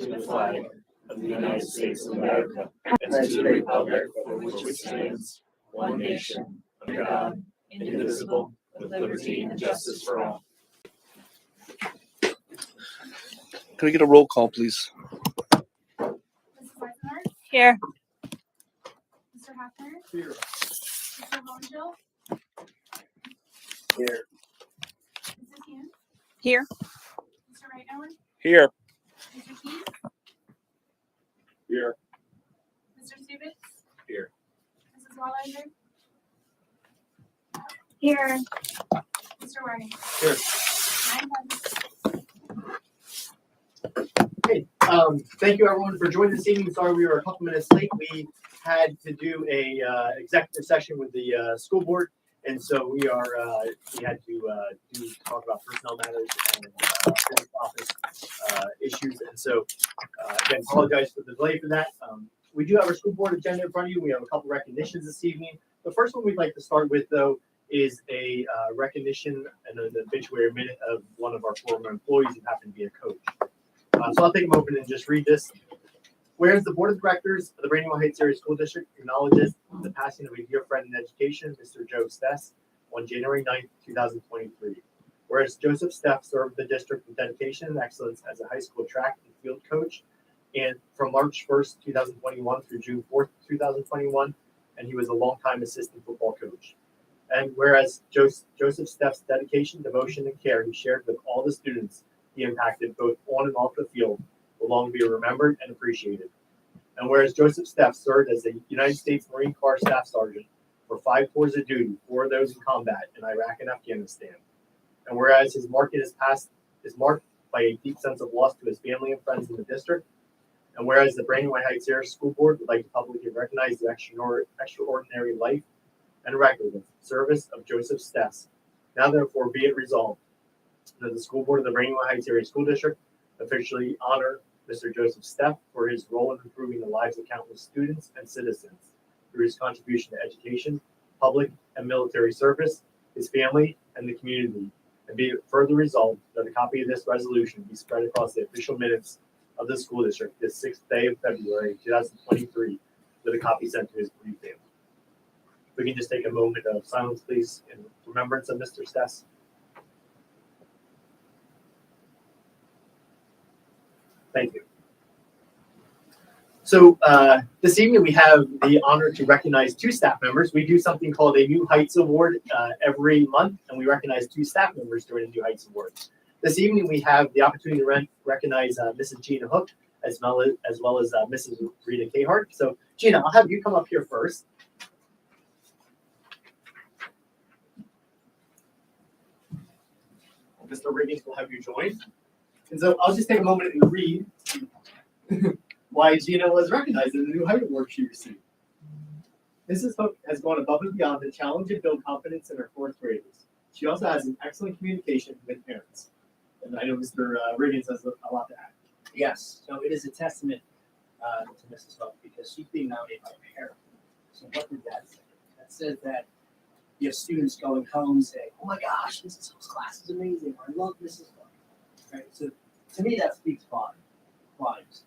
to the flag of the United States of America and to the republic for which it stands, one nation, under God, indivisible, with liberty and justice for all. Can we get a roll call, please? Mrs. Eisenhardt? Here. Mr. Hafner? Here. Mr. Hohenschel? Here. Mrs. Hume? Here. Mr. Reitauer? Here. Mr. Keith? Here. Mr. Stevens? Here. Mrs. Walliser? Here. Mr. Waring? Here. 9 present. Okay, thank you everyone for joining this evening. Sorry we were a couple minutes late. We had to do a executive session with the school board, and so we had to talk about personnel matters and business office issues. And so again, apologize for the delay for that. We do have our school board agenda in front of you. We have a couple recognitions this evening. The first one we'd like to start with, though, is a recognition and an obituary minute of one of our former employees who happened to be a coach. So I'll take a moment and just read this. Whereas the Board of Directors of the Brandywine Heights Area School District acknowledges the passing of a dear friend in education, Mr. Joe Stess, on January 9th, 2023. Whereas Joseph Stess served the district with dedication and excellence as a high school track and field coach, and from March 1st, 2021 through June 4th, 2021, and he was a longtime assistant football coach. And whereas Joseph Steff's dedication, devotion, and care he shared with all the students he impacted both on and off the field will long be remembered and appreciated. And whereas Joseph Stess served as a United States Marine Corps Staff Sergeant for 5 tours of duty, 4 of those in combat in Iraq and Afghanistan. And whereas his mark in his past is marked by a deep sense of loss to his family and friends in the district. And whereas the Brandywine Heights Area School Board would like to publicly recognize the extraordinary life and record of service of Joseph Stess, now therefore be it resolved that the school board of the Brandywine Heights Area School District officially honor Mr. Joseph Stess for his role in improving the lives of countless students and citizens through his contribution to education, public and military service, his family, and the community. And be it further resolved that a copy of this resolution be spread across the official minutes of the school district this 6th day of February 2023, with a copy sent to his bereaved family. We can just take a moment of silence, please, in remembrance of Mr. Stess. Thank you. So this evening we have the honor to recognize 2 staff members. We do something called a New Heights Award every month, and we recognize 2 staff members during the New Heights Award. This evening we have the opportunity to recognize Mrs. Gina Hook as well as Mrs. Rita Cahart. So Gina, I'll have you come up here first. Mr. Riggins will have you join. And so I'll just take a moment and read why Gina was recognized in the New Heights Award she received. Mrs. Hook has gone above and beyond to challenge and build confidence in her 4th graders. She also has an excellent communication with parents. And I know Mr. Riggins has a lot to add. Yes, so it is a testament to Mrs. Hook because she's being nominated by a parent. So what did that say? That says that you have students going home saying, "Oh my gosh, Mrs. Hook's class is amazing," or "I love Mrs. Hook." Right? So to me, that speaks volumes.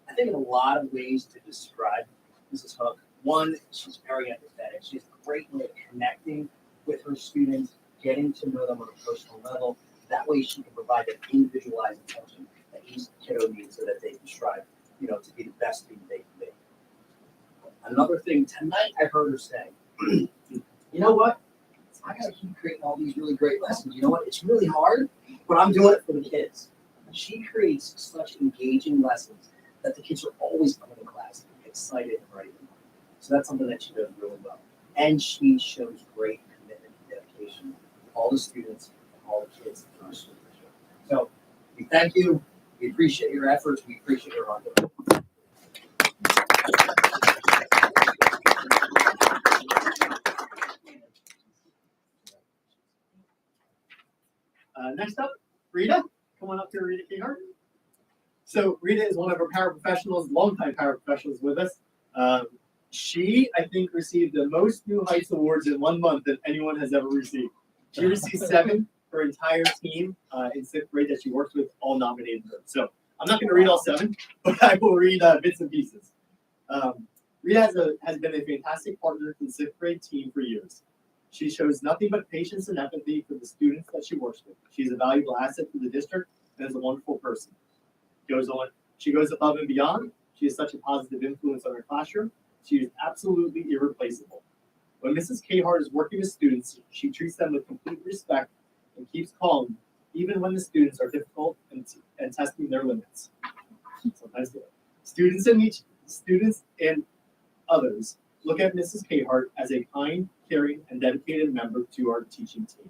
I think in a lot of ways to describe Mrs. Hook, one, she's very empathetic. She has a great way of connecting with her students, getting to know them on a personal level. That way she can provide that individualized attention that each kiddo needs so that they can strive, to be the best student they can be. Another thing, tonight I heard her say, you know what? I gotta keep creating all these really great lessons. You know what? It's really hard, but I'm doing it for the kids. She creates such engaging lessons that the kids are always coming to class excited and ready to learn. So that's something that she does really well. And she shows great commitment and dedication to all the students and all the kids in our school district. So we thank you. We appreciate your efforts. We appreciate your hard work. Next up, Rita. Come on up here, Rita Cahart. So Rita is one of our paraprofessionals, longtime paraprofessionals with us. She, I think, received the most New Heights Awards in 1 month than anyone has ever received. She received 7. Her entire team in 6th grade that she works with all nominated her. So I'm not going to read all 7, but I will read bits and pieces. Rita has been a fantastic partner to the 6th grade team for years. She shows nothing but patience and empathy for the students that she works with. She's a valuable asset to the district and is a wonderful person. She goes above and beyond. She is such a positive influence on her classroom. She is absolutely irreplaceable. When Mrs. Cahart is working with students, she treats them with complete respect and keeps calm, even when the students are difficult and testing their limits. Sometimes students and others look at Mrs. Cahart as a kind, caring, and dedicated member to our teaching team.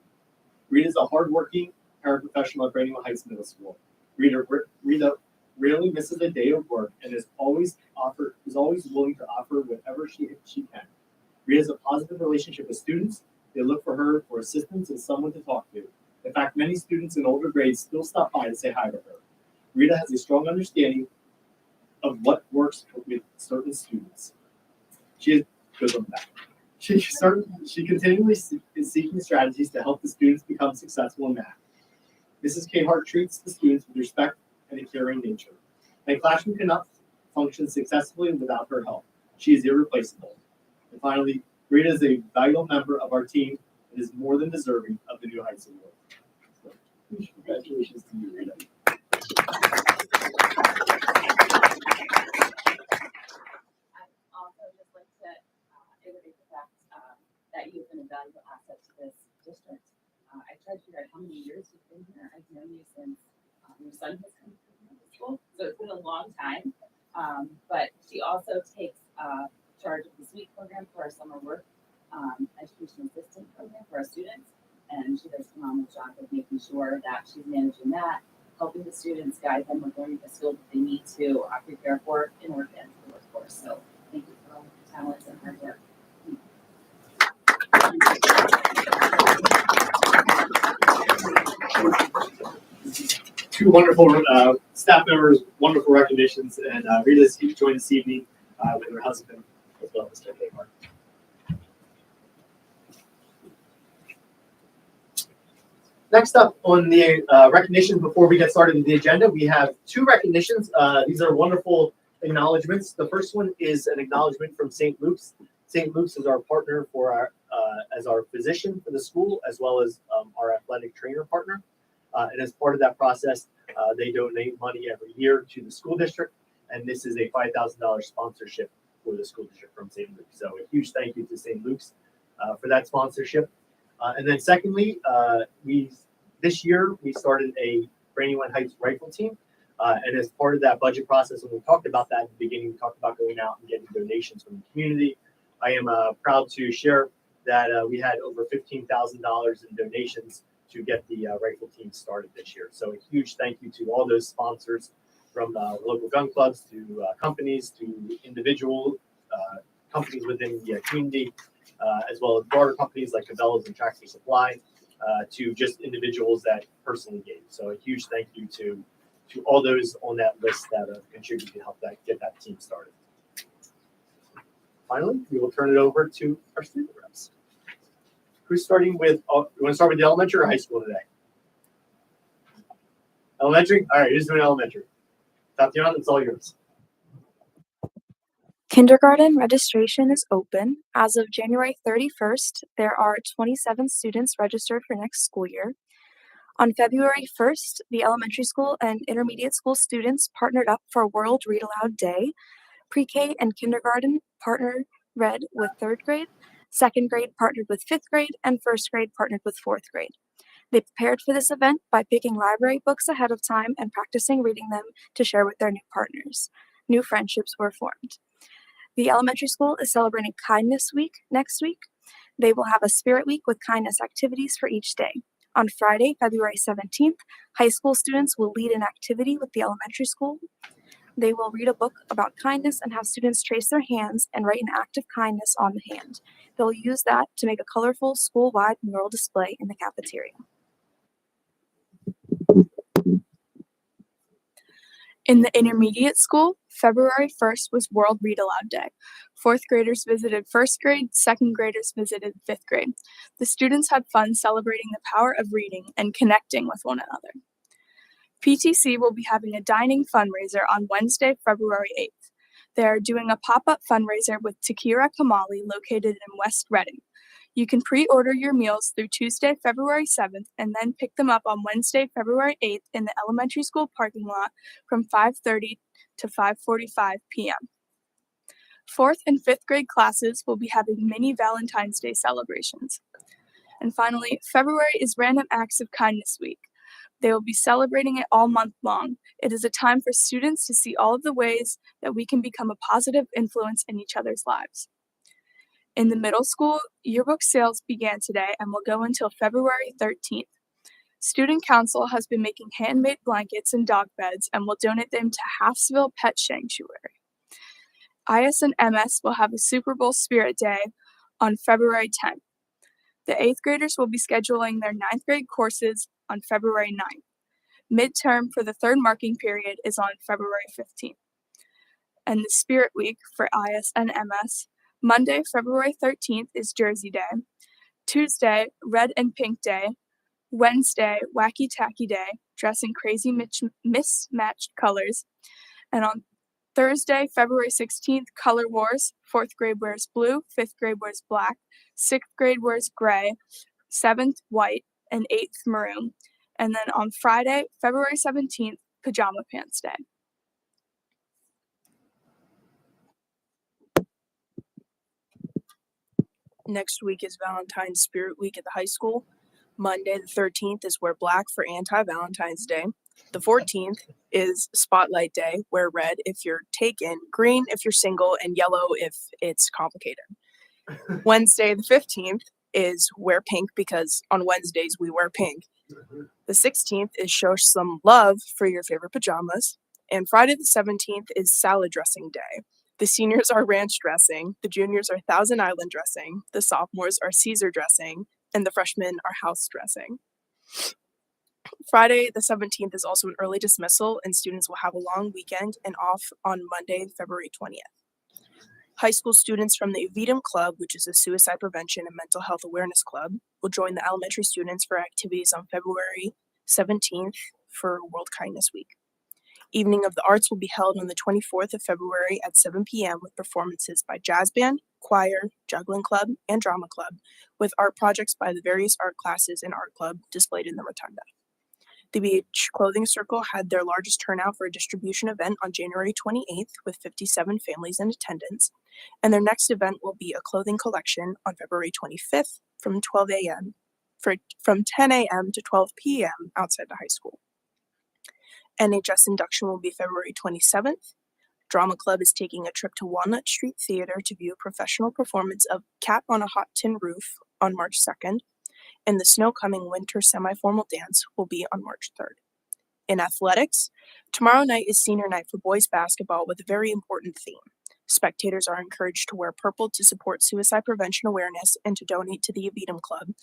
Rita is a hardworking paraprofessional at Brandywine Heights Middle School. Rita rarely misses a day of work and is always willing to offer whatever she can. Rita has a positive relationship with students. They look for her for assistance and someone to talk to. In fact, many students in older grades still stop by to say hi to her. Rita has a strong understanding of what works with certain students. She continually is seeking strategies to help the students become successful in math. Mrs. Cahart treats the students with respect and a caring nature. My classroom cannot function successfully without her help. She is irreplaceable. And finally, Rita is a vital member of our team and is more than deserving of the New Heights Award. So, congratulations to you, Rita. Also just like to iterate the fact that you've been a valuable asset to this district. I tried to figure out how many years you've been here. I've known you since your son has come to middle school, so it's been a long time. But she also takes charge of the SWEET program for our summer work, education assistant program for our students, and she does a phenomenal job of making sure that she's managing that, helping the students, guide them with learning the skills that they need to prepare for in order to enter the workforce. So thank you for all your talents and hard work. Two wonderful staff members, wonderful recognitions, and Rita's joined this evening with her husband as well, Mr. Cahart. Next up on the recognitions, before we get started with the agenda, we have 2 recognitions. These are wonderful acknowledgements. The first one is an acknowledgement from St. Luke's. St. Luke's is our partner for as our physician for the school, as well as our athletic trainer partner. And as part of that process, they donate money every year to the school district, and this is a $5,000 sponsorship for the school district from St. Luke's. So a huge thank you to St. Luke's for that sponsorship. And then secondly, this year we started a Brandywine Heights rifle team, and as part of that budget process, when we talked about that at the beginning, we talked about going out and getting donations from the community. I am proud to share that we had over $15,000 in donations to get the rifle team started this year. So a huge thank you to all those sponsors, from local gun clubs to companies to individual companies within the community, as well as broader companies like Cabela's and Tractor Supply, to just individuals that personally gave. So a huge thank you to all those on that list that contributed to help get that team started. Finally, we will turn it over to our student reps. Who's starting with, you want to start with the elementary or high school today? Elementary? All right, who's doing elementary? Tatiana, it's all yours. Kindergarten registration is open. As of January 31st, there are 27 students registered for next school year. On February 1st, the elementary school and intermediate school students partnered up for World Read Aloud Day. Pre-K and kindergarten read with 3rd grade, 2nd grade partnered with 5th grade, and 1st grade partnered with 4th grade. They prepared for this event by picking library books ahead of time and practicing reading them to share with their new partners. New friendships were formed. The elementary school is celebrating Kindness Week next week. They will have a Spirit Week with kindness activities for each day. On Friday, February 17th, high school students will lead an activity with the elementary school. They will read a book about kindness and have students trace their hands and write an act of kindness on the hand. They'll use that to make a colorful school-wide mural display in the cafeteria. In the intermediate school, February 1st was World Read Aloud Day. 4th graders visited 1st grade, 2nd graders visited 5th grade. The students had fun celebrating the power of reading and connecting with one another. PTC will be having a dining fundraiser on Wednesday, February 8th. They are doing a pop-up fundraiser with Takira Kamali located in West Reading. You can pre-order your meals through Tuesday, February 7th, and then pick them up on Wednesday, February 8th in the elementary school parking lot from 5:30 to 5:45 p.m. 4th and 5th grade classes will be having mini Valentine's Day celebrations. And finally, February is Random Acts of Kindness Week. They will be celebrating it all month long. It is a time for students to see all of the ways that we can become a positive influence in each other's lives. In the middle school, yearbook sales began today and will go until February 13th. Student Council has been making handmade blankets and dog beds and will donate them to Halfsville Pet Sanctuary. IS and MS will have a Super Bowl Spirit Day on February 10th. The 8th graders will be scheduling their 9th grade courses on February 9th. Midterm for the 3rd marking period is on February 15th. And the Spirit Week for IS and MS, Monday, February 13th is Jersey Day. Tuesday, Red and Pink Day. Wednesday, Wacky Tacky Day, dress in crazy mismatched colors. And on Thursday, February 16th, Color Wars. 4th grade wears blue, 5th grade wears black, 6th grade wears gray, 7th white, and 8th maroon. And then on Friday, February 17th, Pajama Pants Day. Next week is Valentine's Spirit Week at the high school. Monday the 13th is Wear Black for Anti-Valentine's Day. The 14th is Spotlight Day. Wear red if you're taken, green if you're single, and yellow if it's complicated. Wednesday the 15th is Wear Pink because on Wednesdays we wear pink. The 16th is Show Some Love for your favorite pajamas. And Friday the 17th is Salad Dressing Day. The seniors are ranch dressing, the juniors are Thousand Island dressing, the sophomores are Caesar dressing, and the freshmen are house dressing. Friday the 17th is also an early dismissal, and students will have a long weekend and off on Monday, February 20th. High school students from the Evitum Club, which is a suicide prevention and mental health awareness club, will join the elementary students for activities on February 17th for World Kindness Week. Evening of the Arts will be held on the 24th of February at 7 p.m. with performances by jazz band, choir, juggling club, and drama club, with art projects by the various art classes and art club displayed in the rotunda. The Beach Clothing Circle had their largest turnout for a distribution event on January 28th with 57 families in attendance, and their next event will be a clothing collection on February 25th from 10 a.m. to 12 p.m. outside the high school. NHS induction will be February 27th. Drama Club is taking a trip to Walnut Street Theater to view a professional performance of Cat on a Hot Tin Roof on March 2nd, and the Snow Coming Winter Semi-Formal Dance will be on March 3rd. In athletics, tomorrow night is senior night for boys basketball with a very important theme. Spectators are encouraged to wear purple to support suicide prevention awareness and to donate to the Evitum Club,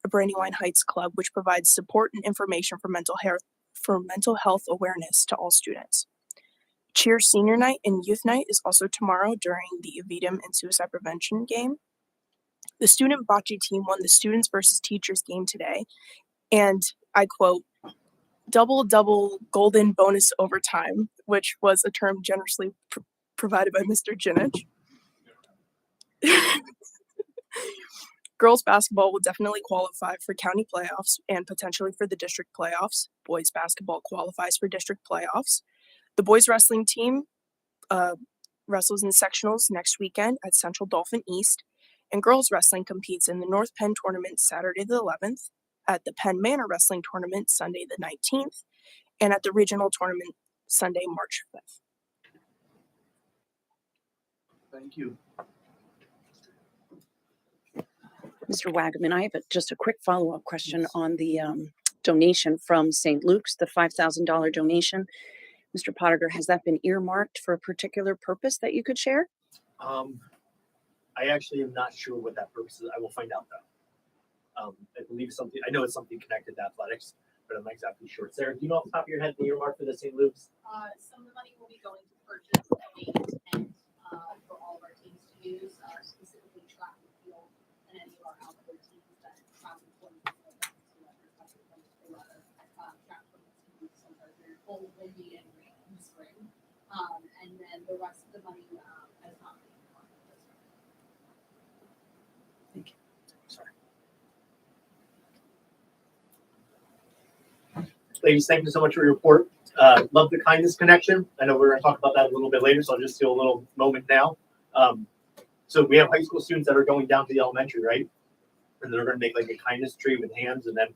a Brandywine Heights club which provides support and information for mental health awareness to all students. Cheer Senior Night and Youth Night is also tomorrow during the Evitum and Suicide Prevention game. The student bocce team won the Students versus Teachers game today, and I quote, double golden bonus overtime, which was a term generously provided by Mr. Ginich. Girls basketball will definitely qualify for county playoffs and potentially for the district playoffs. Boys basketball qualifies for district playoffs. The boys wrestling team wrestles in sectionals next weekend at Central Dolphin East, and girls wrestling competes in the North Penn tournament Saturday the 11th, at the Penn Manor wrestling tournament Sunday the 19th, and at the regional tournament Sunday, March 5th. Thank you. Mr. Wagaman, I have just a quick follow-up question on the donation from St. Luke's, the $5,000 donation. Mr. Pottinger, has that been earmarked for a particular purpose that you could share? I actually am not sure what that purpose is. I will find out though. I believe something, I know it's something connected to athletics, but I'm not exactly sure. Sarah, do you know off the top of your head the earmark for the St. Luke's? Some of the money will be going to purchase a tent for all of our teams to use, specifically track and field, and any of our outdoor teams that travel for track for teams, some of their will be in the spring. And then the rest of the money, has not been. Ladies, thank you so much for your report. Love the kindness connection. I know we're going to talk about that a little bit later, so I'll just do a little moment now. So we have high school students that are going down to the elementary, right? And they're going to make like a kindness tree with hands, and then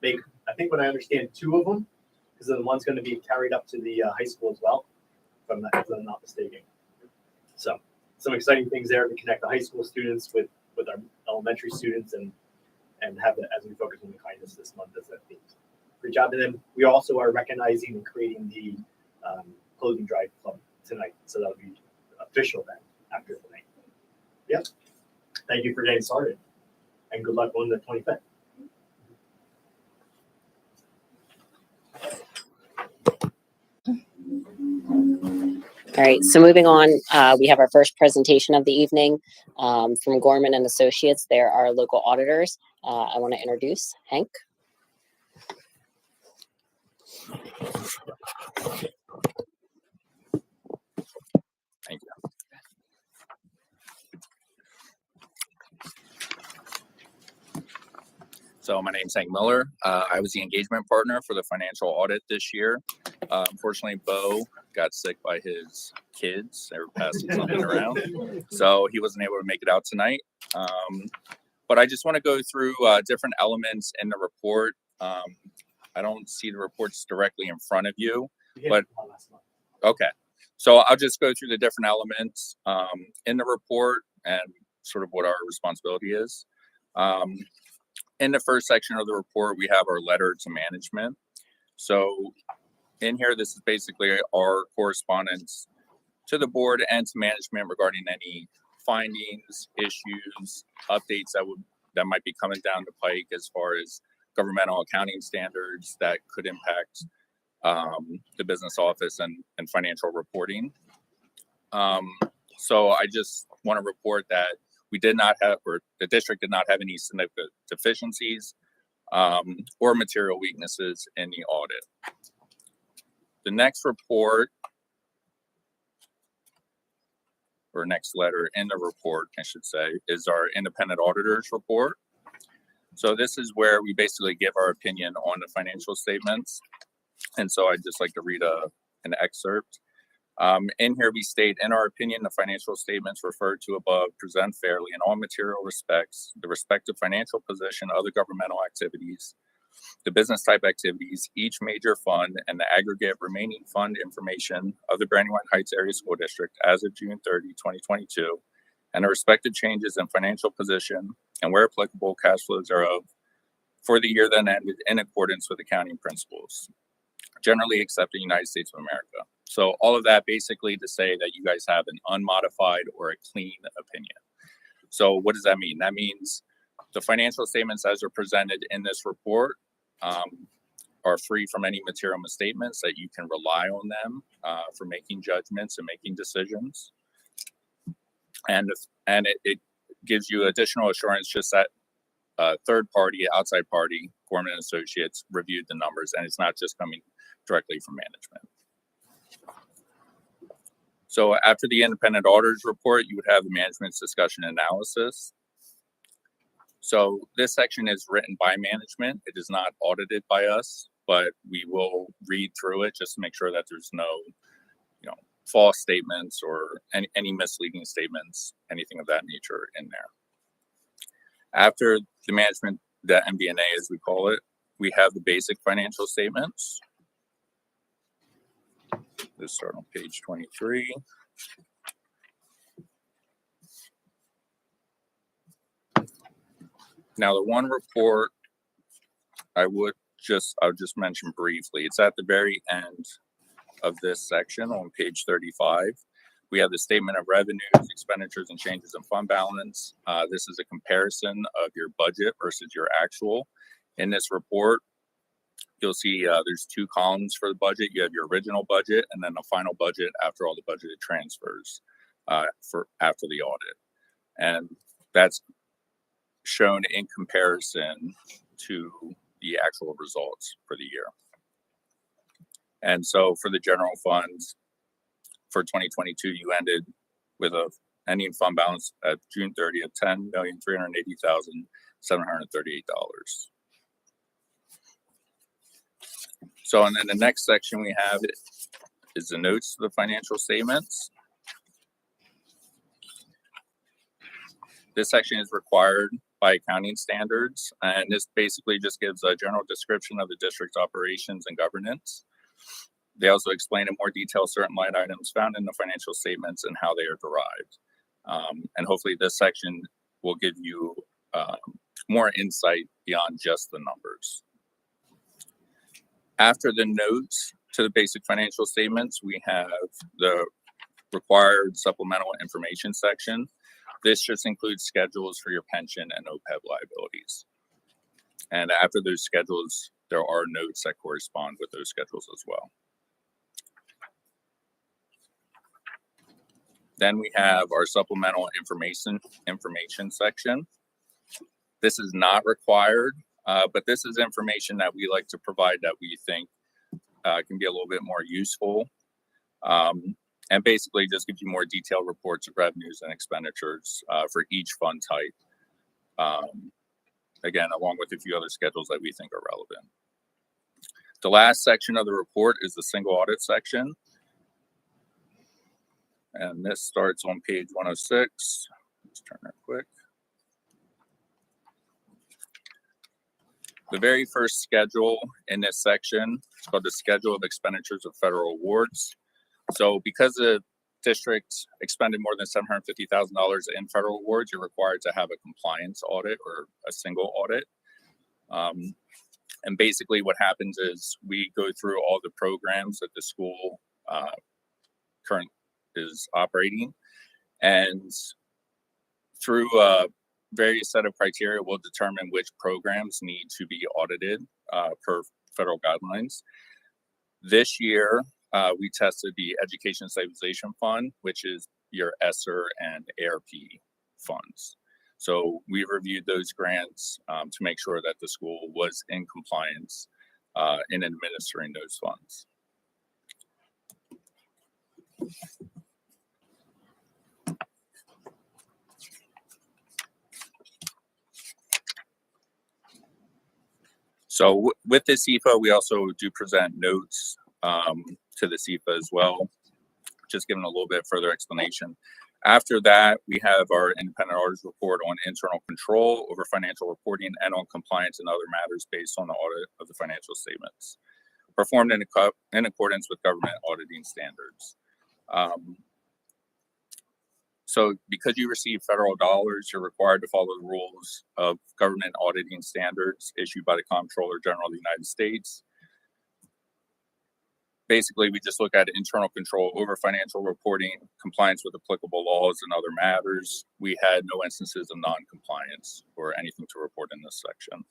make, I think what I understand, 2 of them, because then one's going to be carried up to the high school as well, if I'm not mistaken. So some exciting things there to connect the high school students with our elementary students and have it as we focus on the kindness this month as that theme. Great job. And then we also are recognizing and creating the clothing drive club tonight. So that'll be official then after tonight. Yep. Thank you for getting started. And good luck on the 25th. All right, so moving on, we have our first presentation of the evening from Gorman and Associates. They're our local auditors. I want to introduce Hank. Thank you. So my name's Hank Miller. I was the engagement partner for the financial audit this year. Unfortunately, Bo got sick by his kids. They were passing something around. So he wasn't able to make it out tonight. But I just want to go through different elements in the report. I don't see the reports directly in front of you, but okay. So I'll just go through the different elements in the report and sort of what our responsibility is. In the first section of the report, we have our letter to management. So in here, this is basically our correspondence to the board and to management regarding any findings, issues, updates that might be coming down the pike as far as governmental accounting standards that could impact the business office and financial reporting. So I just want to report that we did not have, or the district did not have any significant deficiencies or material weaknesses in the audit. The next report, or next letter in the report, I should say, is our independent auditors report. So this is where we basically give our opinion on the financial statements. And so I'd just like to read an excerpt. In here, we state, in our opinion, the financial statements referred to above present fairly in all material respects the respective financial position of the governmental activities, the business type activities, each major fund, and the aggregate remaining fund information of the Brandywine Heights Area School District as of June 30, 2022, and the respective changes in financial position and, where applicable, cash flows thereof for the year then ended in accordance with accounting principles generally accepted in the United States of America. So all of that basically to say that you guys have an unmodified or a clean opinion. So what does that mean? That means the financial statements as are presented in this report are free from any material misstatements, that you can rely on them for making judgments and making decisions. And it gives you additional assurance just that third party, outside party, Gorman and Associates reviewed the numbers, and it's not just coming directly from management. So after the independent auditors report, you would have the management's discussion analysis. So this section is written by management. It is not audited by us, but we will read through it just to make sure that there's no, false statements or any misleading statements, anything of that nature in there. After the management, the MD&A as we call it, we have the basic financial statements. Let's start on page 23. Now, the one report I'll just mention briefly. It's at the very end of this section on page 35. We have the statement of revenues, expenditures, and changes in fund balance. This is a comparison of your budget versus your actual. In this report, you'll see there's 2 columns for the budget. You have your original budget and then the final budget after all the budgeted transfers for after the audit. And that's shown in comparison to the actual results for the year. And so for the general funds for 2022, you ended with a ending fund balance at June 30th, $10,380,738. So, and then the next section we have is the notes to the financial statements. This section is required by accounting standards, and this basically just gives a general description of the district's operations and governance. They also explain in more detail certain line items found in the financial statements and how they are derived. And hopefully this section will give you more insight beyond just the numbers. After the notes to the basic financial statements, we have the required supplemental information section. This just includes schedules for your pension and OPEB liabilities. And after those schedules, there are notes that correspond with those schedules as well. Then we have our supplemental information section. This is not required, but this is information that we like to provide that we think can be a little bit more useful. And basically just gives you more detailed reports of revenues and expenditures for each fund type. Again, along with a few other schedules that we think are relevant. The last section of the report is the single audit section. And this starts on page 106. Let's turn that quick. The very first schedule in this section is called the Schedule of Expenditures of Federal Awards. So because the district expended more than $750,000 in federal awards, you're required to have a compliance audit or a single audit. And basically what happens is we go through all the programs that the school current is operating, and through various set of criteria, we'll determine which programs need to be audited per federal guidelines. This year, we tested the Education Stabilization Fund, which is your ESSER and ARP funds. So we reviewed those grants to make sure that the school was in compliance in administering those funds. So with the CFA, we also do present notes to the CFA as well, just giving a little bit further explanation. After that, we have our independent auditors report on internal control over financial reporting and on compliance and other matters based on the audit of the financial statements, performed in accordance with government auditing standards. So because you receive federal dollars, you're required to follow the rules of government auditing standards issued by the Comptroller General of the United States. Basically, we just look at internal control over financial reporting, compliance with applicable laws and other matters. We had no instances of non-compliance or anything to report in this section.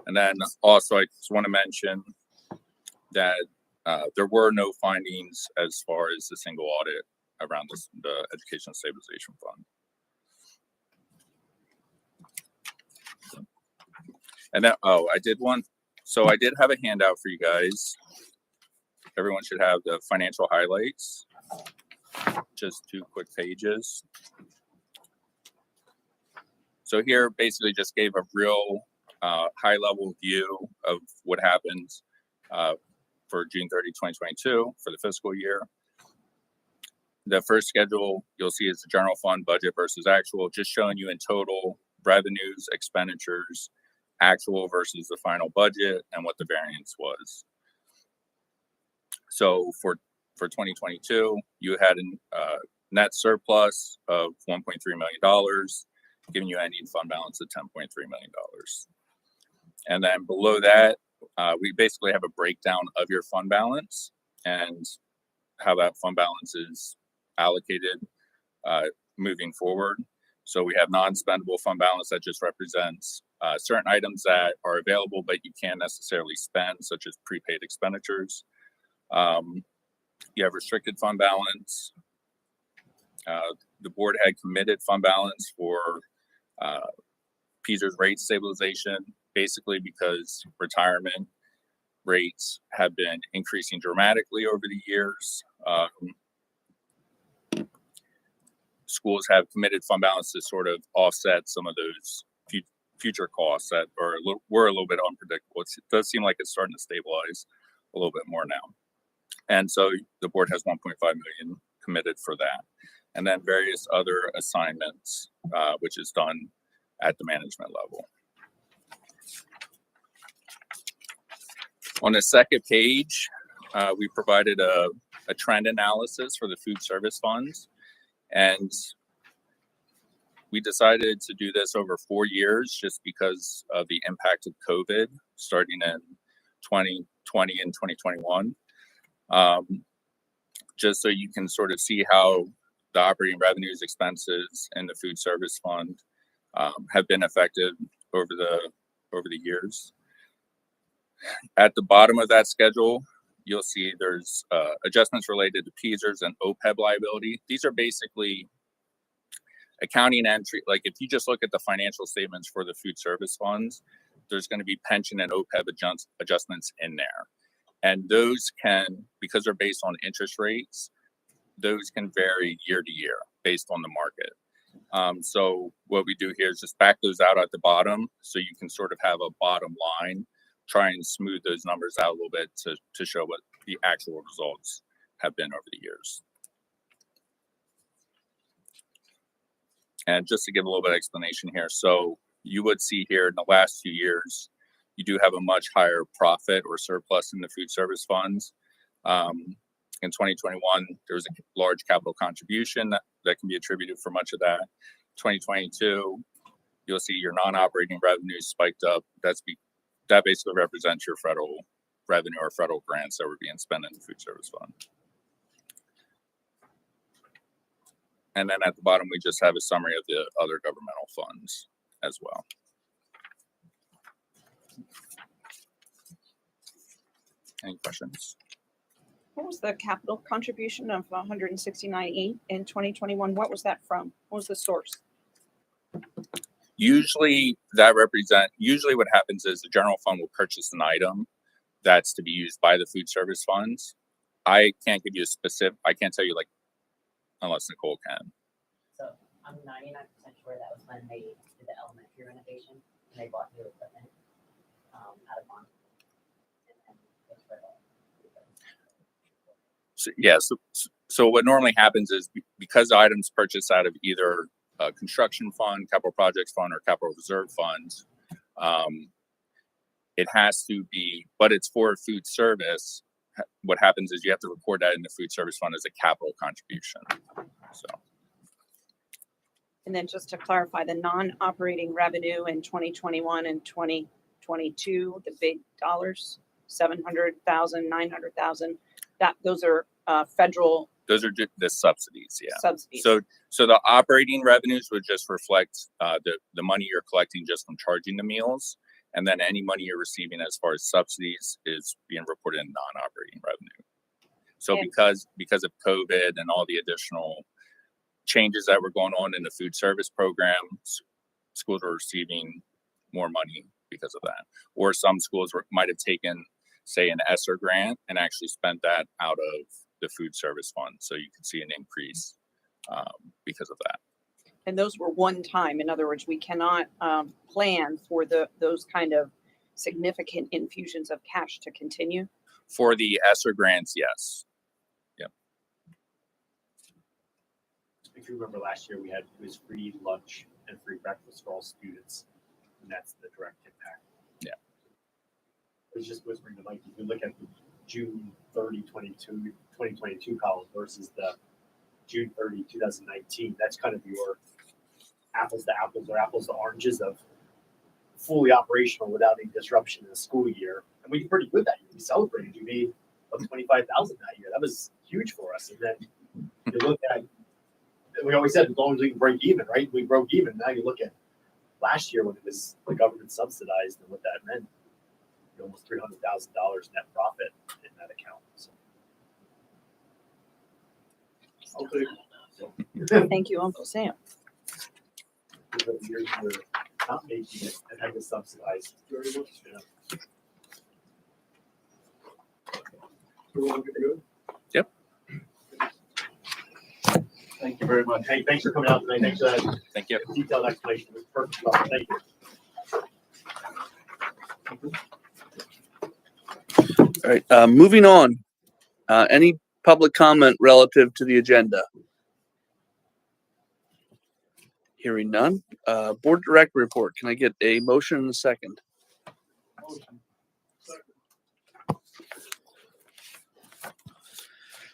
And then also, I just want to mention that there were no findings as far as the single audit around the Education Stabilization Fund. And then, I did have a handout for you guys. Everyone should have the financial highlights, just 2 quick pages. So here basically just gave a real high level view of what happened for June 30, 2022 for the fiscal year. The first schedule you'll see is the general fund budget versus actual, just showing you in total revenues, expenditures, actual versus the final budget, and what the variance was. So for 2022, you had a net surplus of $1.3 million, giving you ending fund balance of $10.3 million. And then below that, we basically have a breakdown of your fund balance and how that fund balance is allocated moving forward. So we have non-spendable fund balance that just represents certain items that are available but you can't necessarily spend, such as prepaid expenditures. You have restricted fund balance. The board had committed fund balance for PSERS rate stabilization, basically because retirement rates have been increasing dramatically over the years. Schools have committed fund balance to sort of offset some of those future costs that were a little bit unpredictable. It does seem like it's starting to stabilize a little bit more now. And so the board has 1.5 million committed for that. And then various other assignments, which is done at the management level. On the second page, we provided a trend analysis for the food service funds. And we decided to do this over 4 years just because of the impact of COVID starting in 2020 and 2021. Just so you can sort of see how the operating revenues, expenses, and the food service fund have been affected over the years. At the bottom of that schedule, you'll see there's adjustments related to PSERS and OPEB liability. These are basically accounting entry. Like if you just look at the financial statements for the food service funds, there's going to be pension and OPEB adjustments in there. And those can, because they're based on interest rates, those can vary year to year based on the market. So what we do here is just back those out at the bottom so you can sort of have a bottom line, try and smooth those numbers out a little bit to show what the actual results have been over the years. And just to give a little bit of explanation here. So you would see here in the last few years, you do have a much higher profit or surplus in the food service funds. In 2021, there was a large capital contribution that can be attributed for much of that. 2022, you'll see your non-operating revenues spiked up. That basically represents your federal revenue or federal grants that were being spent in the food service fund. And then at the bottom, we just have a summary of the other governmental funds as well. Any questions? What was the capital contribution of 169.8 in 2021? What was that from? What was the source? Usually what happens is the general fund will purchase an item that's to be used by the food service funds. I can't give you a specific, I can't tell you like, unless Nicole can. So I'm 99% sure that was when they did the elementary renovation and they bought new equipment out of bond. So what normally happens is because items purchased out of either a construction fund, capital projects fund, or capital reserve funds, it has to be, but it's for food service. What happens is you have to record that in the food service fund as a capital contribution. So. And then just to clarify, the non-operating revenue in 2021 and 2022, the big dollars, 700,000, 900,000, those are federal. Those are the subsidies, yeah. Subsidies. So the operating revenues would just reflect the money you're collecting just from charging the meals, and then any money you're receiving as far as subsidies is being reported in non-operating revenue. So because of COVID and all the additional changes that were going on in the food service programs, schools were receiving more money because of that. Or some schools might have taken, say, an ESSER grant and actually spent that out of the food service fund. So you can see an increase because of that. And those were one time. In other words, we cannot plan for those kind of significant infusions of cash to continue. For the ESSER grants, yes. Yep. If you remember last year, it was free lunch and free breakfast for all students, and that's the direct impact. Yeah. It was just whispering to Mike, if you look at the June 30, 2022 column versus the June 30, 2019, that's kind of your apples to apples or apples to oranges of fully operational without any disruption in the school year. And we did pretty good that year. We celebrated. We made about 25,000 that year. That was huge for us. And then you look at, we always said as long as we can break even, right? We broke even. Now you look at last year when it was the government subsidized and what that meant. Almost $300,000 net profit in that account. So. Okay. Thank you, Uncle Sam. The years we're not making it and had to subsidize very much. Yeah. Everyone good to go? Yep. Thank you very much. Hey, thanks for coming out tonight. Thanks for that Thank you. detailed explanation. It was perfect. Well, thank you. All right, moving on. Any public comment relative to the agenda? Hearing none. Board Director report. Can I get a motion and a second?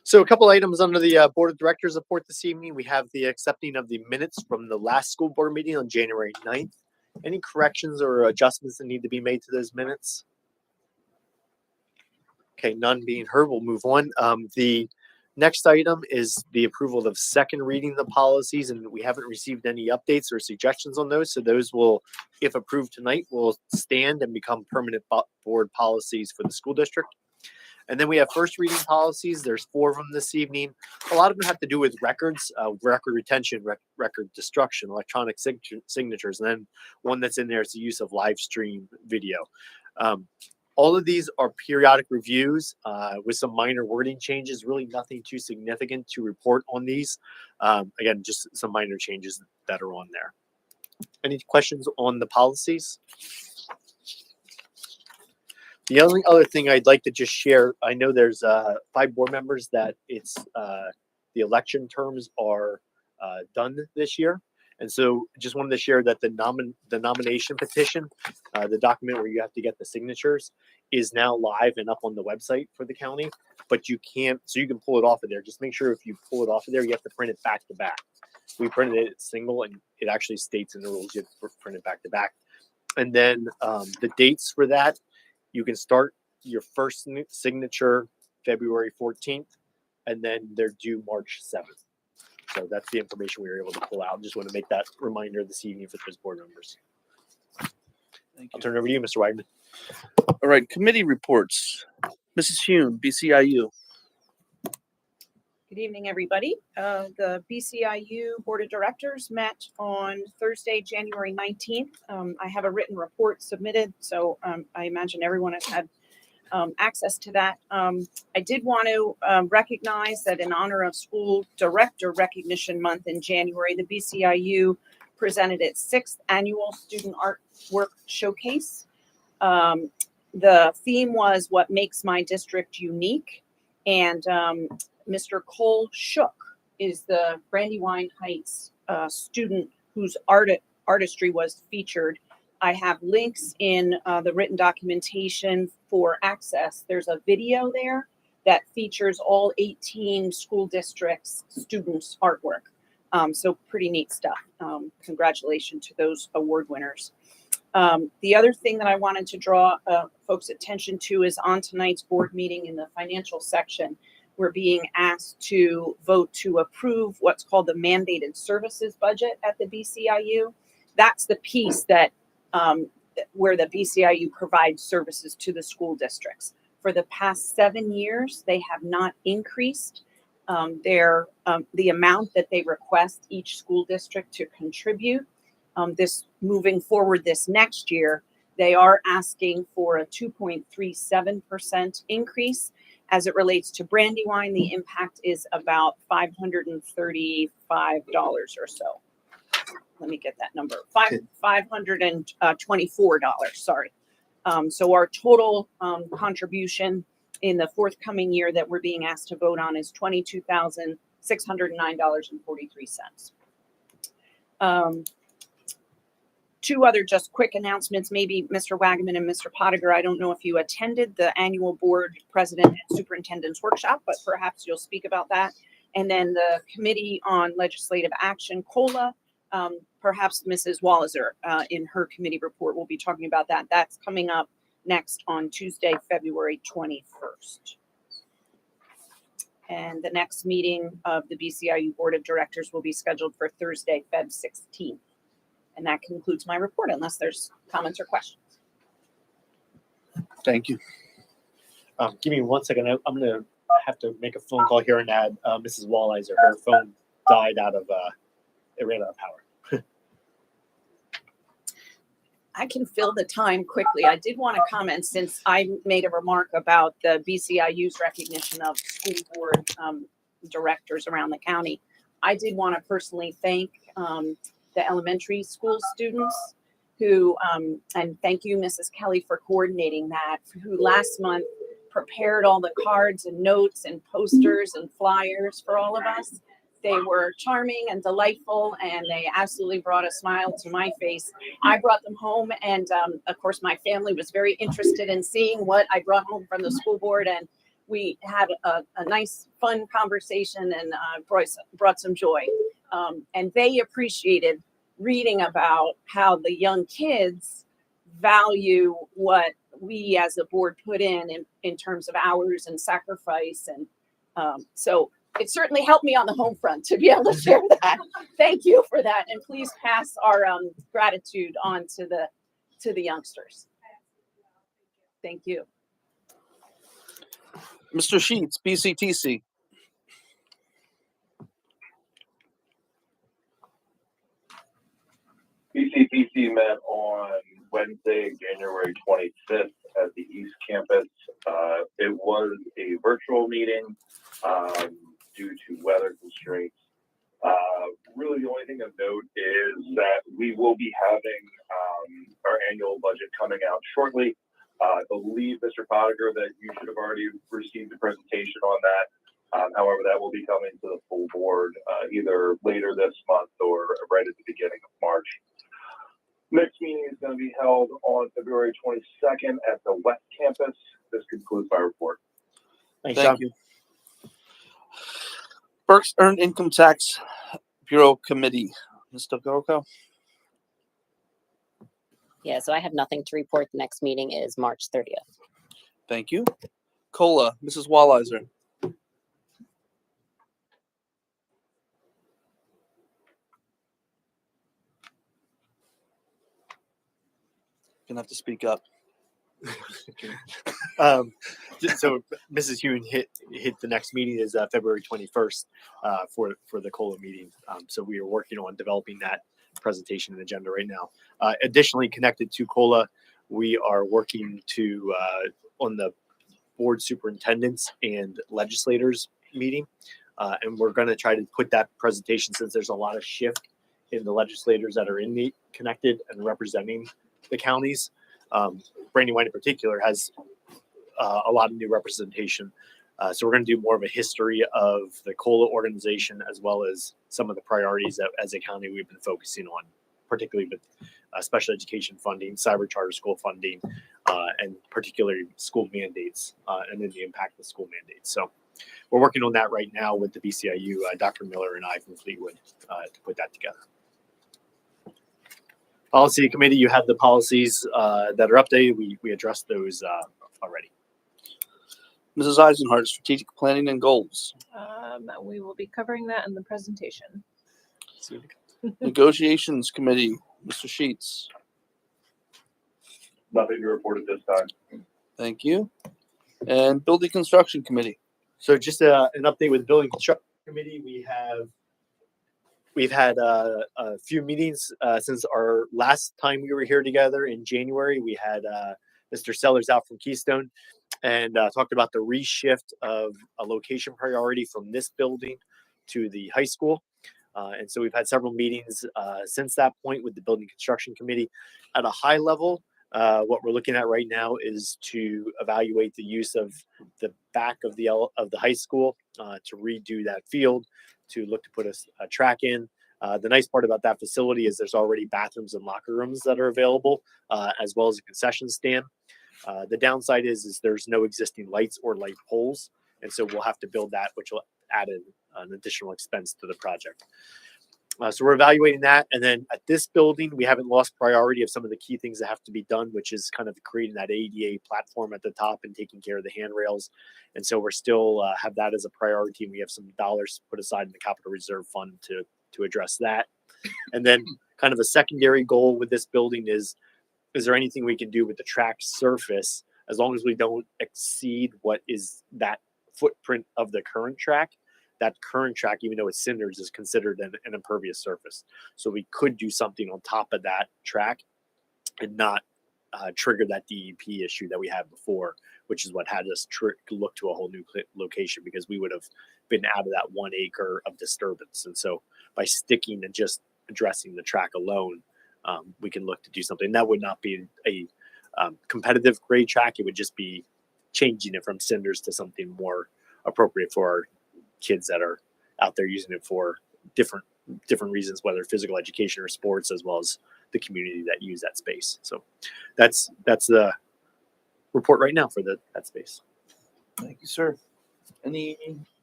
So a couple items under the Board of Directors report this evening. We have the accepting of the minutes from the last school board meeting on January 9th. Any corrections or adjustments that need to be made to those minutes? Okay, none being heard, we'll move on. The next item is the approval of second reading the policies, and we haven't received any updates or suggestions on those. So those will, if approved tonight, will stand and become permanent board policies for the school district. And then we have first reading policies. There's 4 of them this evening. A lot of them have to do with records, record retention, record destruction, electronic signatures. And then one that's in there is the use of live stream video. All of these are periodic reviews with some minor wording changes, really nothing too significant to report on these. Again, just some minor changes that are on there. Any questions on the policies? The only other thing I'd like to just share, I know there's 5 board members that it's the election terms are done this year. And so just wanted to share that the nomination petition, the document where you have to get the signatures, is now live and up on the website for the county, but you can't, so you can pull it off of there. Just make sure if you pull it off of there, you have to print it back to back. We printed it single and it actually states in the rules you have to print it back to back. And then the dates for that, you can start your first signature February 14th, and then they're due March 7th. So that's the information we were able to pull out. Just want to make that reminder this evening for those board members. Thank I'll you. turn it over to you, Mr. Weidman. All right, committee reports. Mrs. Hume, BCIU. Good evening, everybody. The BCIU Board of Directors met on Thursday, January 19th. I have a written report submitted, so I imagine everyone has had access to that. I did want to recognize that in honor of School Director Recognition Month in January, the BCIU presented its 6th annual Student Artwork Showcase. The theme was "What Makes My District Unique," and Mr. Cole Shook is the Brandywine Heights student whose artistry was featured. I have links in the written documentation for access. There's a video there that features all 18 school districts' students' artwork. So pretty neat stuff. Congratulations to those award winners. The other thing that I wanted to draw folks' attention to is on tonight's board meeting in the financial section, we're being asked to vote to approve what's called the mandated services budget at the BCIU. That's the piece that where the BCIU provides services to the school districts. For the past 7 years, they have not increased the amount that they request each school district to contribute. This moving forward this next year, they are asking for a 2.37% increase. As it relates to Brandywine, the impact is about $535 or so. Let me get that number. $524, sorry. So our total contribution in the forthcoming year that we're being asked to vote on is $22,609.43. 2 other just quick announcements. Maybe Mr. Wagaman and Mr. Pottinger, I don't know if you attended the annual board president and superintendent's workshop, but perhaps you'll speak about that. And then the Committee on Legislative Action, COLA, perhaps Mrs. Walliser in her committee report will be talking about that. That's coming up next on Tuesday, February 21st. And the next meeting of the BCIU Board of Directors will be scheduled for Thursday, Feb 16th. And that concludes my report, unless there's comments or questions. Thank you. Give me 1 second. I'm going to have to make a phone call here and add Mrs. Walliser. Her phone died out of, it ran out of power. I can fill the time quickly. I did want to comment since I made a remark about the BCIU's recognition of school board directors around the county. I did want to personally thank the elementary school students who, and thank you, Mrs. Kelly, for coordinating that, who last month prepared all the cards and notes and posters and flyers for all of us. They were charming and delightful, and they absolutely brought a smile to my face. I brought them home, and of course, my family was very interested in seeing what I brought home from the school board, and we had a nice, fun conversation and brought some joy. And they appreciated reading about how the young kids value what we as a board put in terms of hours and sacrifice. And so it certainly helped me on the home front to be able to share that. Thank you for that. And please pass our gratitude on to the youngsters. Thank you. Mr. Sheets, BCTC. BCTC met on Wednesday, January 25th at the East Campus. It was a virtual meeting due to weather constraints. Really, the only thing of note is that we will be having our annual budget coming out shortly. I believe, Mr. Potiger, that you should have already received a presentation on that. However, that will be coming to the full board either later this month or right at the beginning of March. Next meeting is going to be held on February 22nd at the West Campus. This concludes my report. Thank you. Berks Earned Income Tax Bureau Committee. Ms. Dogorko? Yeah, so I have nothing to report. The next meeting is March 30th. Thank you. COLA, Mrs. Walliser. Gonna have to speak up. So Mrs. Hune hit the next meeting is February 21st for the COLA meeting. So we are working on developing that presentation and agenda right now. Additionally, connected to COLA, we are working to on the board superintendents and legislators meeting, and we're going to try to put that presentation, since there's a lot of shift in the legislators that are in the connected and representing the counties. Brandywine in particular has a lot of new representation. So we're going to do more of a history of the COLA organization, as well as some of the priorities that as a county we've been focusing on, particularly with special education funding, cyber charter school funding, and particularly school mandates, and then the impact of school mandates. So we're working on that right now with the BCIU, Dr. Miller and I from Fleetwood to put that together. Policy committee, you have the policies that are updated. We addressed those already. Mrs. Eisenhart, Strategic Planning and Goals. We will be covering that in the presentation. Negotiations Committee, Mr. Sheets. Nothing to report at this time. Thank you. And Building Construction Committee. So just an update with the Building Construction Committee. We've had a few meetings since our last time we were here together in January. We had Mr. Sellers out from Keystone and talked about the reshift of a location priority from this building to the high school. And so we've had several meetings since that point with the Building Construction Committee. At a high level, what we're looking at right now is to evaluate the use of the back of the high school to redo that field, to look to put a track in. The nice part about that facility is there's already bathrooms and locker rooms that are available, as well as a concession stand. The downside is there's no existing lights or light poles, and so we'll have to build that, which will add an additional expense to the project. So we're evaluating that, and then at this building, we haven't lost priority of some of the key things that have to be done, which is kind of creating that ADA platform at the top and taking care of the handrails. And so we're still have that as a priority, and we have some dollars put aside in the capital reserve fund to address that. And then kind of a secondary goal with this building is there anything we can do with the track surface, as long as we don't exceed what is that footprint of the current track? That current track, even though it's cinders, is considered an impervious surface. So we could do something on top of that track and not trigger that DEP issue that we had before, which is what had us look to a whole new location, because we would have been out of that 1 acre of disturbance. And so by sticking and just addressing the track alone, we can look to do something that would not be a competitive grade track. It would just be changing it from cinders to something more appropriate for our kids that are out there using it for different reasons, whether physical education or sports, as well as the community that use that space. So that's the report right now for that space. Thank you, sir. Any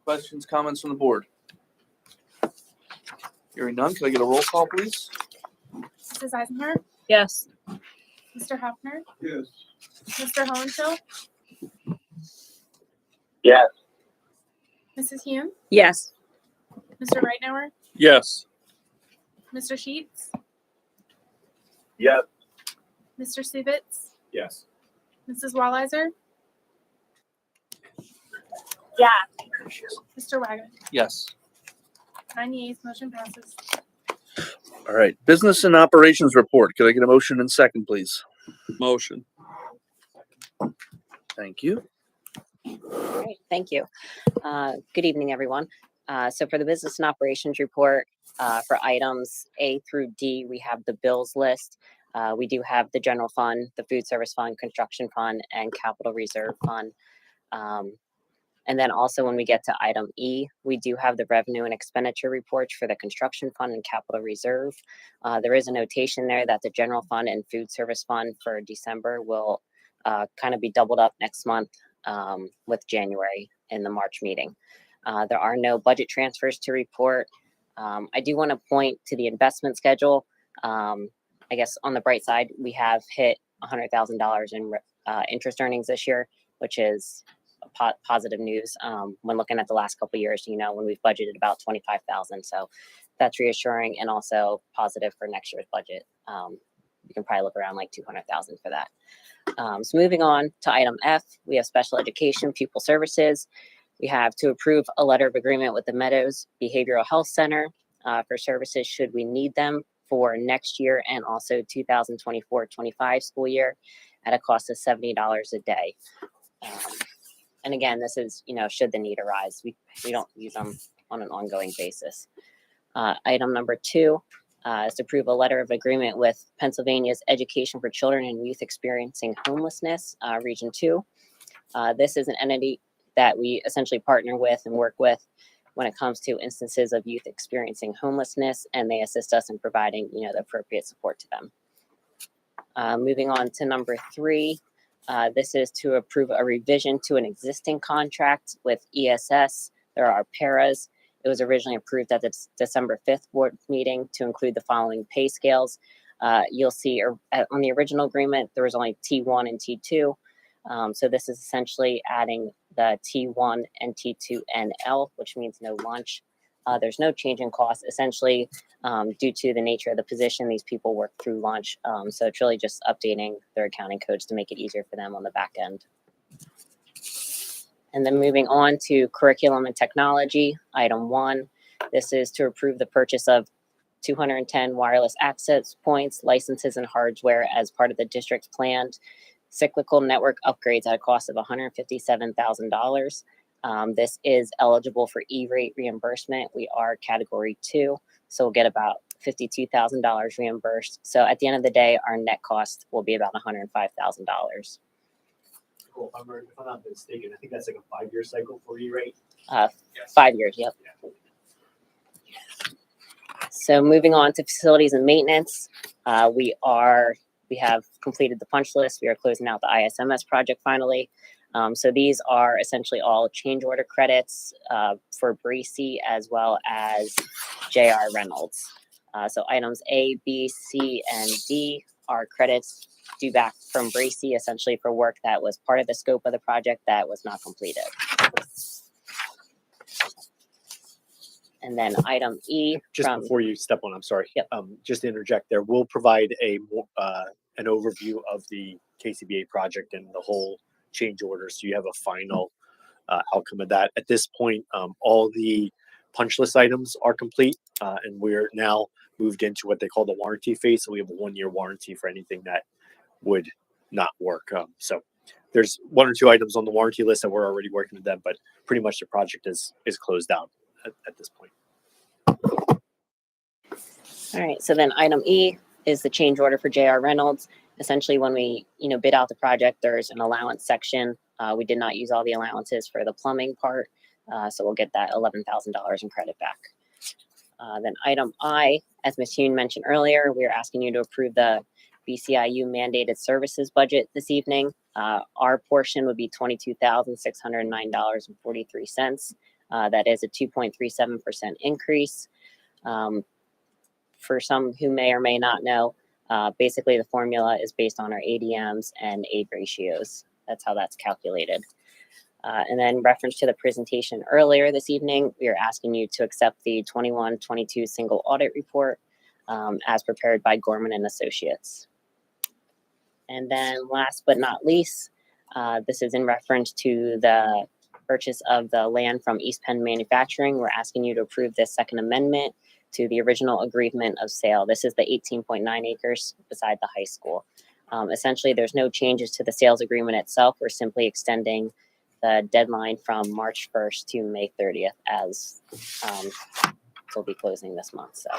questions, comments from the board? Hearing none, can I get a roll call, please? Mrs. Eisenhardt, Yes. Mr. Hoffner, Yes. Mr. Hohenfeld, Yes. Mrs. Hume, Yes. Mr. Reitnauer, Yes. Mr. Sheets, Yes. Mr. Subitz, Yes. Mrs. Walliser, Yeah. Mr. Wagner. Yes. 9 yeas, motion passes. All right. Business and operations report. Could I get a motion and second, please? Motion. Thank you. Great, thank you. Good evening, everyone. So for the business and operations report, for items A through D, we have the bills list. We do have the general fund, the food service fund, construction fund, and capital reserve fund. And then also when we get to item E, we do have the revenue and expenditure reports for the construction fund and capital reserve. There is a notation there that the general fund and food service fund for December will kind of be doubled up next month with January in the March meeting. There are no budget transfers to report. I do want to point to the investment schedule. I guess on the bright side, we have hit $100,000 in interest earnings this year, which is positive news. When looking at the last couple of years, when we've budgeted about 25,000, so that's reassuring and also positive for next year's budget. You can probably look around like 200,000 for that. So moving on to item F, we have special education pupil services. We have to approve a letter of agreement with the Meadows Behavioral Health Center for services should we need them for next year and also 2024-25 school year at a cost of $70 a day. And again, this is, should the need arise. We don't use them on an ongoing basis. Item number 2 is to approve a letter of agreement with Pennsylvania's Education for Children and Youth Experiencing Homelessness, Region 2. This is an entity that we essentially partner with and work with when it comes to instances of youth experiencing homelessness, and they assist us in providing, the appropriate support to them. Moving on to number 3, this is to approve a revision to an existing contract with ESS. There are paras. It was originally approved at the December 5th board meeting to include the following pay scales. You'll see on the original agreement, there was only T1 and T2. So this is essentially adding the T1 and T2 NL, which means no lunch. There's no change in cost, essentially, due to the nature of the position. These people work through lunch. So it's really just updating their accounting codes to make it easier for them on the back end. And then moving on to curriculum and technology, item 1. This is to approve the purchase of 210 wireless access points, licenses, and hardware as part of the district's planned cyclical network upgrades at a cost of $157,000. This is eligible for E-rate reimbursement. We are category 2, so we'll get about $52,000 reimbursed. So at the end of the day, our net cost will be about $105,000. Cool. If I'm not mistaken, I think that's like a 5-year cycle for E-rate. 5 years, yep. So moving on to facilities and maintenance, we have completed the punch list. We are closing out the ISMS project finally. So these are essentially all change order credits for Bracy as well as J.R. Reynolds. So items A, B, C, and D are credits due back from Bracy, essentially for work that was part of the scope of the project that was not completed. And then item E. Just before you step on, I'm sorry. Yep. Just to interject there, we'll provide an overview of the KCBA project and the whole change order, so you have a final outcome of that. At this point, all the punch list items are complete, and we're now moved into what they call the warranty phase. So we have a 1-year warranty for anything that would not work. So there's 1 or 2 items on the warranty list that we're already working with them, but pretty much the project is closed out at this point. All right, so then item E is the change order for JR Reynolds. Essentially, when we, bid out the project, there's an allowance section. We did not use all the allowances for the plumbing part, so we'll get that $11,000 in credit back. Then item I, as Ms. Hune mentioned earlier, we are asking you to approve the BCIU mandated services budget this evening. Our portion would be $22,609.43. That is a 2.37% increase. For some who may or may not know, basically the formula is based on our ADMs and aid ratios. That's how that's calculated. And then reference to the presentation earlier this evening, we are asking you to accept the 21-22 single audit report as prepared by Gorman and Associates. And then last but not least, this is in reference to the purchase of the land from East Penn Manufacturing. We're asking you to approve this second amendment to the original agreement of sale. This is the 18.9 acres beside the high school. Essentially, there's no changes to the sales agreement itself. We're simply extending the deadline from March 1st to May 30th as we'll be closing this month. So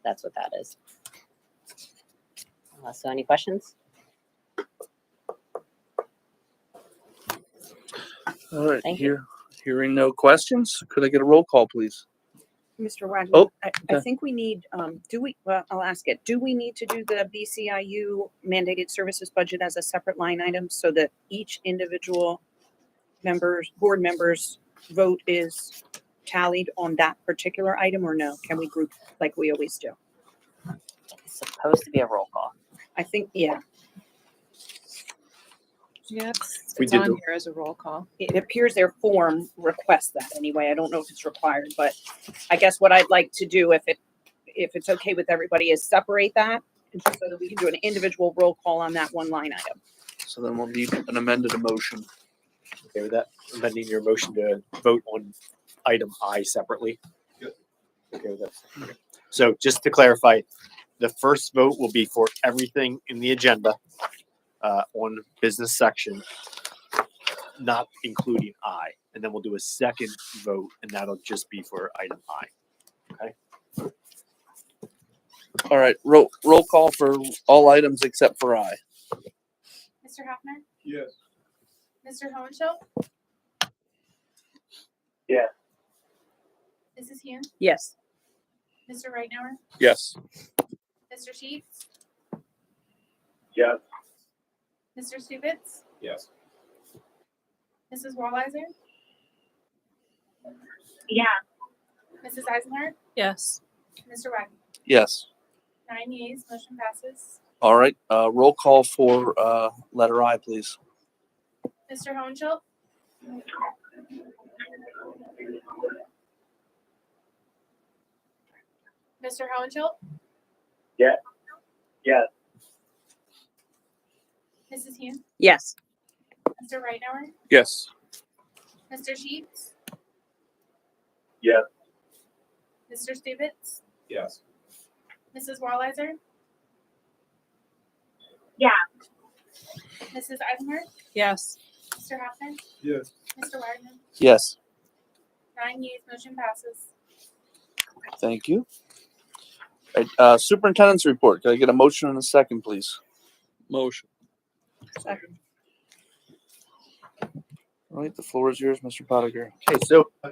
that's what that is. So any questions? All right, Thank you. hearing no questions, could I get a roll call, please? Mr. Wagner, Oh, I okay. think we need, well, I'll ask it. Do we need to do the BCIU mandated services budget as a separate line item so that each individual board member's vote is tallied on that particular item, or no? Can we group like we always do? It's supposed to be a roll call. I think, yeah, Yeah, it's We did on the- here as a roll call. it appears their form requests that anyway. I don't know if it's required, but I guess what I'd like to do, if it's okay with everybody, is separate that and just so that we can do an individual roll call on that one line item. So then we'll need an amended motion. Okay with that? Amending your motion to vote on item I separately. Okay with that? Okay. So just to clarify, the first vote will be for everything in the agenda on business section, not including I. And then we'll do a second vote, and that'll just be for item I. Okay? All right, roll call for all items except for I. Mr. Hoffner? Yes. Mr. Hohenschel? Yeah. Mrs. Hume? Yes. Mr. Reitnauer? Yes. Mr. Sheets? Yes. Mr. Stubitz? Yes. Mrs. Walliser? Yeah. Mrs. Eisenhardt? Yes. Mr. Wagner? Yes. 9 yeas, motion passes. All right, roll call for letter I, please. Mr. Hohenschel? Mr. Hohenschel? Yeah. Yes. Mrs. Hume? Yes. Mr. Reitnauer? Yes. Mr. Sheets? Yes. Mr. Stubitz? Yes. Mrs. Walliser? Yeah. Mrs. Eisenhardt? Yes. Mr. Hoffman? Yes. Mr. Wagner? Yes. 9 yeas, motion passes. Thank you. All right, superintendent's report. Can I get a motion and a second, please? Motion. Second. All right, the floor is yours, Mr. Pottinger. Okay, so a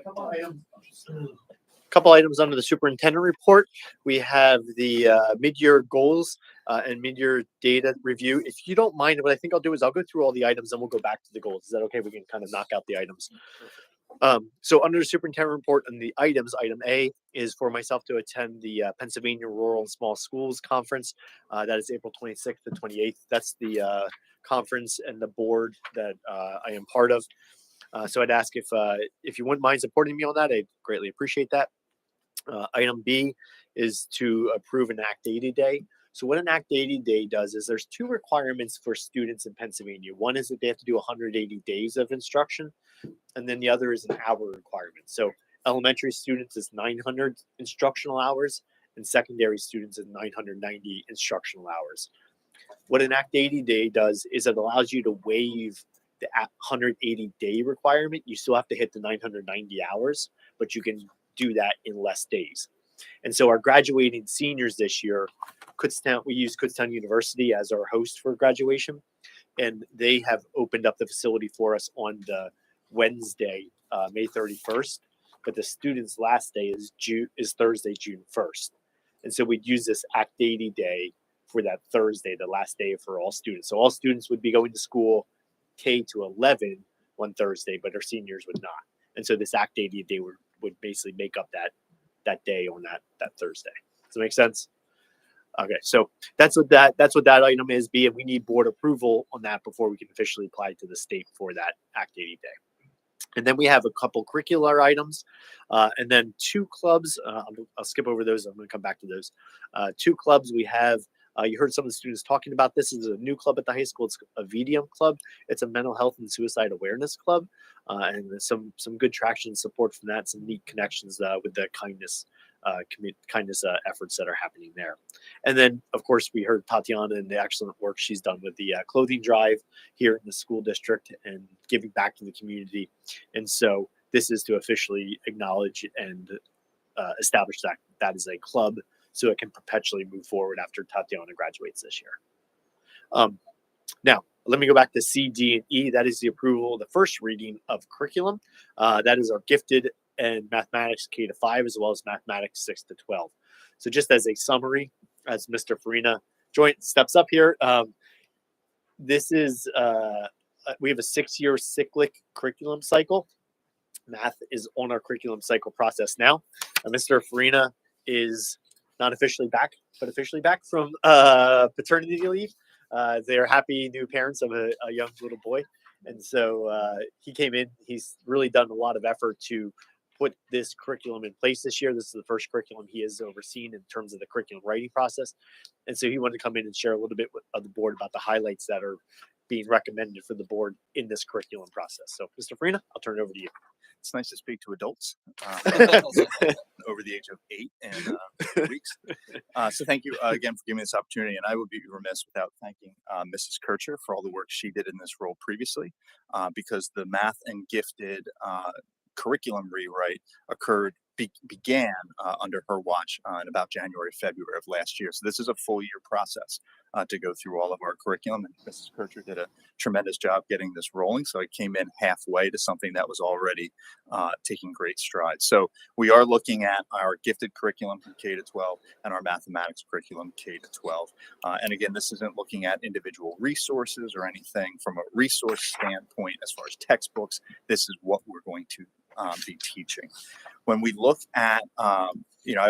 couple items under the superintendent report. We have the mid-year goals and mid-year data review. If you don't mind, what I think I'll do is I'll go through all the items and we'll go back to the goals. Is that okay? We can kind of knock out the items. So under the superintendent report and the items, item A is for myself to attend the Pennsylvania Rural and Small Schools Conference. That is April 26th to 28th. That's the conference and the board that I am part of. So I'd ask if you wouldn't mind supporting me on that, I'd greatly appreciate that. Item B is to approve an Act 80 day. So what an Act 80 day does is there's two requirements for students in Pennsylvania. One is that they have to do 180 days of instruction, and then the other is an hour requirement. So elementary students is 900 instructional hours, and secondary students is 990 instructional hours. What an Act 80 day does is it allows you to waive the 180-day requirement. You still have to hit the 990 hours, but you can do that in less days. And so our graduating seniors this year, we use Kutztown University as our host for graduation, and they have opened up the facility for us on the Wednesday, May 31st. But the students' last day is Thursday, June 1st. And so we'd use this Act 80 day for that Thursday, the last day for all students. So all students would be going to school K to 11 on Thursday, but our seniors would not. And so this Act 80 day would basically make up that day on that Thursday. Does that make sense? Okay, so that's what that item is, B, and we need board approval on that before we can officially apply to the state for that Act 80 day. And then we have a couple curricular items, and then 2 clubs. I'll skip over those. I'm going to come back to those. 2 clubs we have. You heard some of the students talking about this. Is a new club at the high school. It's a VDM club. It's a mental health and suicide awareness club, and there's some good traction and support from that. Some neat connections with the kindness efforts that are happening there. And then, of course, we heard Tatiana and the excellent work she's done with the clothing drive here in the school district and giving back to the community. And so this is to officially acknowledge and establish that is a club, so it can perpetually move forward after Tatiana graduates this year. Now, let me go back to C, D, and E. That is the approval of the first reading of curriculum. That is our gifted and mathematics K to 5, as well as mathematics 6 to 12. So just as a summary, as Mr. Farina steps up here, this is, we have a 6-year cyclic curriculum cycle. Math is on our curriculum cycle process now. Mr. Farina is not officially back, but officially back from paternity leave. They're happy new parents of a young little boy. And so he came in, he's really done a lot of effort to put this curriculum in place this year. This is the first curriculum he has overseen in terms of the curriculum writing process. And so he wanted to come in and share a little bit of the board about the highlights that are being recommended for the board in this curriculum process. So Mr. Farina, I'll turn it over to you. It's nice to speak to adults over the age of 8 and 3 weeks. So thank you again for giving me this opportunity. And I would be remiss without thanking Mrs. Kircher for all the work she did in this role previously, because the math and gifted curriculum rewrite began under her watch in about January, February of last year. So this is a full year process to go through all of our curriculum. And Mrs. Kircher did a tremendous job getting this rolling. So it came in halfway to something that was already taking great strides. So we are looking at our gifted curriculum from K to 12 and our mathematics curriculum K to 12. And again, this isn't looking at individual resources or anything from a resource standpoint as far as textbooks. This is what we're going to be teaching. When we look at, I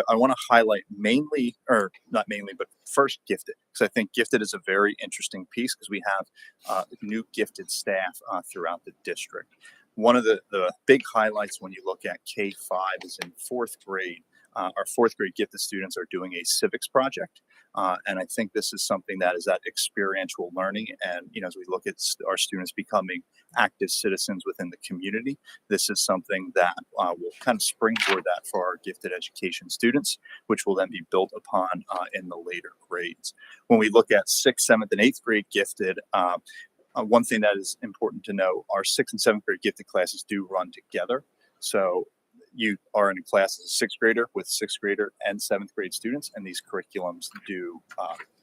want to highlight not mainly, but first gifted, because I think gifted is a very interesting piece because we have new gifted staff throughout the district. One of the big highlights when you look at K-5 is in 4th grade. Our 4th grade gifted students are doing a civics project. And I think this is something that is that experiential learning. And, as we look at our students becoming active citizens within the community, this is something that will kind of springboard that for our gifted education students, which will then be built upon in the later grades. When we look at 6th, 7th, and 8th grade gifted, one thing that is important to know, our 6th and 7th grade gifted classes do run together. So you are in a class as a 6th grader with 6th grader and 7th grade students, and these curriculums do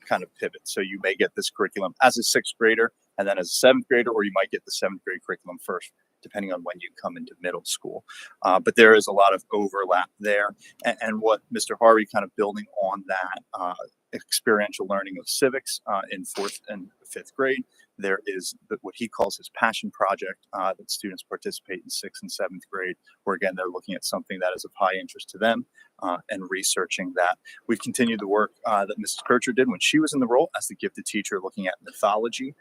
kind of pivot. So you may get this curriculum as a 6th grader and then as a 7th grader, or you might get the 7th grade curriculum first, depending on when you come into middle school. But there is a lot of overlap there. And what Mr. Harvey kind of building on that experiential learning of civics in 4th and 5th grade, there is what he calls his passion project that students participate in 6th and 7th grade, where again, they're looking at something that is of high interest to them and researching that. We've continued the work that Mrs. Kircher did when she was in the role as the gifted teacher, looking at mythology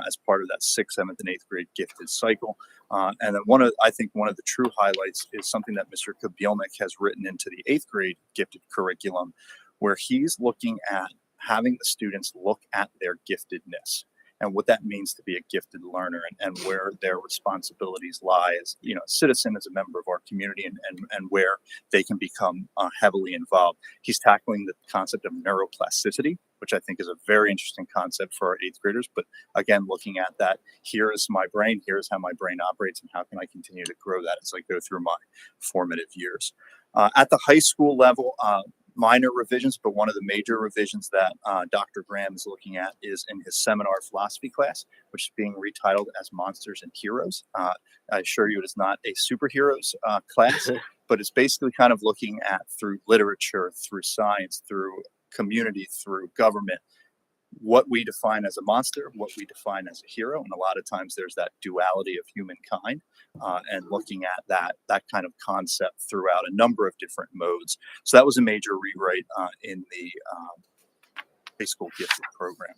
as part of that 6th, 7th, and 8th grade gifted cycle. And then I think one of the true highlights is something that Mr. Kobielnik has written into the 8th grade gifted curriculum, where he's looking at having the students look at their giftedness. and what that means to be a gifted learner, and where their responsibilities lie as, you know, a citizen, as a member of our community, and where they can become heavily involved. He's tackling the concept of neuroplasticity, which I think is a very interesting concept for our 8th graders. But again, looking at that, here is my brain, here's how my brain operates, and how can I continue to grow that as I go through my formative years. At the high school level, minor revisions, but one of the major revisions that Dr. Graham is looking at is in his seminar philosophy class, which is being retitled as Monsters and Heroes. I assure you it is not a superheroes class, but it's basically kind of looking at, through literature, through science, through community, through government, what we define as a monster, what we define as a hero. And a lot of times there's that duality of humankind, and looking at that kind of concept throughout a number of different modes. So that was a major rewrite in the high school gifted program.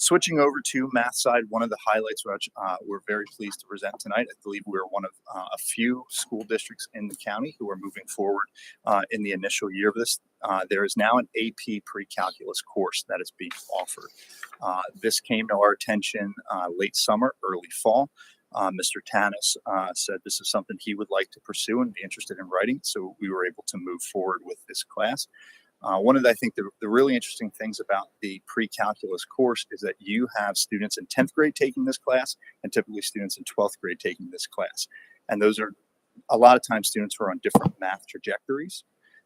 Switching over to math side, one of the highlights which we're very pleased to present tonight, I believe we're one of a few school districts in the county who are moving forward in the initial year of this. There is now an AP pre-calculus course that is being offered. This came to our attention late summer, early fall. Mr. Tanis said this is something he would like to pursue and be interested in writing, so we were able to move forward with this class. One of the, I think the really interesting things about the pre-calculus course is that you have students in 10th grade taking this class, and typically students in 12th grade taking this class. And those are a lot of times students who are on different math trajectories.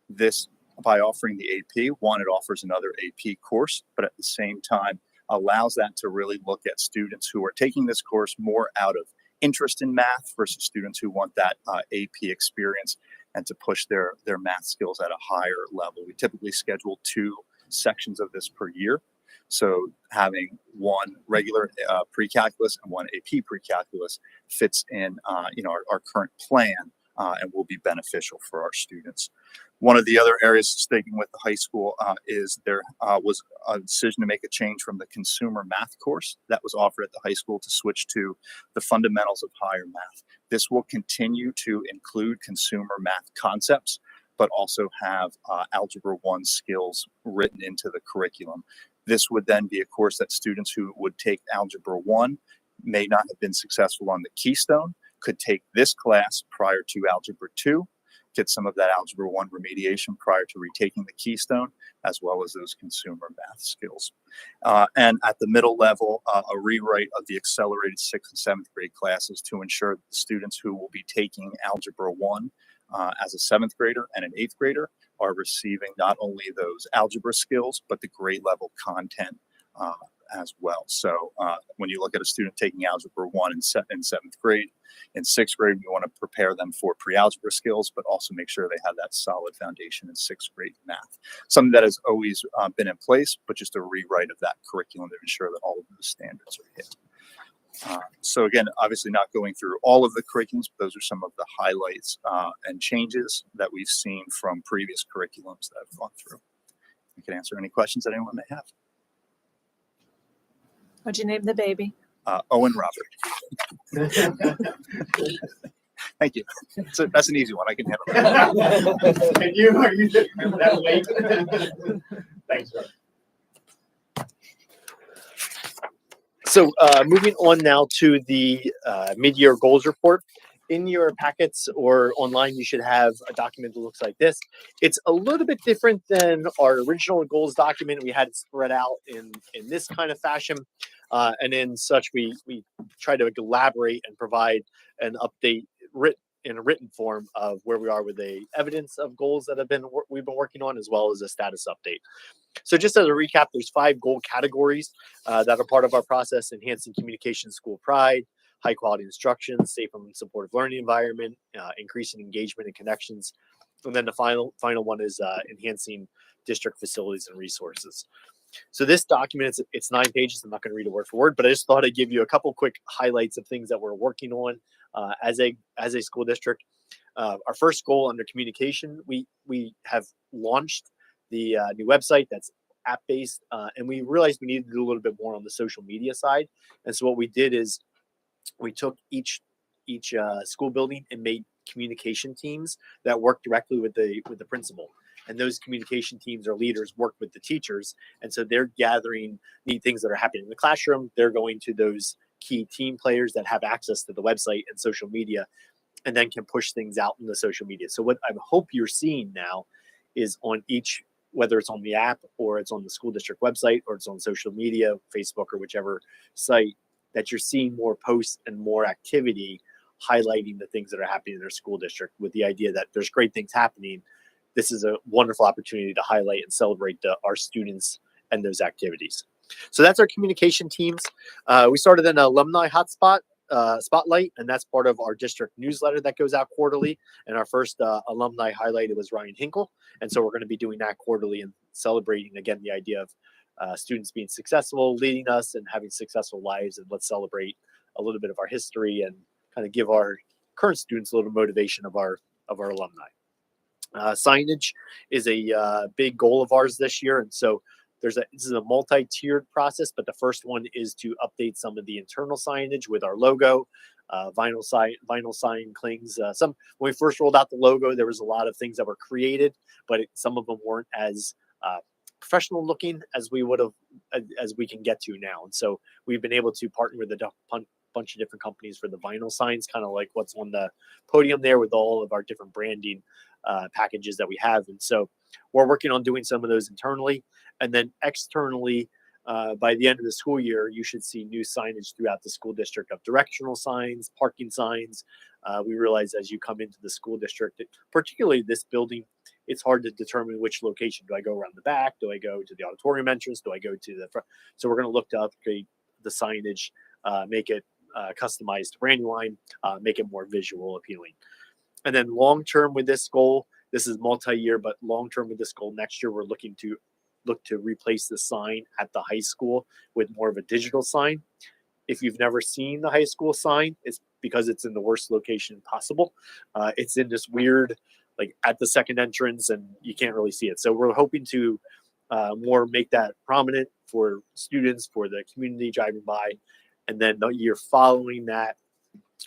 This, by offering the AP, one, it offers another AP course, but at the same time allows that to really look at students who are taking this course more out of interest in math versus students who want that AP experience and to push their math skills at a higher level. We typically schedule 2 sections of this per year. So having one regular pre-calculus and one AP pre-calculus fits in our current plan and will be beneficial for our students. One of the other areas, sticking with the high school, is there was a decision to make a change from the consumer math course that was offered at the high school to switch to the fundamentals of higher math. This will continue to include consumer math concepts, but also have Algebra 1 skills written into the curriculum. This would then be a course that students who would take Algebra 1 may not have been successful on the Keystone could take this class prior to Algebra 2, get some of that Algebra 1 remediation prior to retaking the Keystone, as well as those consumer math skills. And at the middle level, a rewrite of the accelerated 6th and 7th grade classes to ensure that the students who will be taking Algebra 1 as a 7th grader and an 8th grader are receiving not only those algebra skills, but the grade level content as well. So when you look at a student taking Algebra 1 in 7th grade, in 6th grade, we want to prepare them for pre-algebra skills, but also make sure they have that solid foundation in 6th grade math. Something that has always been in place, but just a rewrite of that curriculum to ensure that all of the standards are hit. So again, obviously not going through all of the curriculums, but those are some of the highlights and changes that we've seen from previous curriculums that I've gone through. I can answer any questions that anyone may have. What'd you name the baby? Owen Robert. Thank you. So that's an easy one. I can handle that. And you are you that late? Thanks, Rob. So moving on now to the mid-year goals report. In your packets or online, you should have a document that looks like this. It's a little bit different than our original goals document. We had it spread out in this kind of fashion. And in such, we try to elaborate and provide an update in a written form of where we are with the evidence of goals that we've been working on, as well as a status update. So just as a recap, there's 5 goal categories that are part of our process: enhancing communication, school pride, high quality instruction, safe and supportive learning environment, increasing engagement and connections. And then the final one is enhancing district facilities and resources. So this document, it's 9 pages. I'm not going to read it word for word, but I just thought I'd give you a couple quick highlights of things that we're working on as a school district. Our first goal under communication, we have launched the new website that's app-based, and we realized we needed to do a little bit more on the social media side. And so what we did is we took each school building and made communication teams that work directly with the principal. and those communication teams or leaders work with the teachers. And so they're gathering neat things that are happening in the classroom. They're going to those key team players that have access to the website and social media, and then can push things out in the social media. So what I hope you're seeing now is on each, whether it's on the app or it's on the school district website or it's on social media, Facebook or whichever site, that you're seeing more posts and more activity highlighting the things that are happening in their school district, with the idea that there's great things happening. This is a wonderful opportunity to highlight and celebrate our students and those activities. So that's our communication teams. We started an alumni hotspot spotlight, and that's part of our district newsletter that goes out quarterly. And our first alumni highlighted was Ryan Hinkle, and so we're going to be doing that quarterly and celebrating again the idea of students being successful, leading us, and having successful lives. And let's celebrate a little bit of our history and kind of give our current students a little motivation of our alumni. Signage is a big goal of ours this year, and so this is a multi-tiered process, but the first one is to update some of the internal signage with our logo, vinyl sign clings. When we first rolled out the logo, there was a lot of things that were created, but some of them weren't as professional looking as we can get to now. And so we've been able to partner with a bunch of different companies for the vinyl signs, kind of like what's on the podium there with all of our different branding packages that we have. And so we're working on doing some of those internally, and then externally, by the end of the school year, you should see new signage throughout the school district of directional signs, parking signs. We realize as you come into the school district, particularly this building, it's hard to determine which location. Do I go around the back? Do I go to the auditorium entrance? Do I go to the front? So we're going to look to upgrade the signage, make it customized to Brandywine, make it more visual appealing. And then long term with this goal, this is multi-year, but long term with this goal, next year we're looking to replace the sign at the high school with more of a digital sign. If you've never seen the high school sign, it's because it's in the worst location possible. It's in this weird, like at the second entrance, and you can't really see it. So we're hoping to more make that prominent for students, for the community driving by. And then the year following that,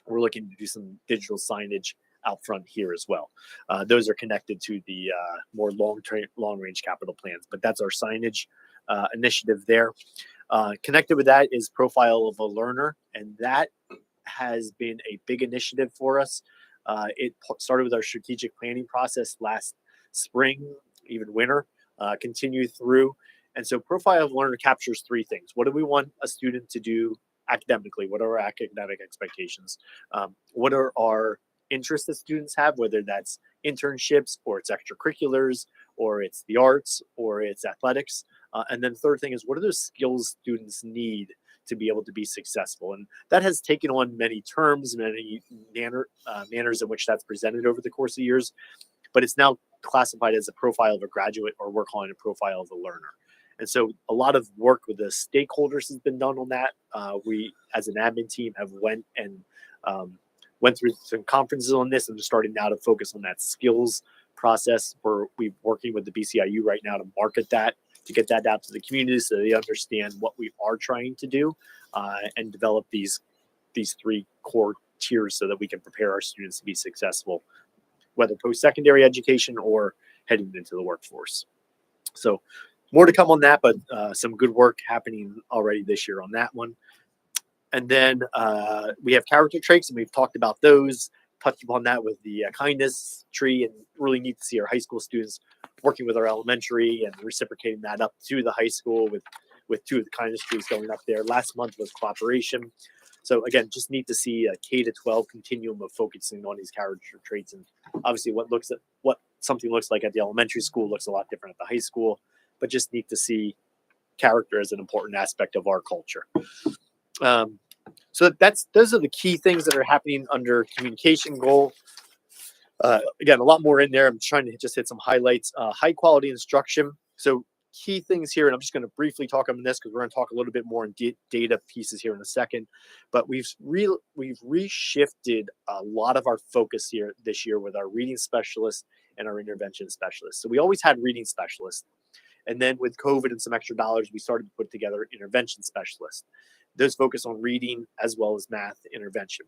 we're looking to do some digital signage out front here as well. Those are connected to the more long-range capital plans, but that's our signage initiative there. Connected with that is Profile of a Learner, and that has been a big initiative for us. It started with our strategic planning process last spring, even winter, continue through. And so Profile of a Learner captures three things. What do we want a student to do academically? What are our academic expectations? What are our interests that students have, whether that's internships or it's extracurriculars or it's the arts or it's athletics? And then the third thing is, what are those skills students need to be able to be successful? And that has taken on many terms, many manners in which that's presented over the course of years, but it's now classified as a profile of a graduate, or we're calling it a profile of a learner. And so a lot of work with the stakeholders has been done on that. We, as an admin team, have went through some conferences on this, and just starting now to focus on that skills process. We're working with the BCIU right now to market that, to get that out to the community so they understand what we are trying to do, and develop these three core tiers so that we can prepare our students to be successful, whether post-secondary education or heading into the workforce. So more to come on that, but some good work happening already this year on that one. And then we have character traits, and we've talked about those, touched upon that with the kindness tree, and really neat to see our high school students working with our elementary and reciprocating that up to the high school with two of the kindness trees going up there. Last month was cooperation. So again, just neat to see a K-12 continuum of focusing on these character traits. And obviously what something looks like at the elementary school looks a lot different at the high school, but just neat to see character as an important aspect of our culture. So those are the key things that are happening under communication goal. Again, a lot more in there. I'm trying to just hit some highlights. High quality instruction. So key things here, and I'm just going to briefly talk on this because we're going to talk a little bit more in data pieces here in a second. But we've reshifted a lot of our focus here this year with our reading specialists and our intervention specialists. So we always had reading specialists, and then with COVID and some extra dollars, we started to put together intervention specialists. Those focus on reading as well as math intervention.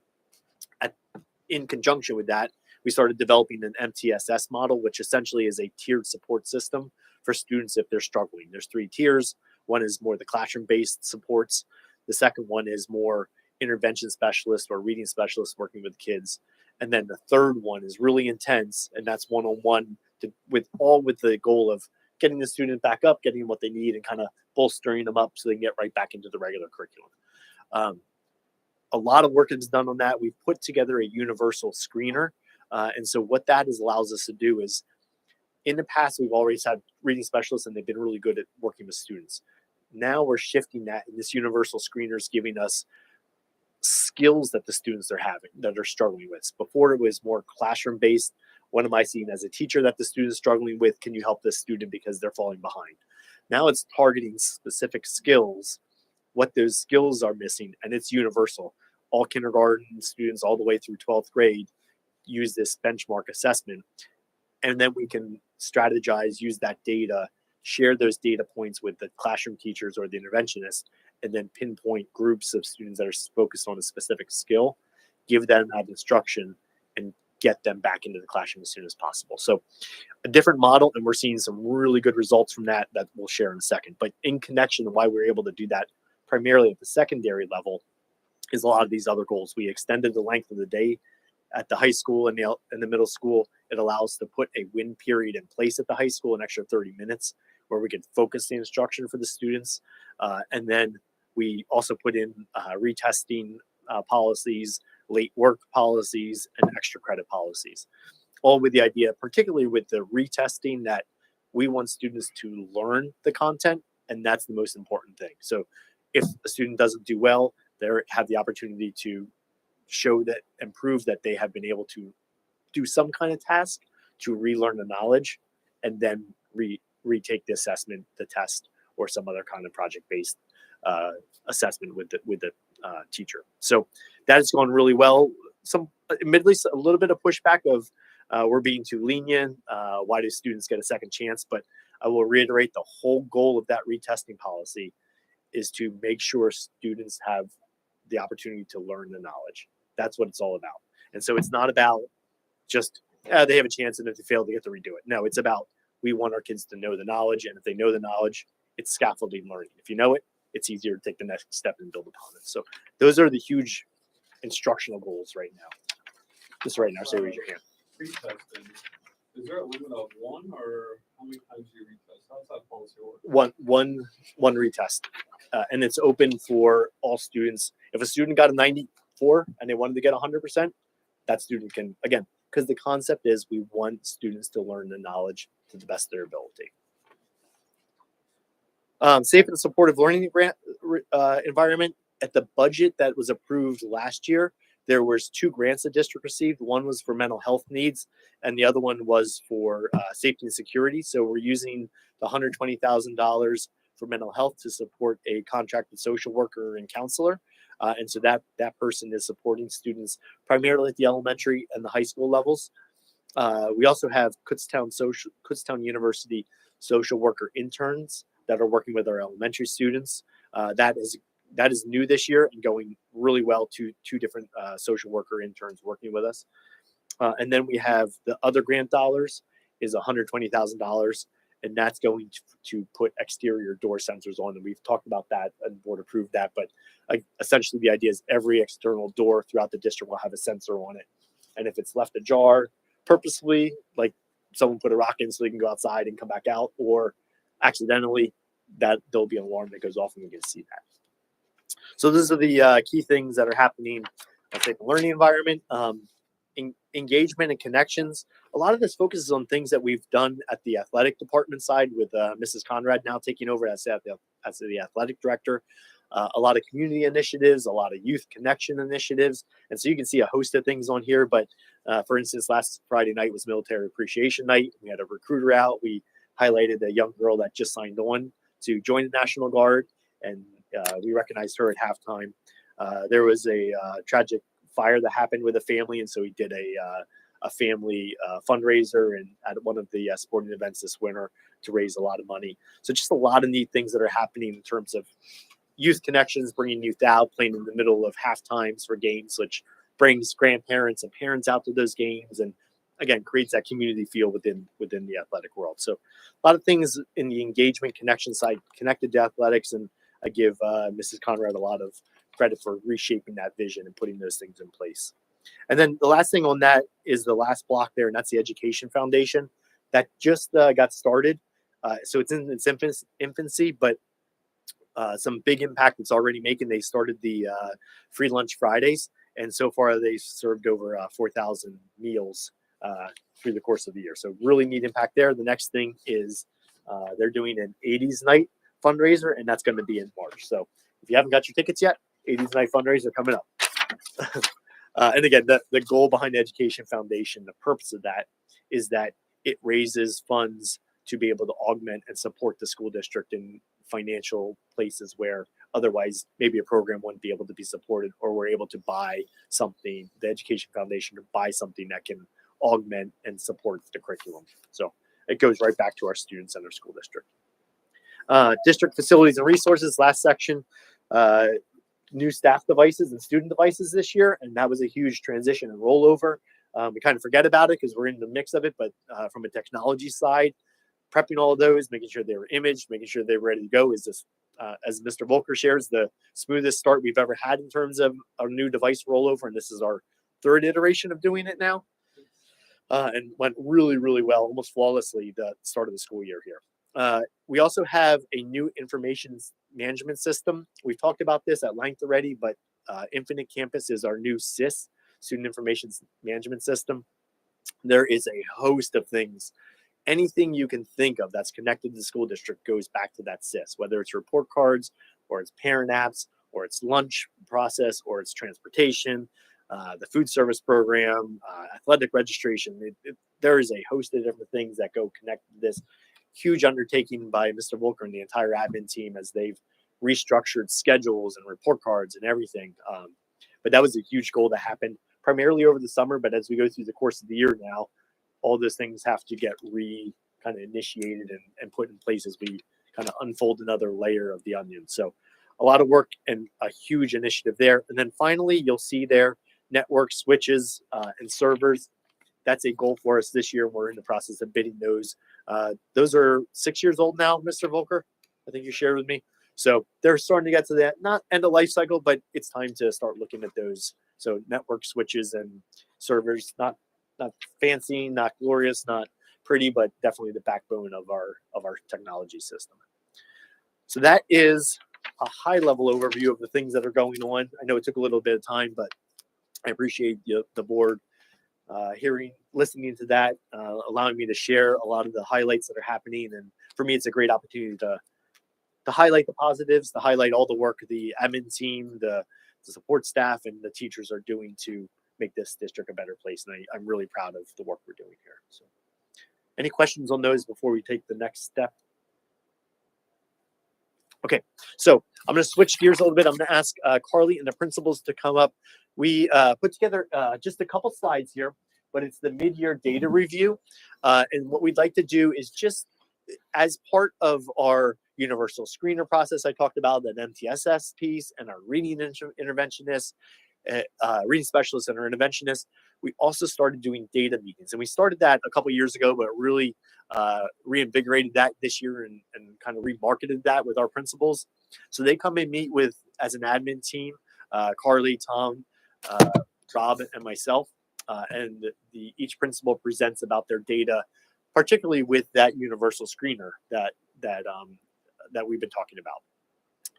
In conjunction with that, we started developing an MTSS model, which essentially is a tiered support system for students if they're struggling. There's 3 tiers. One is more the classroom-based supports. The second one is more intervention specialists or reading specialists working with kids. And then the third one is really intense, and that's one-on-one with the goal of getting the student back up, getting what they need, and kind of bolstering them up so they can get right back into the regular curriculum. A lot of work is done on that. We've put together a universal screener. And so what that allows us to do is, in the past, we've always had reading specialists and they've been really good at working with students. Now we're shifting that, and this universal screener is giving us skills that the students are having that are struggling with. Before it was more classroom based. What am I seeing as a teacher that the student is struggling with? Can you help this student because they're falling behind? Now it's targeting specific skills, what those skills are missing, and it's universal. All kindergarten students all the way through 12th grade use this benchmark assessment, and then we can strategize, use that data, share those data points with the classroom teachers or the interventionist, and then pinpoint groups of students that are focused on a specific skill, give them that instruction, and get them back into the classroom as soon as possible. So a different model, and we're seeing some really good results from that we'll share in a second. But in connection to why we're able to do that primarily at the secondary level is a lot of these other goals. We extended the length of the day at the high school and the middle school. It allows to put a win period in place at the high school, an extra 30 minutes where we can focus the instruction for the students. And then we also put in retesting policies, late work policies, and extra credit policies, all with the idea, particularly with the retesting, that we want students to learn the content, and that's the most important thing. So if a student doesn't do well, they have the opportunity to show that and prove that they have been able to do some kind of task to relearn the knowledge, and then retake the assessment, the test, or some other kind of project-based assessment with the teacher. So that has gone really well. Admittedly, a little bit of pushback of we're being too lenient. Why do students get a second chance? But I will reiterate, the whole goal of that retesting policy is to make sure students have the opportunity to learn the knowledge. That's what it's all about. And so it's not about just they have a chance, and if they fail, they get to redo it. No, it's about, we want our kids to know the knowledge, and if they know the knowledge, it's scaffolding learning. If you know it, it's easier to take the next step and build upon it. So those are the huge instructional goals right now. Just right now, so raise your hand. Retesting. Is there a limit of one, or how many times do you retest? How's that policy work? One retest, and it's open for all students. If a student got a 94 and they wanted to get 100%, that student can, again, because the concept is we want students to learn the knowledge to the best of their ability. Safe and supportive learning grant environment. At the budget that was approved last year, there was 2 grants the district received. One was for mental health needs, and the other one was for safety and security. So we're using the $120,000 for mental health to support a contracted social worker and counselor. And so that person is supporting students primarily at the elementary and the high school levels. We also have Kutztown University social worker interns that are working with our elementary students. That is new this year and going really well. Two different social worker interns working with us. And then we have the other grant dollars is $120,000, and that's going to put exterior door sensors on. And we've talked about that, and the board approved that. But essentially, the idea is every external door throughout the district will have a sensor on it. And if it's left ajar purposefully, like someone put a rock in so they can go outside and come back out, or accidentally, that there'll be an alarm that goes off and we can see that. So those are the key things that are happening. I think the learning environment, engagement and connections. A lot of this focuses on things that we've done at the athletic department side with Mrs. Conrad now taking over as the athletic director. A lot of community initiatives, a lot of youth connection initiatives. And so you can see a host of things on here. But for instance, last Friday night was Military Appreciation Night. We had a recruiter out. We highlighted a young girl that just signed on to join the National Guard, and we recognized her at halftime. There was a tragic fire that happened with a family, and so we did a family fundraiser and at one of the sporting events this winter to raise a lot of money. So just a lot of neat things that are happening in terms of youth connections, bringing youth out, playing in the middle of half times for games, which brings grandparents and parents out to those games, and again, creates that community feel within the athletic world. So a lot of things in the engagement connection side connected to athletics, and I give Mrs. Conrad a lot of credit for reshaping that vision and putting those things in place. And then the last thing on that is the last block there, and that's the Education Foundation that just got started. So it's in its infancy, but some big impact it's already making. They started the Free Lunch Fridays, and so far they've served over 4,000 meals through the course of the year. So really neat impact there. The next thing is they're doing an 80s night fundraiser, and that's going to be in March. So if you haven't got your tickets yet, 80s night fundraiser coming up. And again, the goal behind the Education Foundation, the purpose of that is that it raises funds to be able to augment and support the school district in financial places where otherwise maybe a program wouldn't be able to be supported, or we're able to buy something, the Education Foundation to buy something that can augment and support the curriculum. So it goes right back to our students and our school district. District facilities and resources, last section, new staff devices and student devices this year, and that was a huge transition and rollover. We kind of forget about it because we're in the mix of it, but from a technology side, prepping all of those, making sure they were imaged, making sure they were ready to go is this, as Mr. Volker shares, the smoothest start we've ever had in terms of our new device rollover, and this is our third iteration of doing it now, and went really, really well, almost flawlessly the start of the school year here. We also have a new information management system. We've talked about this at length already, but Infinite Campus is our new SIS, Student Information Management System. There is a host of things. Anything you can think of that's connected to the school district goes back to that SIS, whether it's report cards or it's parent apps or it's lunch process or it's transportation, the food service program, athletic registration. There is a host of different things that go connected to this. Huge undertaking by Mr. Volker and the entire admin team as they've restructured schedules and report cards and everything. But that was a huge goal that happened primarily over the summer. But as we go through the course of the year now, all those things have to get kind of initiated and put in place as we kind of unfold another layer of the onion. So a lot of work and a huge initiative there. And then finally, you'll see there network switches and servers. That's a goal for us this year. We're in the process of bidding those. Those are 6 years old now, Mr. Volker, I think you shared with me. So they're starting to get to that, not end of life cycle, but it's time to start looking at those. So network switches and servers, not fancy, not glorious, not pretty, but definitely the backbone of our technology system. So that is a high level overview of the things that are going on. I know it took a little bit of time, but I appreciate the board listening to that, allowing me to share a lot of the highlights that are happening. And for me, it's a great opportunity to highlight the positives, to highlight all the work the admin team, the support staff, and the teachers are doing to make this district a better place. And I'm really proud of the work we're doing here. So any questions on those before we take the next step? Okay, so I'm going to switch gears a little bit. I'm going to ask Carly and the principals to come up. We put together just a couple slides here, but it's the mid-year data review. And what we'd like to do is just as part of our universal screener process I talked about, that MTSS piece and our reading interventionist, reading specialist and our interventionist, we also started doing data meetings. And we started that a couple years ago, but really reinvigorated that this year and kind of remarketed that with our principals. So they come and meet with, as an admin team, Carly, Tom, Rob, and myself. And each principal presents about their data, particularly with that universal screener that we've been talking about.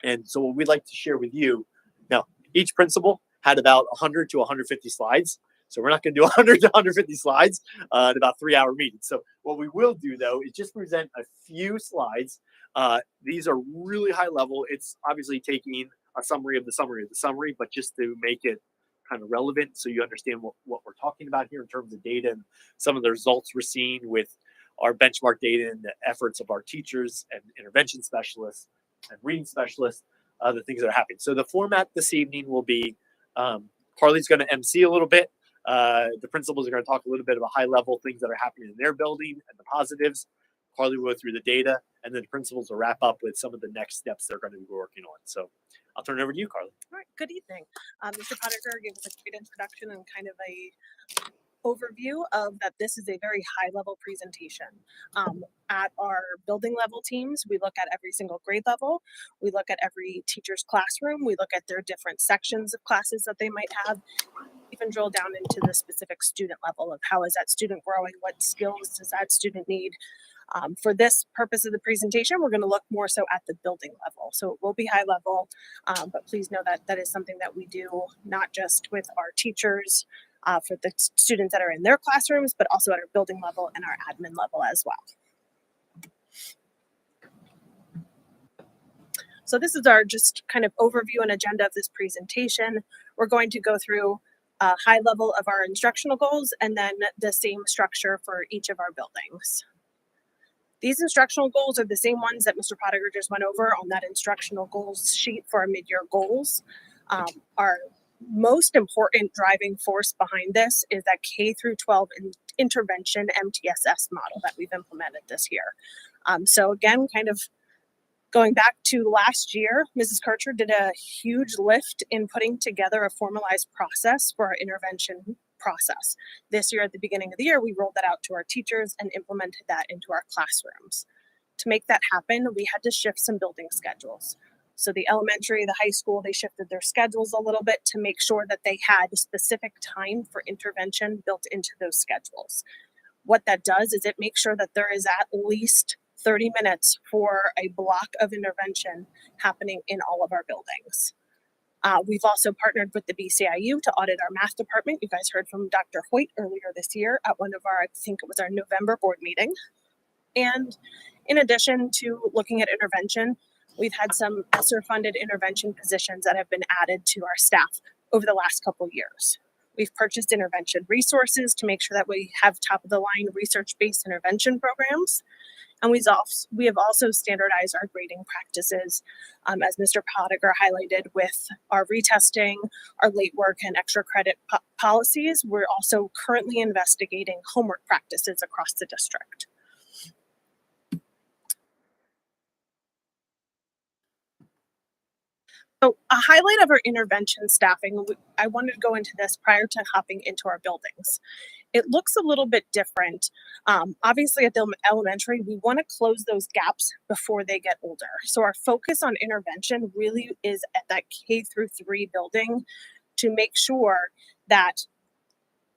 And so what we'd like to share with you, now, each principal had about 100 to 150 slides. So we're not going to do 100 to 150 slides in about 3-hour meetings. So what we will do, though, is just present a few slides. These are really high level. It's obviously taking a summary of the summary of the summary, but just to make it kind of relevant so you understand what we're talking about here in terms of data and some of the results we're seeing with our benchmark data and the efforts of our teachers and intervention specialists and reading specialists, the things that are happening. So the format this evening will be Carly's going to MC a little bit. The principals are going to talk a little bit about high level things that are happening in their building and the positives. Carly will go through the data, and then the principals will wrap up with some of the next steps they're going to be working on. So I'll turn it over to you, Carly. All right, good evening. Mr. Pottinger gave us a great introduction and kind of a overview of that this is a very high level presentation. At our building level teams, we look at every single grade level. We look at every teacher's classroom. We look at their different sections of classes that they might have, even drill down into the specific student level of how is that student growing, what skills does that student need. For this purpose of the presentation, we're going to look more so at the building level. So it will be high level, but please know that that is something that we do not just with our teachers, for the students that are in their classrooms, but also at our building level and our admin level as well. So this is our just kind of overview and agenda of this presentation. We're going to go through a high level of our instructional goals and then the same structure for each of our buildings. These instructional goals are the same ones that Mr. Pottinger just went over on that instructional goals sheet for our mid-year goals. Our most important driving force behind this is that K through 12 intervention MTSS model that we've implemented this year. So again, kind of going back to last year, Mrs. Kircher did a huge lift in putting together a formalized process for our intervention process. This year, at the beginning of the year, we rolled that out to our teachers and implemented that into our classrooms. To make that happen, we had to shift some building schedules. So the elementary, the high school, they shifted their schedules a little bit to make sure that they had a specific time for intervention built into those schedules. What that does is it makes sure that there is at least 30 minutes for a block of intervention happening in all of our buildings. We've also partnered with the BCIU to audit our math department. You guys heard from Dr. Hoyt earlier this year at one of our, I think it was our November board meeting. And in addition to looking at intervention, we've had some ESSER-funded intervention positions that have been added to our staff over the last couple of years. We've purchased intervention resources to make sure that we have top-of-the-line research-based intervention programs. And we have also standardized our grading practices, as Mr. Pottinger highlighted with our retesting, our late work, and extra credit policies. We're also currently investigating homework practices across the district. So a highlight of our intervention staffing, I wanted to go into this prior to hopping into our buildings. It looks a little bit different. Obviously at the elementary, we want to close those gaps before they get older. So our focus on intervention really is at that K through 3 building to make sure that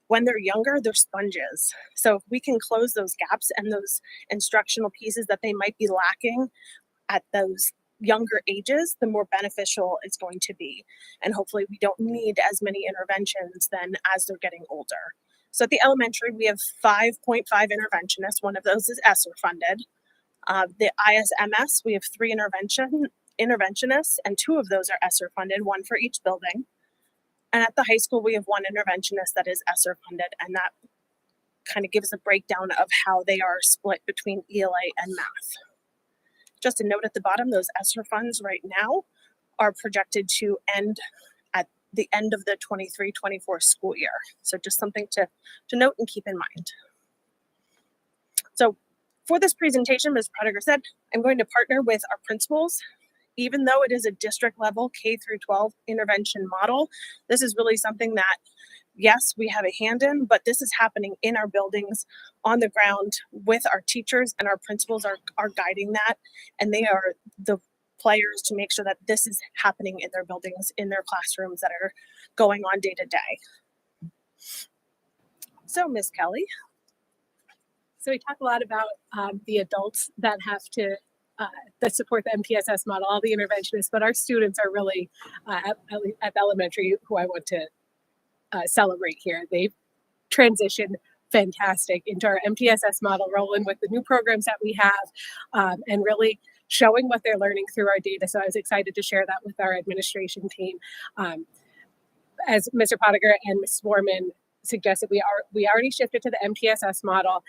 when they're younger, they're sponges. So if we can close those gaps and those instructional pieces that they might be lacking at those younger ages, the more beneficial it's going to be. And hopefully we don't need as many interventions then as they're getting older. So at the elementary, we have 5.5 interventionists. One of those is ESSER funded. The ISMS, we have 3 interventionists, and 2 of those are ESSER funded, 1 for each building. And at the high school, we have 1 interventionist that is ESSER funded, and that kind of gives a breakdown of how they are split between ELA and math. Just a note at the bottom, those ESSER funds right now are projected to end at the end of the 23-24 school year. So just something to note and keep in mind. So for this presentation, Ms. Pottinger said, I'm going to partner with our principals. Even though it is a district level K through 12 intervention model, this is really something that, yes, we have a hand in, but this is happening in our buildings on the ground with our teachers, and our principals are guiding that, and they are the players to make sure that this is happening in their buildings, in their classrooms that are going on day to day. So, Ms. Kelly. So we talk a lot about the adults that have to that support the MTSS model, all the interventionists, but our students are really at elementary who I want to celebrate here. They've transitioned fantastic into our MTSS model, rolling with the new programs that we have, and really showing what they're learning through our data. So I was excited to share that with our administration team. As Mr. Pottinger and Ms. Swarman suggested, we already shifted to the MTSS model.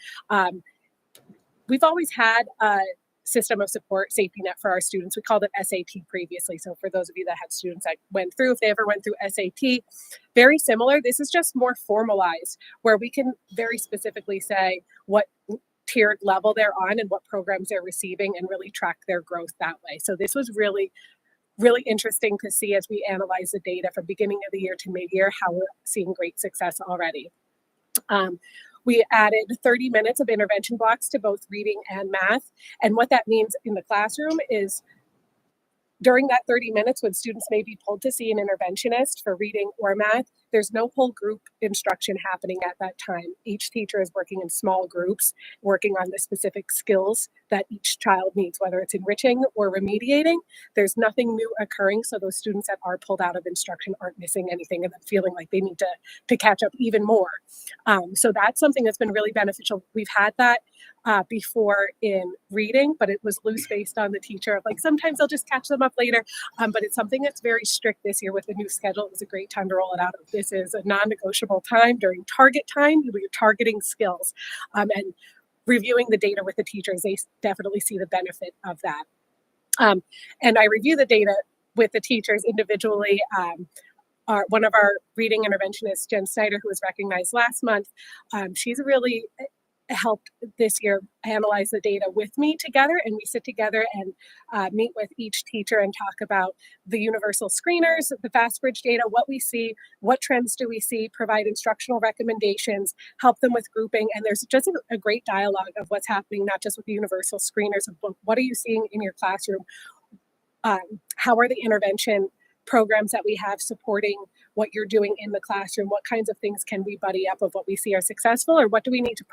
We've always had a system of support safety net for our students. We called it SAT previously. So for those of you that had students that went through, if they ever went through SAT, very similar. This is just more formalized, where we can very specifically say what tiered level they're on and what programs they're receiving and really track their growth that way. So this was really interesting to see as we analyze the data from beginning of the year to mid-year, how we're seeing great success already. We added 30 minutes of intervention blocks to both reading and math. And what that means in the classroom is during that 30 minutes when students may be pulled to see an interventionist for reading or math, there's no whole group instruction happening at that time. Each teacher is working in small groups, working on the specific skills that each child needs, whether it's enriching or remediating. There's nothing new occurring, so those students that are pulled out of instruction aren't missing anything and feeling like they need to catch up even more. So that's something that's been really beneficial. We've had that before in reading, but it was loose based on the teacher. Like sometimes they'll just catch them up later, but it's something that's very strict this year with the new schedule. It was a great time to roll it out. This is a non-negotiable time during target time. You're targeting skills and reviewing the data with the teachers. They definitely see the benefit of that. And I review the data with the teachers individually. One of our reading interventionists, Jen Snyder, who was recognized last month, she's really helped this year analyze the data with me together, and we sit together and meet with each teacher and talk about the universal screeners, the FastBridge data, what we see, what trends do we see, provide instructional recommendations, help them with grouping, and there's just a great dialogue of what's happening, not just with the universal screeners, but what are you seeing in your classroom? How are the intervention programs that we have supporting what you're doing in the classroom? What kinds of things can we buddy up of what we see are successful, or what do we need to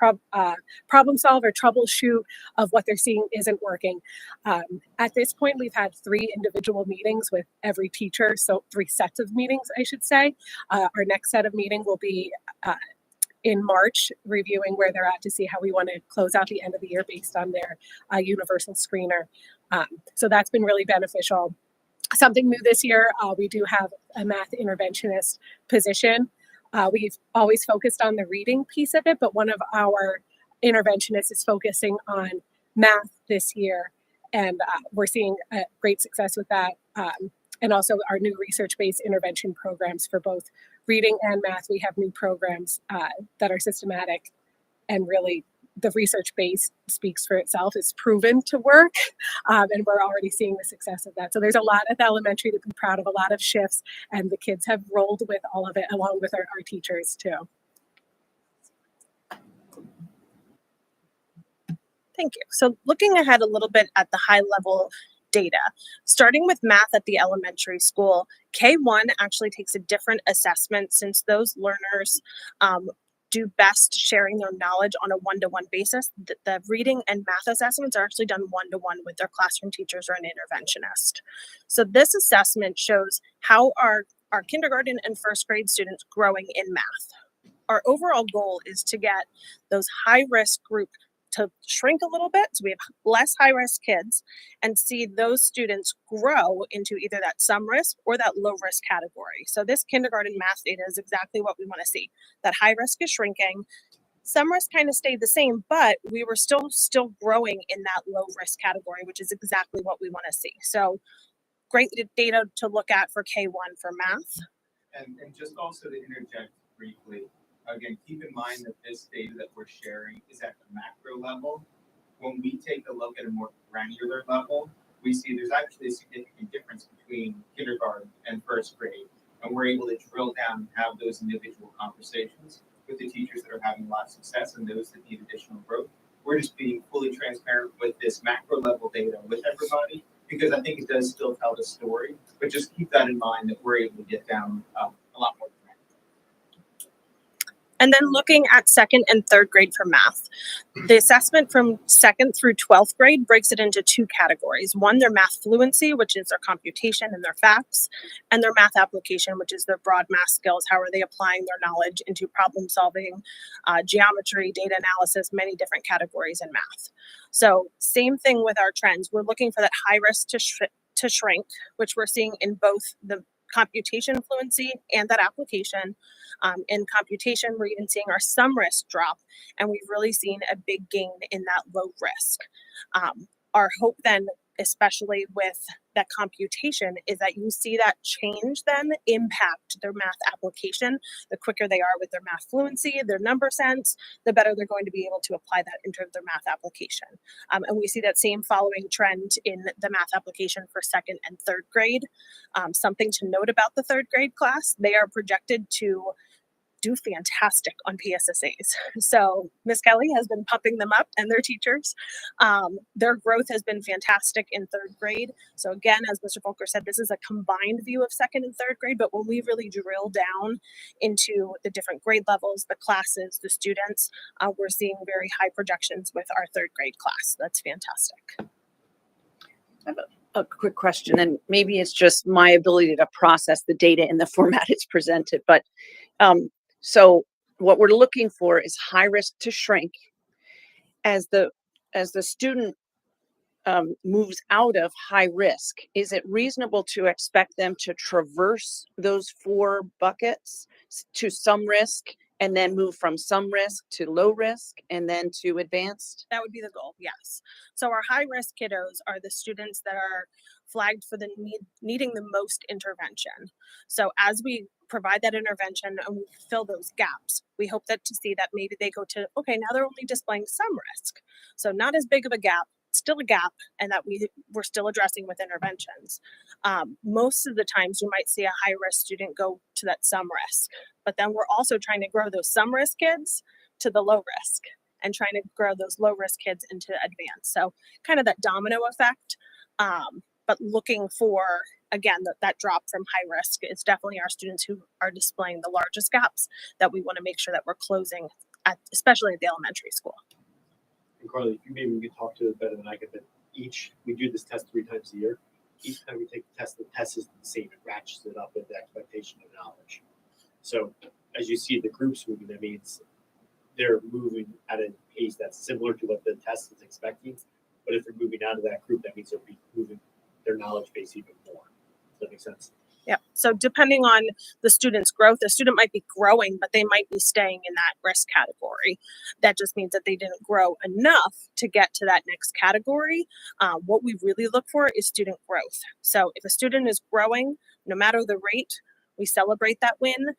problem solve or troubleshoot of what they're seeing isn't working? At this point, we've had 3 individual meetings with every teacher, so 3 sets of meetings, I should say. Our next set of meeting will be in March, reviewing where they're at to see how we want to close out the end of the year based on their universal screener. So that's been really beneficial. Something new this year, we do have a math interventionist position. We've always focused on the reading piece of it, but one of our interventionists is focusing on math this year, and we're seeing great success with that. And also our new research-based intervention programs for both reading and math. We have new programs that are systematic, and really the research base speaks for itself. It's proven to work, and we're already seeing the success of that. So there's a lot at the elementary to be proud of, a lot of shifts, and the kids have rolled with all of it along with our teachers too. Thank you. So looking ahead a little bit at the high level data, starting with math at the elementary school, K1 actually takes a different assessment since those learners do best sharing their knowledge on a one-to-one basis. The reading and math assessments are actually done one-to-one with their classroom teachers or an interventionist. So this assessment shows how our kindergarten and first grade students growing in math. Our overall goal is to get those high-risk group to shrink a little bit, so we have less high-risk kids, and see those students grow into either that some risk or that low risk category. So this kindergarten math data is exactly what we want to see. That high risk is shrinking, some risk kind of stayed the same, but we were still growing in that low risk category, which is exactly what we want to see. So great data to look at for K1 for math. And just also to interject briefly, again, keep in mind that this data that we're sharing is at the macro level. When we take a look at a more granular level, we see there's actually a significant difference between kindergarten and first grade. And we're able to drill down and have those individual conversations with the teachers that are having a lot of success and those that need additional growth. We're just being fully transparent with this macro level data with everybody, because I think it does still tell the story. But just keep that in mind that we're able to get down a lot more. And then looking at second and third grade for math, the assessment from second through 12th grade breaks it into 2 categories. One, their math fluency, which is their computation and their facts, and their math application, which is their broad math skills. How are they applying their knowledge into problem solving, geometry, data analysis, many different categories in math. So same thing with our trends. We're looking for that high risk to shrink, which we're seeing in both the computation fluency and that application. In computation, we're even seeing our sum risk drop, and we've really seen a big gain in that low risk. Our hope then, especially with that computation, is that you see that change then impact their math application. The quicker they are with their math fluency, their number sense, the better they're going to be able to apply that into their math application. And we see that same following trend in the math application for second and third grade. Something to note about the third grade class, they are projected to do fantastic on PSSAs. So Miss Kelly has been pumping them up and their teachers. Their growth has been fantastic in third grade. So again, as Mr. Volker said, this is a combined view of second and third grade, but when we really drill down into the different grade levels, the classes, the students, we're seeing very high projections with our third grade class. That's fantastic. I have a quick question, and maybe it's just my ability to process the data in the format it's presented, but so what we're looking for is high risk to shrink as the student moves out of high risk. Is it reasonable to expect them to traverse those 4 buckets to some risk and then move from some risk to low risk and then to advanced? That would be the goal, yes. So our high risk kiddos are the students that are flagged for the needing the most intervention. So as we provide that intervention and we fill those gaps, we hope that to see that maybe they go to, okay, now they're only displaying some risk. So not as big of a gap, still a gap, and that we're still addressing with interventions. Most of the times you might see a high risk student go to that some risk, but then we're also trying to grow those some risk kids to the low risk and trying to grow those low risk kids into advanced. So kind of that domino effect, but looking for, again, that drop from high risk is definitely our students who are displaying the largest gaps that we want to make sure that we're closing, especially at the elementary school. And Carly, maybe you could talk to it better than I could, but we do this test 3 times a year. Each time we take the test is the same. It ratchets it up with the expectation of knowledge. So as you see the groups moving, that means they're moving at a pace that's similar to what the test is expecting. But if they're moving out of that group, that means they'll be moving their knowledge base even more. Does that make sense? Yeah. So depending on the student's growth, a student might be growing, but they might be staying in that risk category. That just means that they didn't grow enough to get to that next category. What we really look for is student growth. So if a student is growing, no matter the rate, we celebrate that win.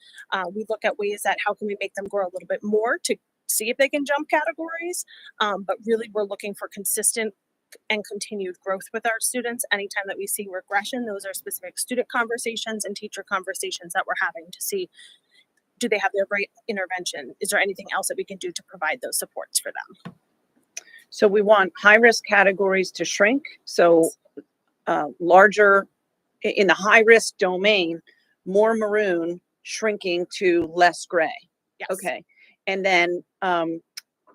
We look at ways that how can we make them grow a little bit more to see if they can jump categories. But really, we're looking for consistent and continued growth with our students. Anytime that we see regression, those are specific student conversations and teacher conversations that we're having to see, do they have the right intervention? Is there anything else that we can do to provide those supports for them? So we want high risk categories to shrink. So larger in the high risk domain, more maroon, shrinking to less gray. Yes. Okay. And then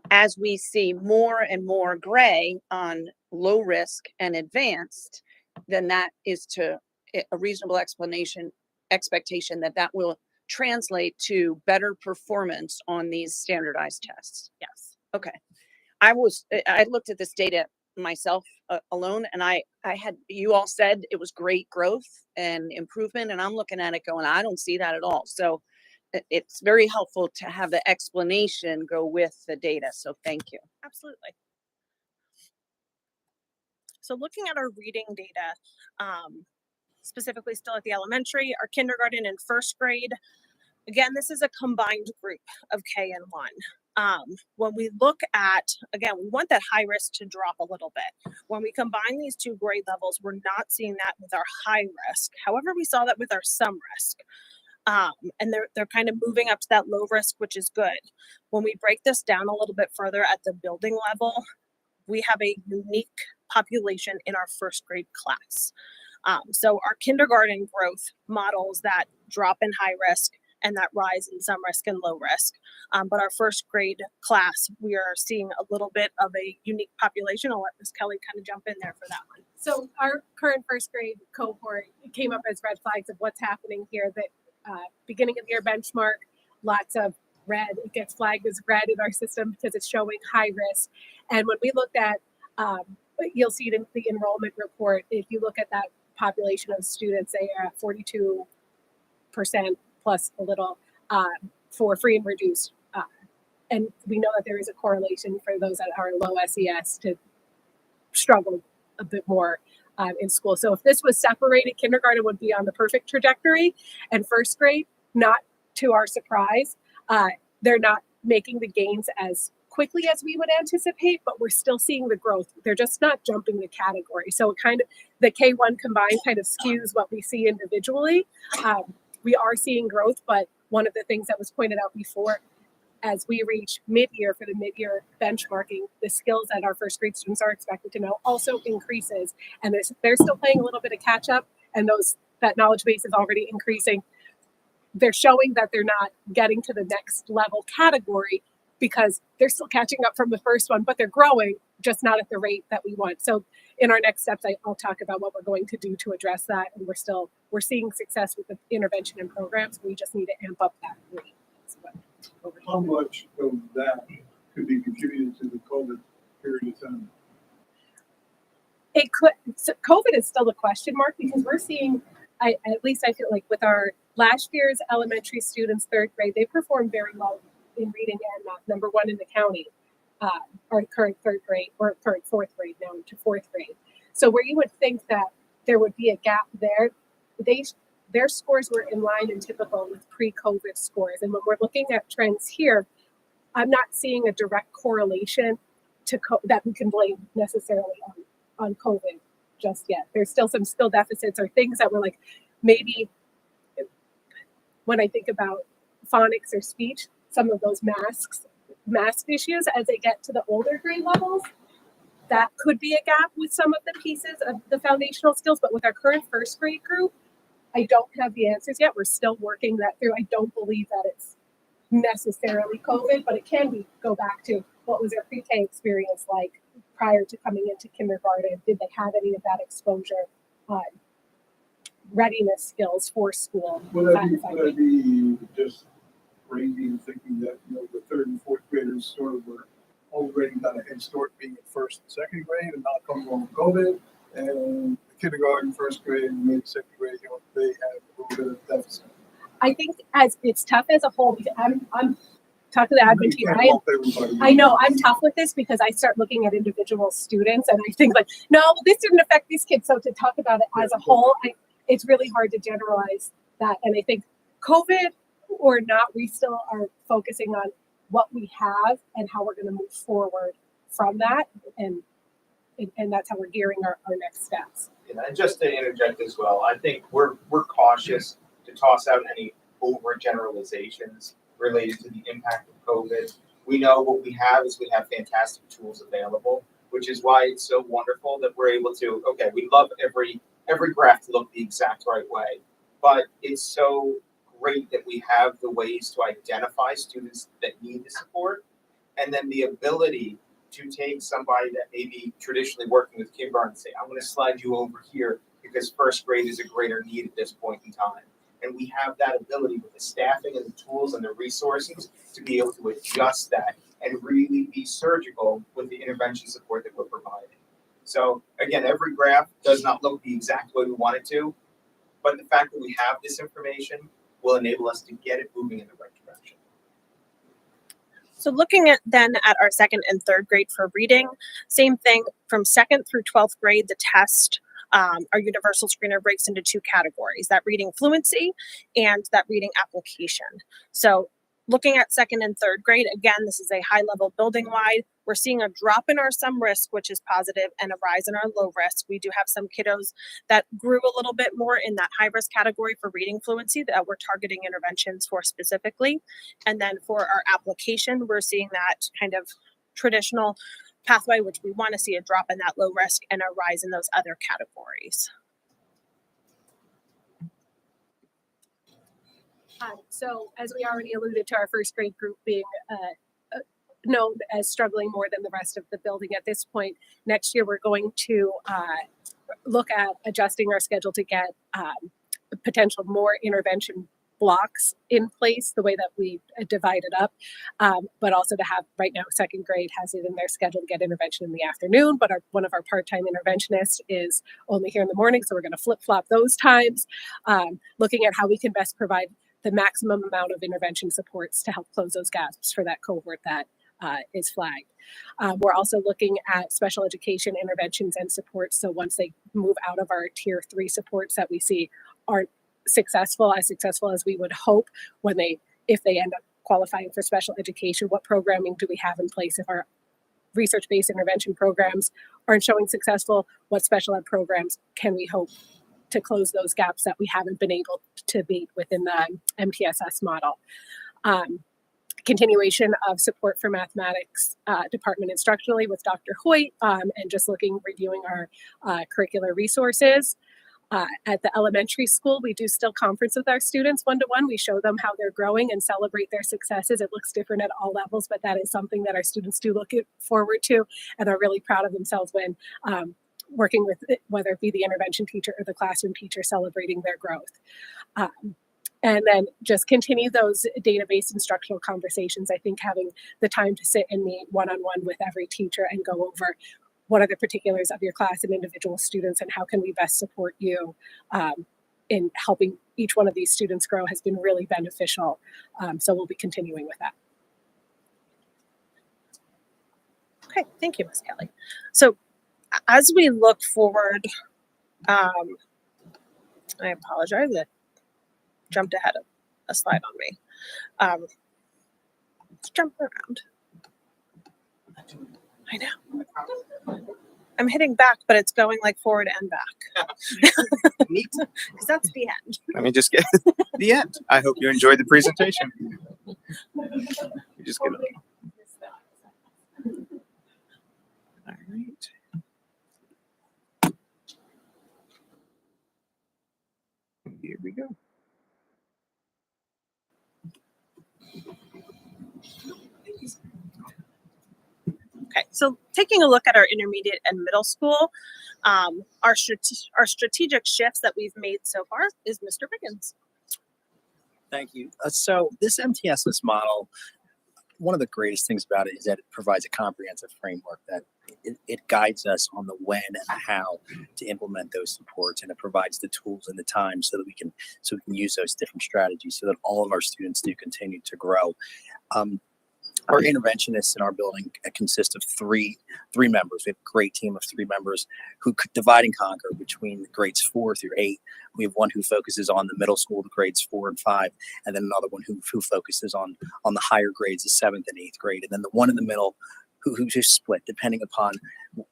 as we see more and more gray on low risk and advanced, then that is to a reasonable expectation that will translate to better performance on these standardized tests. Yes. Okay. I looked at this data myself alone, and I had, you all said it was great growth and improvement, and I'm looking at it going, I don't see that at all. So it's very helpful to have the explanation go with the data. So thank you. Absolutely. So looking at our reading data, specifically still at the elementary, our kindergarten and first grade, again, this is a combined group of K and 1. When we look at, again, we want that high risk to drop a little bit. When we combine these 2 grade levels, we're not seeing that with our high risk. However, we saw that with our some risk. And they're kind of moving up to that low risk, which is good. When we break this down a little bit further at the building level, we have a unique population in our first grade class. So our kindergarten growth models that drop in high risk and that rise in some risk and low risk. But our first grade class, we are seeing a little bit of a unique population. I'll let Ms. Kelly kind of jump in there for that one. So our current first grade cohort came up as red flags of what's happening here. That beginning of year benchmark, lots of red. It gets flagged as red in our system because it's showing high risk. And when we looked at, you'll see it in the enrollment report. If you look at that population of students, they are at 42% plus a little for free and reduced. And we know that there is a correlation for those that are low SES to struggle a bit more in school. So if this was separated, kindergarten would be on the perfect trajectory, and first grade, not to our surprise, they're not making the gains as quickly as we would anticipate, but we're still seeing the growth. They're just not jumping the category. So it kind of, the K1 combined kind of skews what we see individually. We are seeing growth, but one of the things that was pointed out before, as we reach mid-year for the mid-year benchmarking, the skills that our first grade students are expected to know also increases. And they're still playing a little bit of catch up, and that knowledge base is already increasing. They're showing that they're not getting to the next level category because they're still catching up from the first one, but they're growing, just not at the rate that we want. So in our next steps, I'll talk about what we're going to do to address that. And we're seeing success with the intervention and programs. We just need to amp up that rate. How much of that could be contributed to the COVID period of time? It could. So COVID is still a question mark because we're seeing, at least I feel like with our last year's elementary students, third grade, they performed very well in reading and math, number one in the county, our current third grade or current fourth grade now to fourth grade. So where you would think that there would be a gap there, their scores were in line and typical with pre-COVID scores. And when we're looking at trends here, I'm not seeing a direct correlation to that we can blame necessarily on COVID just yet. There's still some skill deficits or things that were like, maybe when I think about phonics or speech, some of those mask issues as they get to the older grade levels, that could be a gap with some of the pieces of the foundational skills. But with our current first grade group, I don't have the answers yet. We're still working that through. I don't believe that it's necessarily COVID, but it can go back to what was their pre-K experience like prior to coming into kindergarten. Did they have any of that exposure, readiness skills for school? Would I be just crazy in thinking that the third and fourth graders sort of were already got a head start being in first and second grade and not coming along with COVID, and kindergarten, first grade, maybe second grade, they have a little bit of deficit? I think as it's tough as a whole, because I'm talking to the admin team. I know I'm tough with this because I start looking at individual students and I think like, no, this didn't affect these kids. So to talk about it as a whole, it's really hard to generalize that. And I think COVID or not, we still are focusing on what we have and how we're going to move forward from that. And that's how we're gearing our next steps. And just to interject as well, I think we're cautious to toss out any overgeneralizations related to the impact of COVID. We know what we have is we have fantastic tools available, which is why it's so wonderful that we're able to, okay, we love every graph to look the exact right way, but it's so great that we have the ways to identify students that need the support, and then the ability to take somebody that may be traditionally working with kindergarten and say, I'm going to slide you over here because first grade is a greater need at this point in time. And we have that ability with the staffing and the tools and the resources to be able to adjust that and really be surgical with the intervention support that we're providing. So again, every graph does not look the exact way we want it to, but the fact that we have this information will enable us to get it moving in the right direction. So looking at our second and third grade for reading, same thing from second through 12th grade, the test, our universal screener breaks into two categories, that reading fluency and that reading application. So looking at second and third grade, again, this is a high level building wide. We're seeing a drop in our sum risk, which is positive, and a rise in our low risk. We do have some kiddos that grew a little bit more in that high risk category for reading fluency that we're targeting interventions for specifically. And then for our application, we're seeing that kind of traditional pathway, which we want to see a drop in that low risk and a rise in those other categories. So as we already alluded to, our first grade group being known as struggling more than the rest of the building at this point. Next year, we're going to look at adjusting our schedule to get potential more intervention blocks in place, the way that we divide it up, but also to have, right now, second grade has it in their schedule to get intervention in the afternoon, but one of our part-time interventionists is only here in the morning, so we're going to flip-flop those times, looking at how we can best provide the maximum amount of intervention supports to help close those gaps for that cohort that is flagged. We're also looking at special education interventions and supports. So once they move out of our tier 3 supports that we see aren't successful as we would hope, if they end up qualifying for special education, what programming do we have in place? If our research-based intervention programs aren't showing successful, what special ed programs can we hope to close those gaps that we haven't been able to meet within the MTSS model. Continuation of support for mathematics department instructionally with Dr. Hoyt, and just reviewing our curricular resources. At the elementary school, we do still conference with our students one-to-one. We show them how they're growing and celebrate their successes. It looks different at all levels, but that is something that our students do look forward to and are really proud of themselves when working with, whether it be the intervention teacher or the classroom teacher, celebrating their growth. And then just continue those database instructional conversations. I think having the time to sit and meet one-on-one with every teacher and go over what are the particulars of your class and individual students and how can we best support you in helping each one of these students grow has been really beneficial. So we'll be continuing with that. Okay, thank you, Ms. Kelly. So as we look forward, I apologize, it jumped ahead of a slide on me. Let's jump around. I know. I'm hitting back, but it's going like forward and back. Neat. Because that's the end. Let me just get the end. I hope you enjoyed the presentation. You just get it. All right. Here we go. Okay, so taking a look at our intermediate and middle school, our strategic shifts that we've made so far is Mr. Biggins. Thank you. So this MTSS model, one of the greatest things about it is that it provides a comprehensive framework that it guides us on the when and the how to implement those supports, and it provides the tools and the time so that we can use those different strategies so that all of our students do continue to grow. Our interventionists in our building consist of three members. We have a great team of 3 members who could divide and conquer between grades 4 through 8. We have one who focuses on the middle school, the grades 4 and 5, and then another one who focuses on the higher grades, the 7th and 8th grade, and then the one in the middle who just split depending upon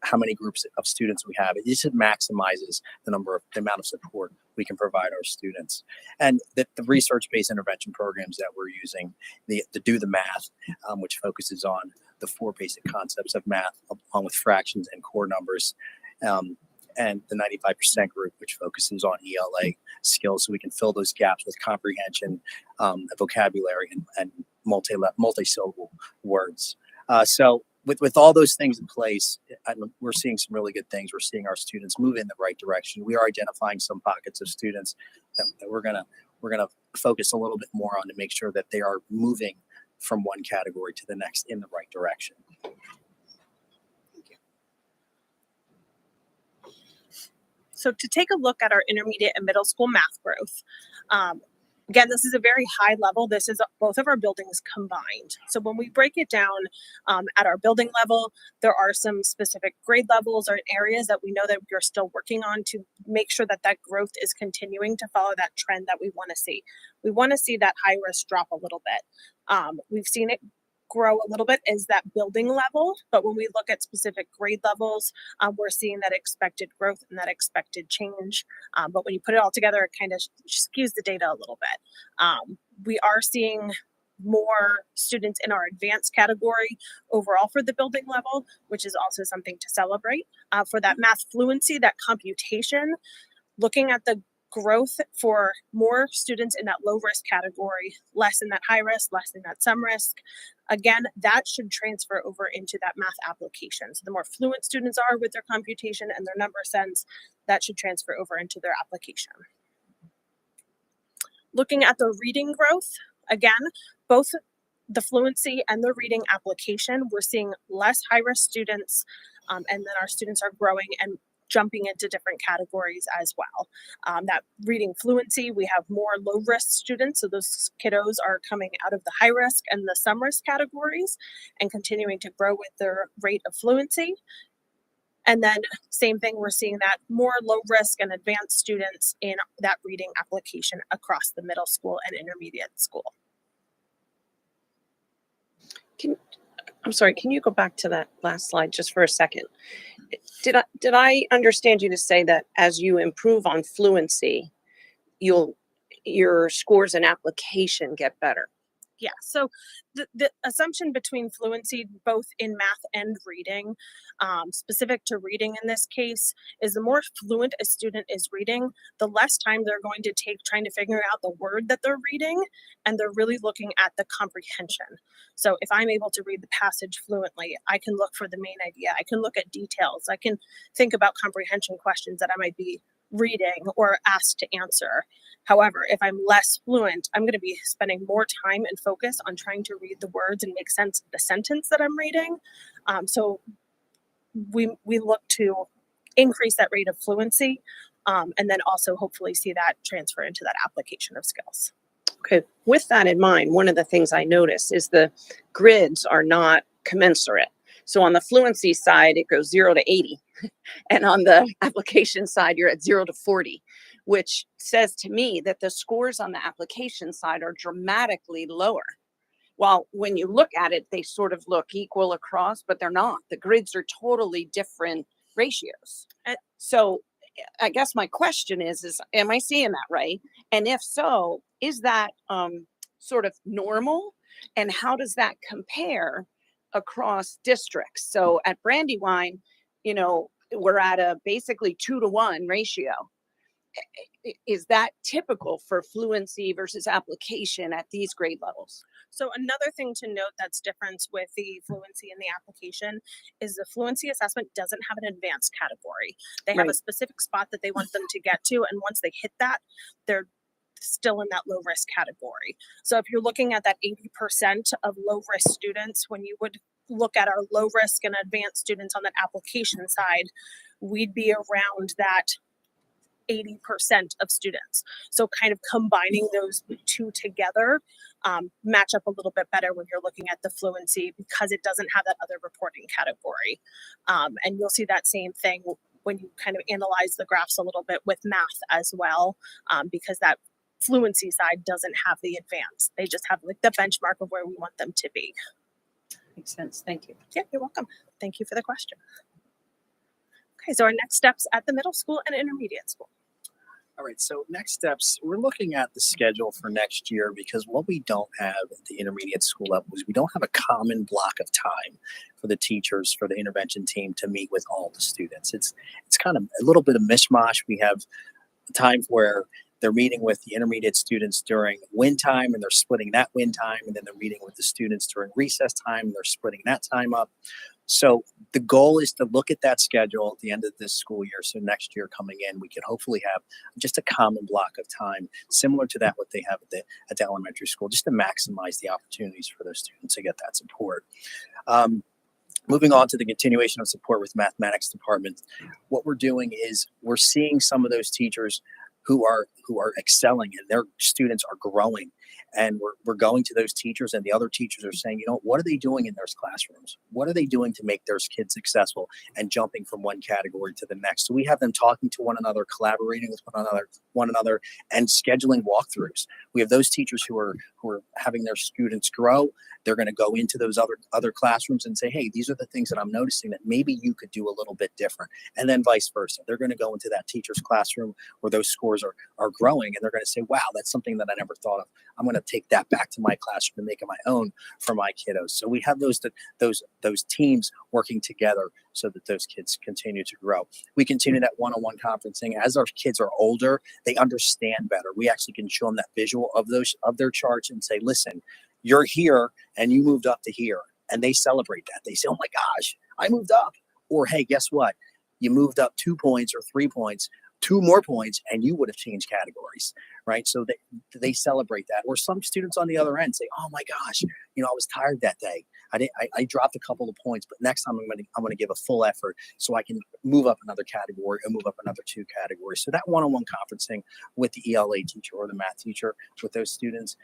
how many groups of students we have. It just maximizes the amount of support we can provide our students. And the research-based intervention programs that we're using, the Do the Math, which focuses on the 4 basic concepts of math, along with fractions and core numbers, and the 95% group, which focuses on ELA skills, so we can fill those gaps with comprehension, vocabulary, and multi-syllable words. So with all those things in place, we're seeing some really good things. We're seeing our students move in the right direction. We are identifying some pockets of students that we're gonna focus a little bit more on to make sure that they are moving from one category to the next in the right direction. So to take a look at our intermediate and middle school math growth, again, this is a very high level. This is both of our buildings combined. So when we break it down at our building level, there are some specific grade levels or areas that we know that we're still working on to make sure that that growth is continuing to follow that trend that we want to see. We want to see that high risk drop a little bit. We've seen it grow a little bit is that building level, but when we look at specific grade levels, we're seeing that expected growth and that expected change. But when you put it all together, it kind of skews the data a little bit. We are seeing more students in our advanced category overall for the building level, which is also something to celebrate. For that math fluency, that computation, looking at the growth for more students in that low risk category, less in that high risk, less in that some risk. Again, that should transfer over into that math application. So the more fluent students are with their computation and their number sense, that should transfer over into their application. Looking at the reading growth, again, both the fluency and the reading application, we're seeing less high risk students, and then our students are growing and jumping into different categories as well. That reading fluency, we have more low risk students. So those kiddos are coming out of the high risk and the some risk categories and continuing to grow with their rate of fluency. And then same thing, we're seeing that more low risk and advanced students in that reading application across the middle school and intermediate school. I'm sorry, can you go back to that last slide just for a second? Did I understand you to say that as you improve on fluency, your scores and application get better? Yeah, so the assumption between fluency both in math and reading, specific to reading in this case, is the more fluent a student is reading, the less time they're going to take trying to figure out the word that they're reading, and they're really looking at the comprehension. So if I'm able to read the passage fluently, I can look for the main idea, I can look at details, I can think about comprehension questions that I might be reading or asked to answer. However, if I'm less fluent, I'm going to be spending more time and focus on trying to read the words and make sense of the sentence that I'm reading. So we look to increase that rate of fluency, and then also hopefully see that transfer into that application of skills. Okay, with that in mind, one of the things I notice is the grids are not commensurate. So on the fluency side, it goes 0 to 80. And on the application side, you're at 0 to 40, which says to me that the scores on the application side are dramatically lower. While when you look at it, they sort of look equal across, but they're not. The grids are totally different ratios. So I guess my question is am I seeing that right? And if so, is that sort of normal? And how does that compare across districts? So at Brandywine, we're at a basically 2-to-1 ratio. Is that typical for fluency versus application at these grade levels? So another thing to note that's different with the fluency and the application is the fluency assessment doesn't have an advanced category. They have a Right. specific spot that they want them to get to, and once they hit that, they're still in that low risk category. So if you're looking at that 80% of low risk students, when you would look at our low risk and advanced students on that application side, we'd be around that 80% of students. So kind of combining those two together match up a little bit better when you're looking at the fluency because it doesn't have that other reporting category. And you'll see that same thing when you kind of analyze the graphs a little bit with math as well, because that fluency side doesn't have the advanced. They just have like the benchmark of where we want them to be. Makes sense. Thank you. Yeah, you're welcome. Thank you for the question. Okay, so our next steps at the middle school and intermediate school. All right, so next steps, we're looking at the schedule for next year because what we don't have at the intermediate school level is we don't have a common block of time for the teachers, for the intervention team to meet with all the students. It's kind of a little bit of mishmash. We have a time where they're meeting with the intermediate students during win time and they're splitting that win time, and then they're meeting with the students during recess time and they're splitting that time up. So the goal is to look at that schedule at the end of this school year. So next year coming in, we can hopefully have just a common block of time similar to that what they have at the elementary school, just to maximize the opportunities for those students to get that support. Moving on to the continuation of support with mathematics department, what we're doing is we're seeing some of those teachers who are excelling and their students are growing. And we're going to those teachers, and the other teachers are saying, what are they doing in those classrooms? What are they doing to make their kids successful and jumping from one category to the next? So we have them talking to one another, collaborating with one another, and scheduling walkthroughs. We have those teachers who are having their students grow. They're going to go into those other classrooms and say, hey, these are the things that I'm noticing that maybe you could do a little bit different. And then vice versa. They're going to go into that teacher's classroom where those scores are growing, and they're going to say, wow, that's something that I never thought of. I'm going to take that back to my classroom and make it my own for my kiddos. So we have those teams working together so that those kids continue to grow. We continue that one-on-one conferencing. As our kids are older, they understand better. We actually can show them that visual of their charts and say, listen, you're here and you moved up to here. And they celebrate that. They say, oh my gosh, I moved up. Or, hey, guess what? You moved up 2 points or 3 points, 2 more points, and you would have changed categories, right? So they celebrate that. Or some students on the other end say, oh my gosh, I was tired that day. I dropped a couple of points, but next time I'm going to give a full effort so I can move up another category or move up another 2 categories. So that one-on-one conferencing with the ELA teacher or the math teacher with those students,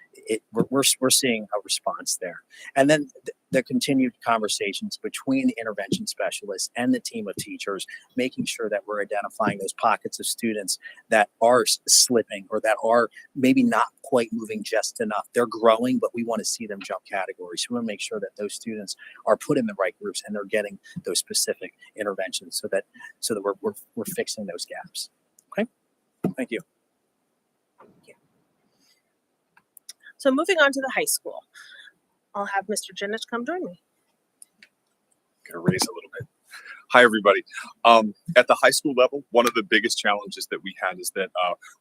we're seeing a response there. And then the continued conversations between the intervention specialists and the team of teachers, making sure that we're identifying those pockets of students that are slipping or that are maybe not quite moving just enough. They're growing, but we want to see them jump categories. We want to make sure that those students are put in the right groups and they're getting those specific interventions so that we're fixing those gaps. Okay, thank you. So moving on to the high school, I'll have Mr. Jinnich come join me. Gonna raise a little bit. Hi, everybody. At the high school level, one of the biggest challenges that we had is that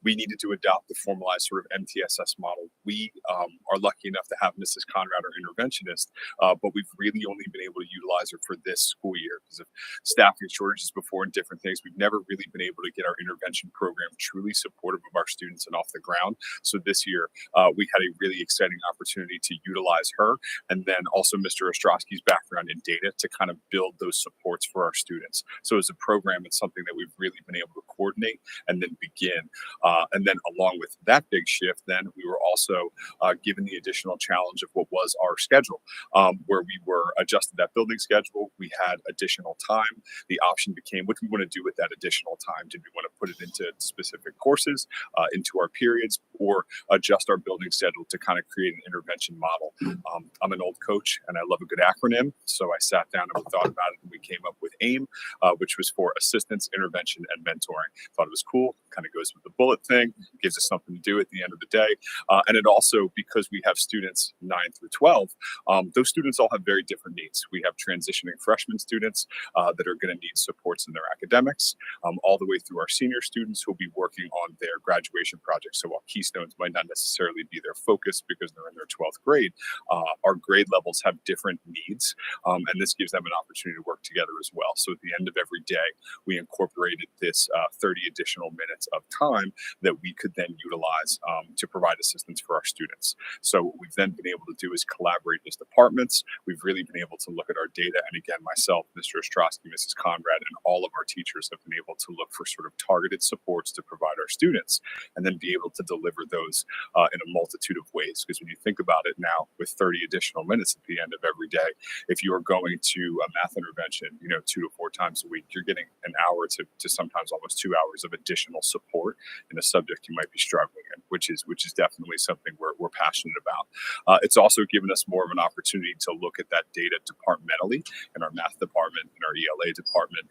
we needed to adopt the formalized sort of MTSS model. We are lucky enough to have Mrs. Conrad, our interventionist, but we've really only been able to utilize her for this school year because of staffing shortages before and different things. We've never really been able to get our intervention program truly supportive of our students and off the ground. So this year, we had a really exciting opportunity to utilize her and then also Mr. Ostrowski's background in data to kind of build those supports for our students. So as a program, it's something that we've really been able to coordinate and then begin. And then along with that big shift, then we were also given the additional challenge of what was our schedule, where we were adjusted that building schedule. We had additional time. The option became, what do we want to do with that additional time? Did we want to put it into specific courses, into our periods, or adjust our building schedule to kind of create an intervention model? I'm an old coach and I love a good acronym. So I sat down and we thought about it and we came up with AIM, which was for assistance, intervention, and mentoring. Thought it was cool. Kind of goes with the bullet thing, gives us something to do at the end of the day. And it also, because we have students 9 through 12, those students all have very different needs. We have transitioning freshman students that are going to need supports in their academics, all the way through our senior students who will be working on their graduation projects. So while Keystones might not necessarily be their focus because they're in their 12th grade, our grade levels have different needs. And this gives them an opportunity to work together as well. So at the end of every day, we incorporated this 30 additional minutes of time that we could then utilize to provide assistance for our students. So what we've then been able to do is collaborate as departments. We've really been able to look at our data. And again, myself, Mr. Ostrowski, Mrs. Conrad, and all of our teachers have been able to look for sort of targeted supports to provide our students and then be able to deliver those in a multitude of ways. Because when you think about it now, with 30 additional minutes at the end of every day, if you are going to a math intervention, 2 to 4 times a week, you're getting an hour to sometimes almost 2 hours of additional support in a subject you might be struggling in, which is definitely something we're passionate about. It's also given us more of an opportunity to look at that data departmentally in our math department, in our ELA department,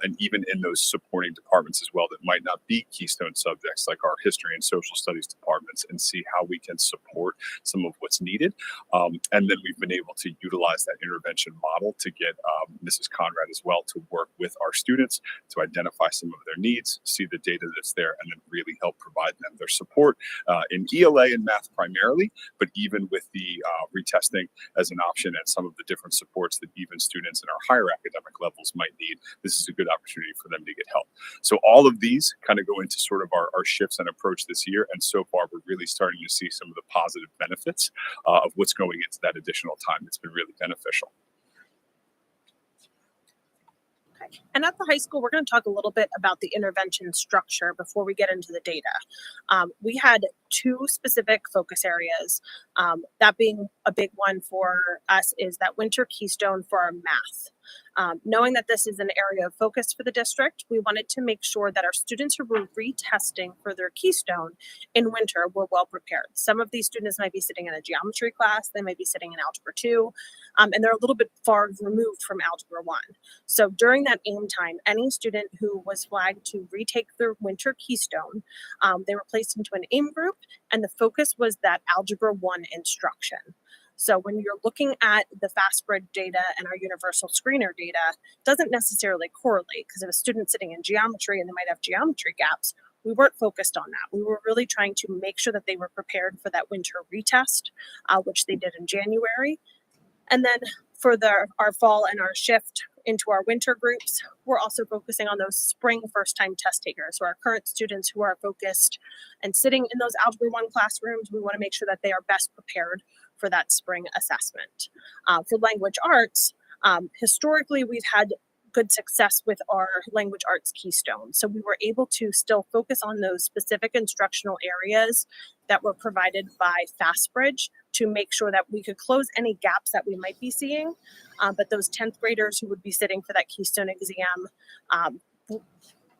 and even in those supporting departments as well that might not be keystone subjects like our history and social studies departments, and see how we can support some of what's needed. And then we've been able to utilize that intervention model to get Mrs. Conrad as well to work with our students to identify some of their needs, see the data that's there, and then really help provide them their support in ELA and math primarily, but even with the retesting as an option and some of the different supports that even students in our higher academic levels might need, this is a good opportunity for them to get help. So all of these kind of go into sort of our shifts and approach this year. And so far, we're really starting to see some of the positive benefits of what's going into that additional time. It's been really beneficial. Okay. And at the high school, we're going to talk a little bit about the intervention structure before we get into the data. We had 2 specific focus areas. That being a big one for us is that winter keystone for our math. Knowing that this is an area of focus for the district, we wanted to make sure that our students who were retesting for their keystone in winter were well prepared. Some of these students might be sitting in a geometry class, they might be sitting in Algebra 2, and they're a little bit far removed from Algebra 1. So during that AIM time, any student who was flagged to retake their winter keystone, they were placed into an AIM group, and the focus was that Algebra 1 instruction. So when you're looking at the FastSpread data and our universal screener data, it doesn't necessarily correlate, because if a student's sitting in geometry and they might have geometry gaps, we weren't focused on that. We were really trying to make sure that they were prepared for that winter retest, which they did in January. And then for our fall and our shift into our winter groups, we're also focusing on those spring first-time test takers. So our current students who are focused and sitting in those Algebra 1 classrooms, we want to make sure that they are best prepared for that spring assessment. For language arts, historically, we've had good success with our language arts keystone. So we were able to still focus on those specific instructional areas that were provided by FastBridge to make sure that we could close any gaps that we might be seeing. But those 10th graders who would be sitting for that Keystone exam,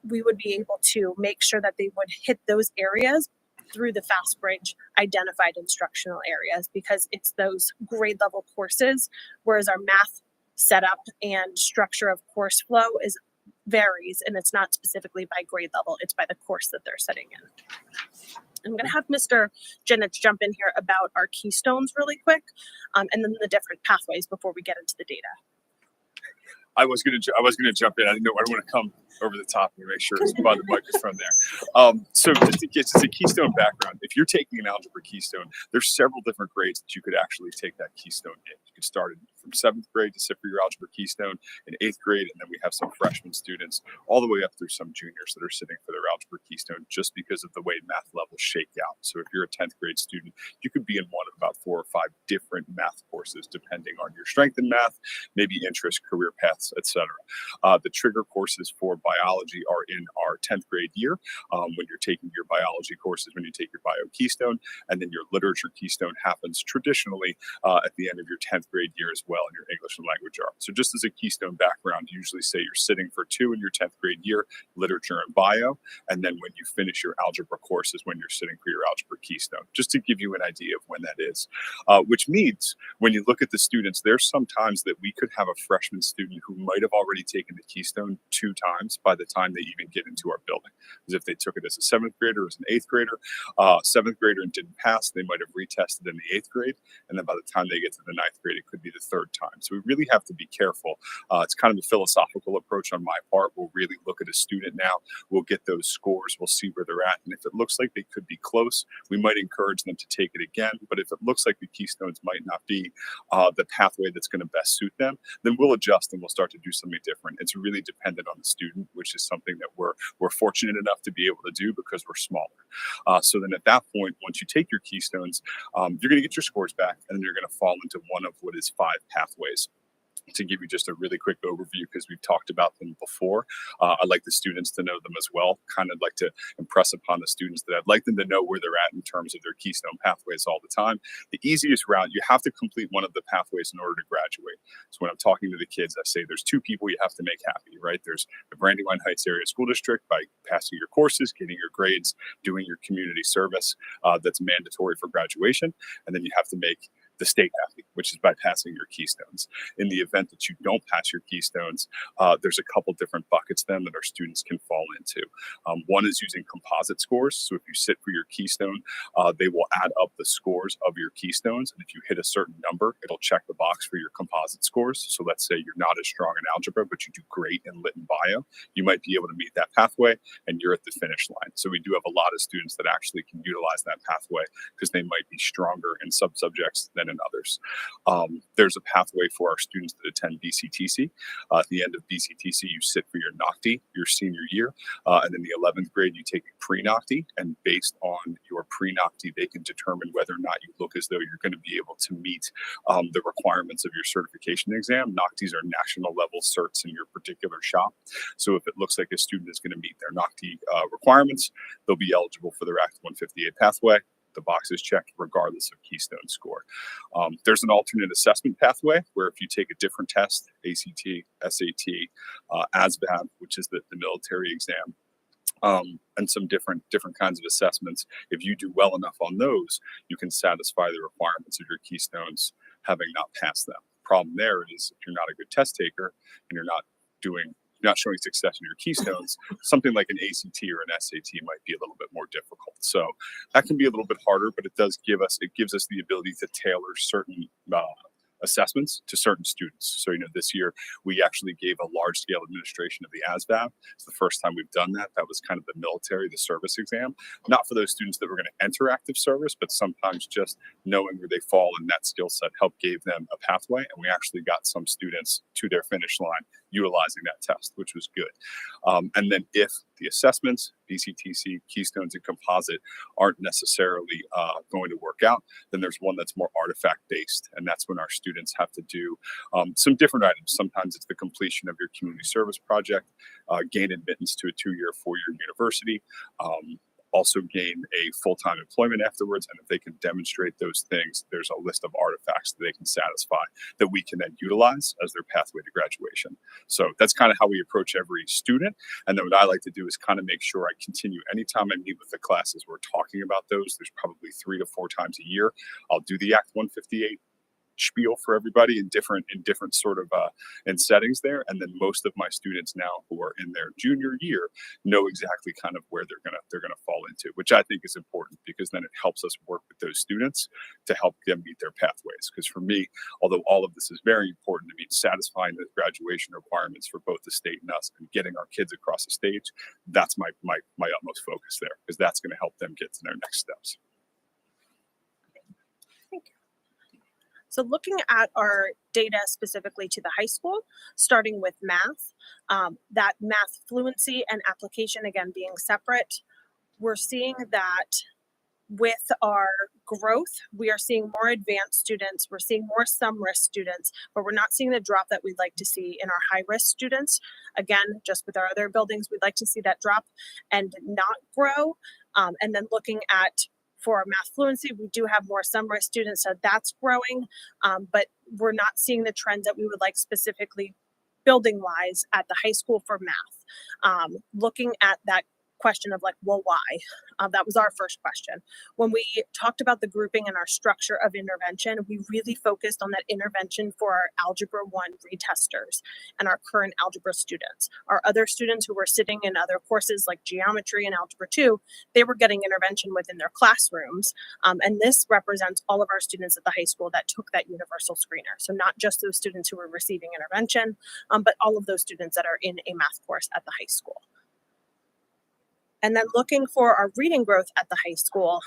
we would be able to make sure that they would hit those areas through the FastBridge identified instructional areas, because it's those grade level courses, whereas our math setup and structure of course flow varies, and it's not specifically by grade level, it's by the course that they're sitting in. I'm going to have Mr. Jennings jump in here about our keystones really quick, and then the different pathways before we get into the data. I was gonna jump in. I didn't want to come over the top and make sure it's by the microphone there. So just in case, it's a Keystone background. If you're taking an algebra Keystone, there's several different grades that you could actually take that Keystone in. You could start it from 7th grade to sit for your algebra Keystone, in 8th grade, and then we have some freshman students all the way up through some juniors that are sitting for their algebra Keystone just because of the way math levels shake out. So if you're a 10th grade student, you could be in one of about 4 or 5 different math courses depending on your strength in math, maybe interest, career paths, etc. The trigger courses for biology are in our 10th grade year when you're taking your biology courses, when you take your bio Keystone, and then your literature Keystone happens traditionally at the end of your 10th grade year as well in your English and language arts. So just as a Keystone background, you usually say you're sitting for 2 in your 10th grade year, literature and bio, and then when you finish your algebra courses, when you're sitting for your algebra Keystone, just to give you an idea of when that is. Which means when you look at the students, there's sometimes that we could have a freshman student who might have already taken the Keystone 2 times by the time they even get into our building. As if they took it as a 7th grader or as an 8th grader, 7th grader and didn't pass, they might have retested in the 8th grade. And then by the time they get to the 9th grade, it could be the 3rd time. So we really have to be careful. It's kind of a philosophical approach on my part. We'll really look at a student now. We'll get those scores. We'll see where they're at. And if it looks like they could be close, we might encourage them to take it again. But if it looks like the Keystones might not be the pathway that's going to best suit them, then we'll adjust and we'll start to do something different. It's really dependent on the student, which is something that we're fortunate enough to be able to do because we're smaller. So then at that point, once you take your Keystones, you're going to get your scores back, and then you're going to fall into one of what is 5 pathways. To give you just a really quick overview, because we've talked about them before, I'd like the students to know them as well. Kind of like to impress upon the students that I'd like them to know where they're at in terms of their Keystone pathways all the time. The easiest route, you have to complete one of the pathways in order to graduate. So when I'm talking to the kids, I say there's 2 people you have to make happy, right? There's the Brandywine Heights Area School District by passing your courses, getting your grades, doing your community service that's mandatory for graduation. And then you have to make the state happy, which is by passing your Keystones. In the event that you don't pass your Keystones, there's a couple different buckets then that our students can fall into. One is using composite scores. So if you sit for your Keystone, they will add up the scores of your Keystones. And if you hit a certain number, it'll check the box for your composite scores. So let's say you're not as strong in algebra, but you do great in lit and bio. You might be able to meet that pathway and you're at the finish line. So we do have a lot of students that actually can utilize that pathway because they might be stronger in some subjects than in others. There's a pathway for our students that attend BCTC. At the end of BCTC, you sit for your NOCTI, your senior year, and in the 11th grade, you take a pre-NOCTI, and based on your pre-NOCTI, they can determine whether or not you look as though you're going to be able to meet the requirements of your certification exam. NOCTIs are national level certs in your particular shop. So if it looks like a student is going to meet their NOCTI requirements, they'll be eligible for their Act 158 pathway. The box is checked regardless of Keystone score. There's an alternate assessment pathway where if you take a different test, ACT, SAT, ASVAB, which is the military exam, and some different kinds of assessments, if you do well enough on those, you can satisfy the requirements of your Keystones having not passed them. Problem there is if you're not a good test taker and you're not showing success in your Keystones, something like an ACT or an SAT might be a little bit more difficult. So that can be a little bit harder, but it gives us the ability to tailor certain assessments to certain students. So, this year we actually gave a large scale administration of the ASVAB. It's the first time we've done that. That was kind of the military, the service exam, not for those students that were going to enter active service, but sometimes just knowing where they fall in that skill set helped gave them a pathway. And we actually got some students to their finish line utilizing that test, which was good. And then if the assessments, BCTC, Keystones, and Composite aren't necessarily going to work out, then there's one that's more artifact based. And that's when our students have to do some different items. Sometimes it's the completion of your community service project, gain admittance to a 2-year, 4-year university, also gain a full-time employment afterwards. And if they can demonstrate those things, there's a list of artifacts that they can satisfy that we can then utilize as their pathway to graduation. So that's kind of how we approach every student. And then what I like to do is kind of make sure I continue anytime I meet with the classes, we're talking about those. There's probably 3 to 4 times a year. I'll do the Act 158 spiel for everybody in different sort of in settings there, and then most of my students now who are in their junior year know exactly kind of where they're gonna fall into, which I think is important, because then it helps us work with those students to help them meet their pathways. Because for me, although all of this is very important to meet satisfying the graduation requirements for both the state and us and getting our kids across the stage, that's my utmost focus there, because that's going to help them get to their next steps. So looking at our data specifically to the high school, starting with math, that math fluency and application, again, being separate, we're seeing that with our growth, we are seeing more advanced students, we're seeing more some risk students, but we're not seeing the drop that we'd like to see in our high risk students. Again, just with our other buildings, we'd like to see that drop and not grow. And then looking at for our math fluency, we do have more some risk students, so that's growing, but we're not seeing the trends that we would like specifically building wise at the high school for math. Looking at that question of like, well, why? That was our first question. When we talked about the grouping and our structure of intervention, we really focused on that intervention for our Algebra 1 retesters and our current algebra students. Our other students who were sitting in other courses like geometry and Algebra 2, they were getting intervention within their classrooms. And this represents all of our students at the high school that took that universal screener. So not just those students who were receiving intervention, but all of those students that are in a math course at the high school. And then looking for our reading growth at the high school,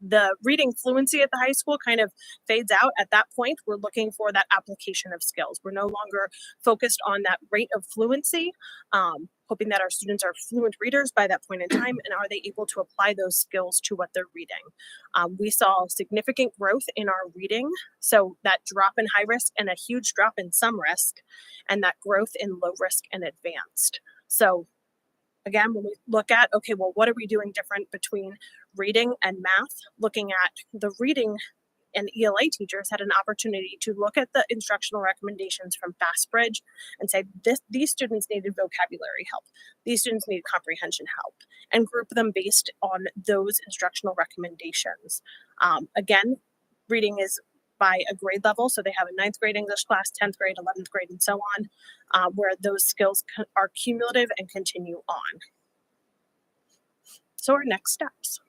the reading fluency at the high school kind of fades out at that point. We're looking for that application of skills. We're no longer focused on that rate of fluency, hoping that our students are fluent readers by that point in time, and are they able to apply those skills to what they're reading. We saw significant growth in our reading, so that drop in high risk and a huge drop in some risk, and that growth in low risk and advanced. So again, when we look at, okay, well, what are we doing different between reading and math? Looking at the reading, and ELA teachers had an opportunity to look at the instructional recommendations from FastBridge and say, these students needed vocabulary help, these students needed comprehension help, and group them based on those instructional recommendations. Again, reading is by a grade level, so they have a 9th grade English class, 10th grade, 11th grade, and so on, where those skills are cumulative and continue on. So our next steps.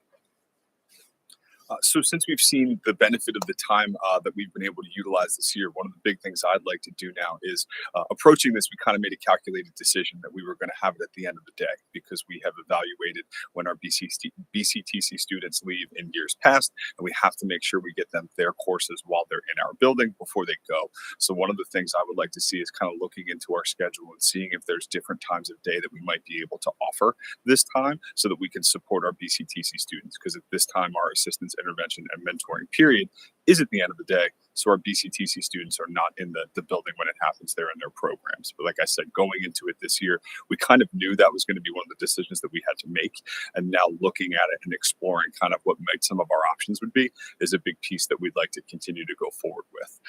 So since we've seen the benefit of the time that we've been able to utilize this year, one of the big things I'd like to do now is approaching this, we kind of made a calculated decision that we were going to have it at the end of the day, because we have evaluated when our BCTC students leave in years past, and we have to make sure we get them their courses while they're in our building before they go. So one of the things I would like to see is kind of looking into our schedule and seeing if there's different times of day that we might be able to offer this time so that we can support our BCTC students, because at this time our assistants intervention and mentoring period is at the end of the day. So our BCTC students are not in the building when it happens. They're in their programs. But like I said, going into it this year, we kind of knew that was going to be one of the decisions that we had to make. And now looking at it and exploring kind of what might some of our options would be is a big piece that we'd like to continue to go forward with.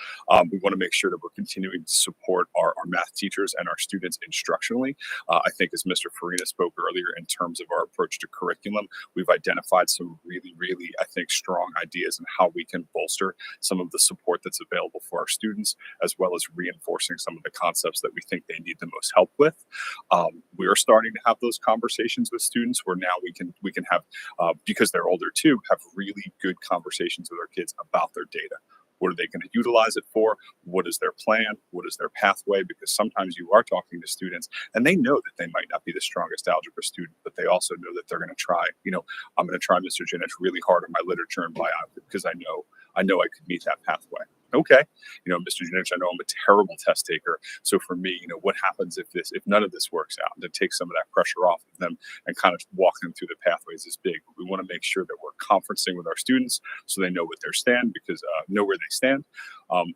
We want to make sure that we're continuing to support our math teachers and our students instructionally. I think as Mr. Farina spoke earlier, in terms of our approach to curriculum, we've identified some really, really, I think, strong ideas on how we can bolster some of the support that's available for our students, as well as reinforcing some of the concepts that we think they need the most help with. We are starting to have those conversations with students where now we can have, because they're older too, have really good conversations with our kids about their data. What are they going to utilize it for? What is their plan? What is their pathway? Because sometimes you are talking to students and they know that they might not be the strongest algebra student, but they also know that they're going to try, I'm going to try Mr. Jinich really hard on my literature and biology because I know I could meet that pathway. Okay. Mr. Jinich, I know I'm a terrible test taker. So for me, what happens if none of this works out? To take some of that pressure off of them and kind of walk them through the pathways is big. We want to make sure that we're conferencing with our students so they know what they stand, because know where they stand.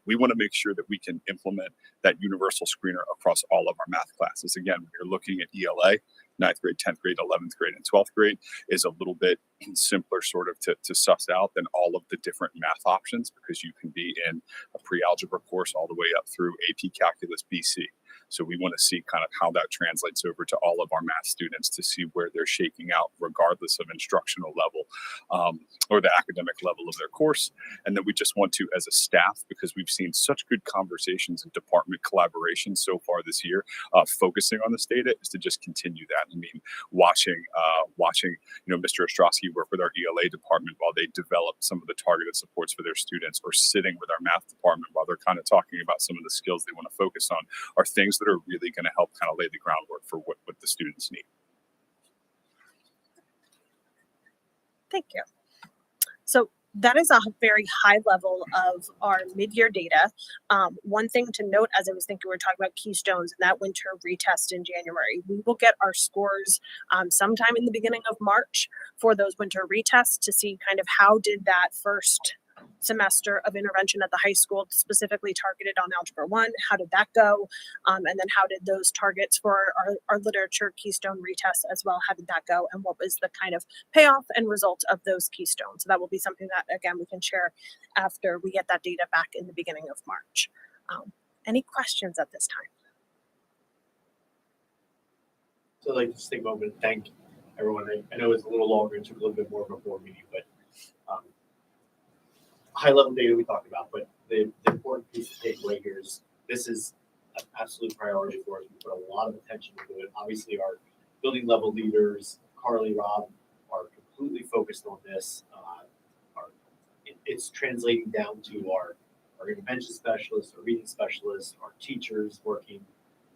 We want to make sure that we can implement that universal screener across all of our math classes. Again, when you're looking at ELA, 9th grade, 10th grade, 11th grade, and 12th grade is a little bit simpler sort of to suss out than all of the different math options, because you can be in a pre-algebra course all the way up through AP Calculus BC. So we want to see kind of how that translates over to all of our math students to see where they're shaking out regardless of instructional level or the academic level of their course. And then we just want to, as a staff, because we've seen such good conversations and department collaboration so far this year, focusing on this data, is to just continue that. I mean, watching Mr. Ostrowski work with our ELA department while they develop some of the targeted supports for their students, or sitting with our math department while they're kind of talking about some of the skills they want to focus on, are things that are really going to help kind of lay the groundwork for what the students need. Thank you. So that is a very high level of our mid-year data. One thing to note, as I was thinking, we were talking about Keystones and that winter retest in January. We will get our scores sometime in the beginning of March for those winter retests to see kind of how did that first semester of intervention at the high school, specifically targeted on Algebra 1, how did that go? And then how did those targets for our literature Keystone retests as well, how did that go? And what was the kind of payoff and result of those Keystones? So that will be something that, again, we can share after we get that data back in the beginning of March. Any questions at this time? So I'd like to just take a moment and thank everyone. I know it's a little longer and took a little bit more of a board meeting, but high level data we talked about, but the important piece to take away here is this is an absolute priority for us. We put a lot of attention into it. Obviously, our building level leaders, Carly, Rob, are completely focused on this. It's translating down to our intervention specialists, our reading specialists, our teachers working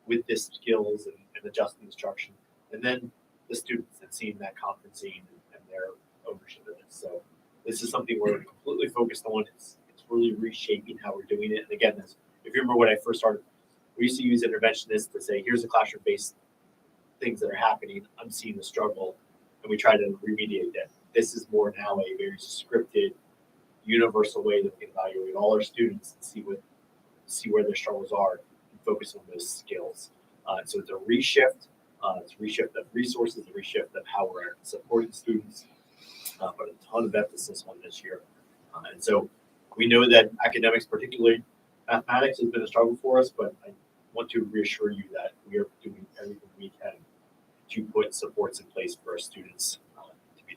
with this skills and adjusting instruction, and then the students and seeing that conferencing and their ownership of it. So this is something we're completely focused on. It's really reshaping how we're doing it. And again, if you remember when I first started, we used to use interventionists to say, here's the classroom-based things that are happening. I'm seeing the struggle, and we try to remediate that. This is more now a very scripted, universal way that we can evaluate all our students and see where their struggles are and focus on those skills. So it's a reshift. It's a reshift of resources, a reshift of how we're supporting students. But a ton of emphasis on this year. And so we know that academics, particularly mathematics, has been a struggle for us, but I want to reassure you that we are doing everything we can to put supports in place for our students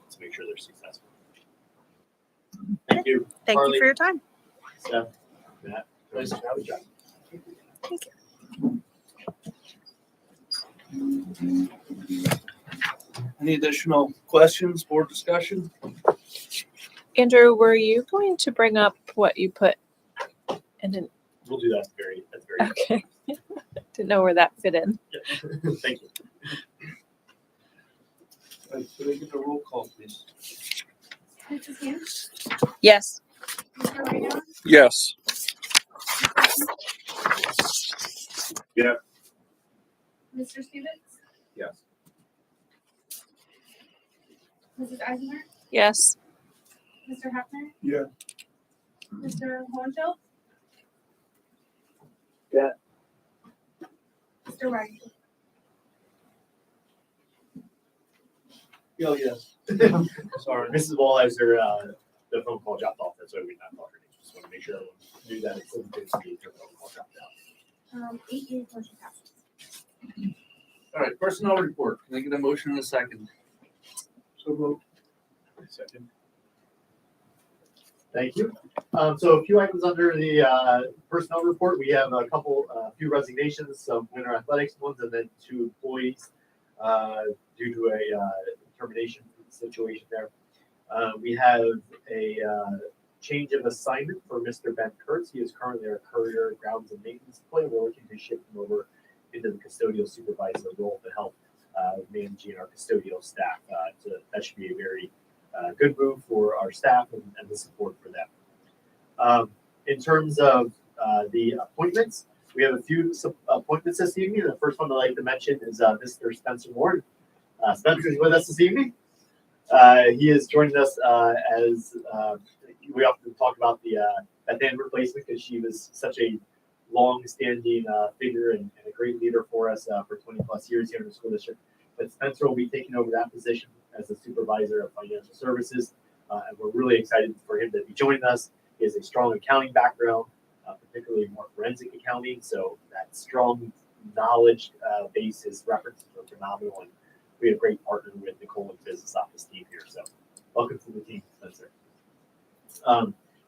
to make sure they're successful. Thank you. Thank you for your time. Steph, Matt, nice to have you. Thank you. Any additional questions, board discussion? Andrew, were you going to bring up what you put and didn't? We'll do that at the very Okay. Didn't know where that fit in. Yeah. Thank you. All right, could I get a roll call, please? Mrs. Ham? Yes. Mr. Rydell? Yes. Yeah. Mr. Stevens? Yes. Mrs. Eisenberg? Yes. Mr. Hefner? Yeah. Mr. Hohenfeld? Yeah. Mr. Wagner? Oh, yes. Sorry, Mrs. Walliser, the phone call dropped off. That's why we not called her name. Just want to make sure everyone knew that at 7:58 her phone call dropped out. 8 years motion passes. All right, personnel report. Can I get a motion in a second? So moved. Second. Thank you. So a few items under the personnel report. We have a few resignations, some winter athletics ones, and then 2 employees due to a termination situation there. We have a change of assignment for Mr. Ben Kurtz. He is currently our courier grounds and maintenance employee. We're looking to shift him over into the custodial supervisor role to help managing our custodial staff. So that should be a very good move for our staff and the support for them. In terms of the appointments, we have a few appointments this evening. The first one I'd like to mention is Mr. Spencer Ward. Spencer is with us this evening. He is joining us as we often talk about the Beth Ann replacement, because she was such a long-standing figure and a great leader for us for 20 plus years here in the school district. but Spencer will be taking over that position as the supervisor of financial services. And we're really excited for him to be joining us. He has a strong accounting background, particularly more forensic accounting. So that strong knowledge base, his references are phenomenal. And we have a great partner with Nicole and business office team here. So welcome to the team, Spencer.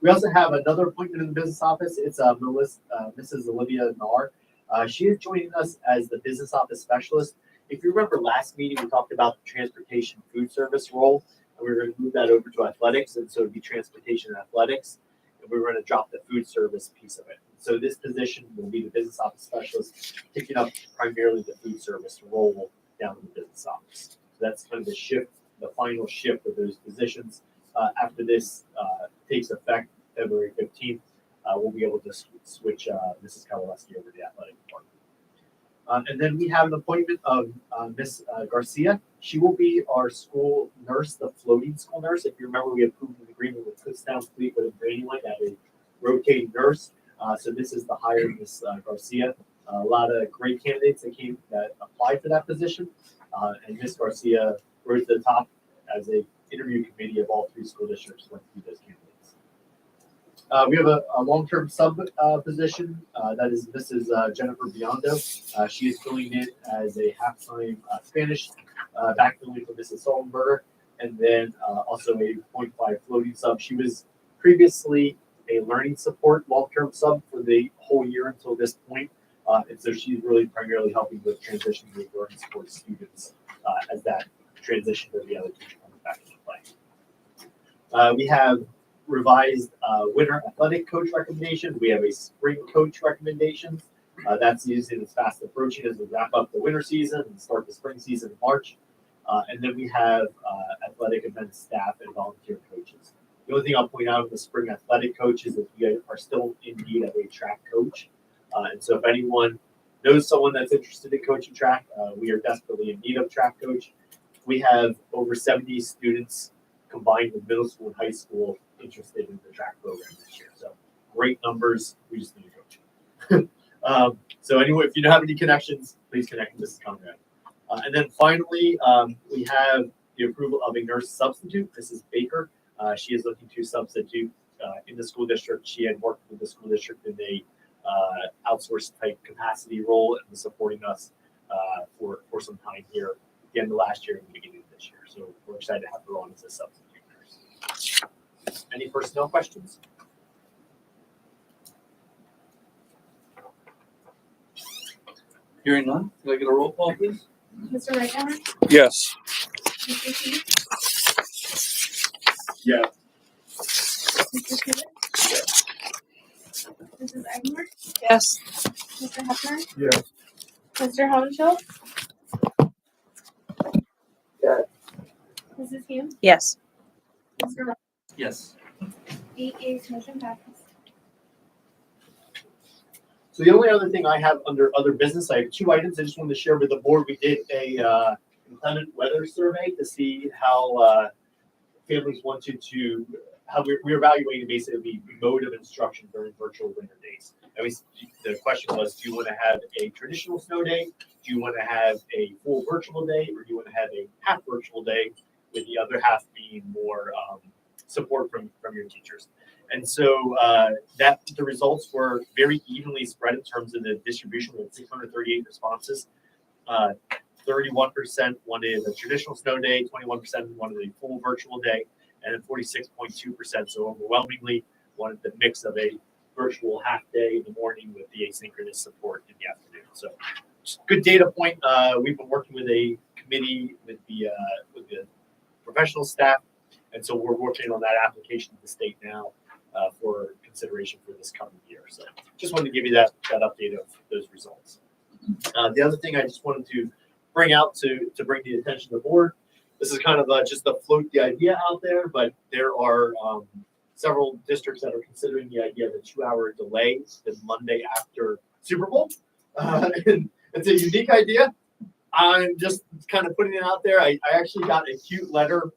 We also have another appointment in the business office. It's Mrs. Olivia Nahr. She is joining us as the business office specialist. If you remember last meeting, we talked about the transportation food service role, and we were going to move that over to athletics, and so it'd be transportation and athletics, and we were going to drop the food service piece of it. So this position will be the business office specialist, picking up primarily the food service role down in the business office. So that's kind of the shift, the final shift of those positions. After this takes effect February 15th, we'll be able to switch Mrs. Kowaleski over to the athletic department. And then we have an appointment of Miss Garcia. She will be our school nurse, the floating school nurse. If you remember, we approved an agreement with Kutztown Fleetwood and Brandywine to have a rotating nurse. So this is the hire of Miss Garcia. A lot of great candidates that applied for that position. And Miss Garcia rose to the top as a interview committee of all 3 school districts went through those candidates. We have a long-term sub position. That is Mrs. Jennifer Biondo. She is filling in as a half-time Spanish, backfilling for Mrs. Soldenberger, and then also a 0.5 floating sub. She was previously a learning support long-term sub for the whole year until this point. And so she's really primarily helping with transitioning with learning support students as that transition to the other teacher comes back into play. We have revised winter athletic coach recommendations. We have a spring coach recommendations. That's usually as fast approaching as we wrap up the winter season and start the spring season in March. And then we have athletic event staff and volunteer coaches. The only thing I'll point out of the spring athletic coaches is we are still in need of a track coach. And so if anyone knows someone that's interested in coaching track, we are desperately in need of track coach. We have over 70 students combined with middle school and high school interested in the track program this year. So great numbers. We just need a coach. So anyway, if you don't have any connections, please connect with Mrs. Conrad. And then finally, we have the approval of a nurse substitute, Mrs. Baker. She is looking to substitute in the school district. She had worked with the school district in a outsourced type capacity role and was supporting us for some time here at the end of last year and the beginning of this year. So we're excited to have her on as a substitute nurse. Any personnel questions? Hearing none, can I get a roll call, please? Mr. Whitehour? Yes. Mr. Keith? Yeah. Mr. Taylor? Mrs. Eisenberg? Yes. Mr. Hefner? Yeah. Mr. Hohenschuld? Yeah. Mrs. Hume? Yes. Mr. Ross? Yes. 8 yeas, motion passes. So the only other thing I have under other business, I have 2 items I just wanted to share with the board. We did a inclement weather survey to see how families wanted to, how we're evaluating basically the mode of instruction during virtual winter days. And the question was, do you want to have a traditional snow day? Do you want to have a full virtual day? Or do you want to have a half virtual day with the other half being more support from your teachers? And so that the results were very evenly spread in terms of the distribution with 638 responses. 31% wanted a traditional snow day, 21% wanted a full virtual day, and then 46.2%, so overwhelmingly, wanted the mix of a virtual half day in the morning with the asynchronous support in the afternoon. So just good data point. We've been working with a committee with the professional staff, and so we're working on that application to the state now for consideration for this coming year. So just wanted to give you that update of those results. The other thing I just wanted to bring out to bring the attention of the board, this is kind of just to float the idea out there, but there are several districts that are considering the idea of a 2-hour delay the Monday after Super Bowl. And it's a unique idea. I'm just kind of putting it out there. I actually got a cute letter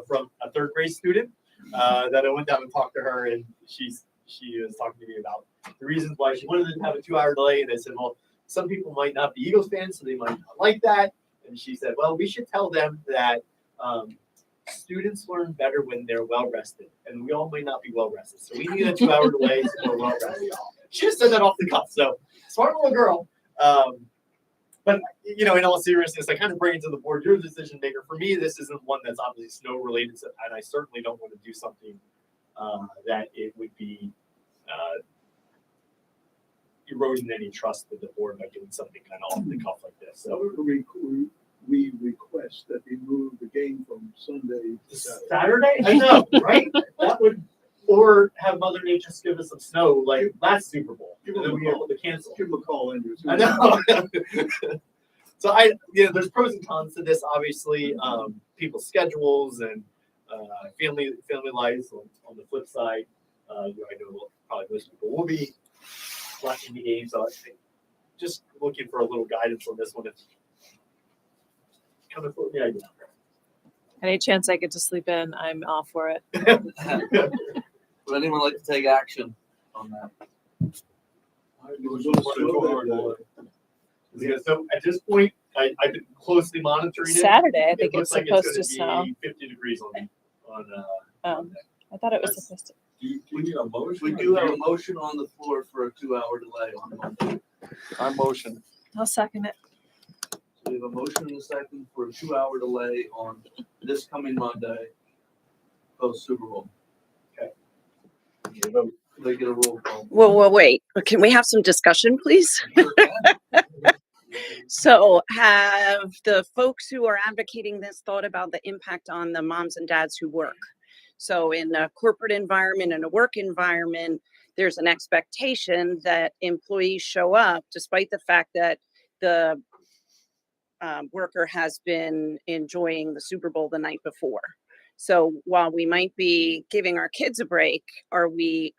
from a 3rd grade student that I went down and talked to her, and she was talking to me about the reasons why she wanted to have a 2-hour delay. And I said, well, some people might not be Eagles fans, so they might not like that. And she said, well, we should tell them that students learn better when they're well rested, and we all may not be well rested. So we need a 2-hour delay so we're well rested. She just said that off the cuff. So smart little girl. But you know, in all seriousness, I kind of bring it to the board. You're the decision maker. For me, this isn't one that's obviously snow related, and I certainly don't want to do something that it would be eroding any trust with the board by doing something kind of off the cuff like this. So We request that they move the game from Sunday to Saturday. Saturday? I know, right? That would, or have Mother Nature just give us some snow like last Super Bowl, and then we able to cancel. Give them a call, Andrew. I know. So there's pros and cons to this. Obviously, people's schedules and family lives. On the flip side, I know probably most people will be watching the game. So I think just looking for a little guidance on this one. If kind of yeah, Any chance I get to sleep in, I'm all for it. Would anyone like to take action on that? Yeah, so at this point, I've been closely monitoring it. Saturday, I think It it's looks like supposed gonna to snow. be 50 degrees on I thought it was supposed to. We need a motion. We do have a motion on the floor for a 2-hour delay on Monday. I motion. I'll second it. So we have a motion and a second for a 2-hour delay on this coming Monday, post Super Bowl. Okay. They get a roll call. Well, wait. Can we have some discussion, please? So have the folks who are advocating this thought about the impact on the moms and dads who work? So in a corporate environment, in a work environment, there's an expectation that employees show up despite the fact that the worker has been enjoying the Super Bowl the night before. So while we might be giving our kids a break, are we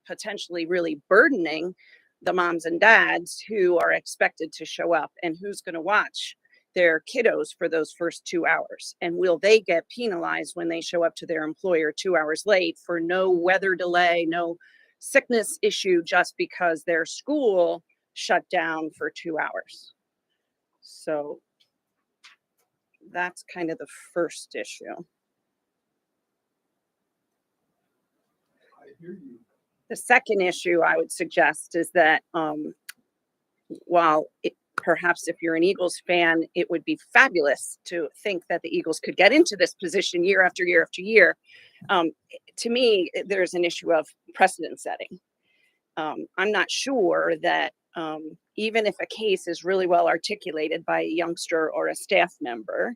potentially really burdening the moms and dads who are expected to show up, and who's going to watch their kiddos for those first 2 hours? And will they get penalized when they show up to their employer 2 hours late for no weather delay, no sickness issue, just because their school shut down for 2 hours? So that's kind of the first issue. I hear you. The second issue I would suggest is that while perhaps if you're an Eagles fan, it would be fabulous to think that the Eagles could get into this position year after year after year. To me, there's an issue of precedent setting. I'm not sure that even if a case is really well articulated by a youngster or a staff member,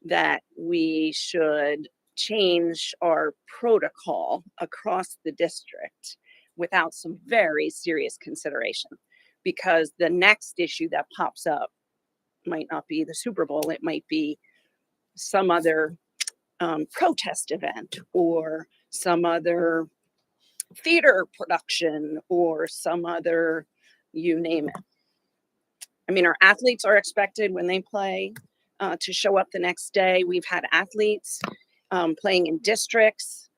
that we should change our protocol across the district without some very serious consideration, because the next issue that pops up might not be the Super Bowl. It might be some other protest event or some other theater production or some other, you name it. I mean, our athletes are expected when they play to show up the next day. We've had athletes playing in districts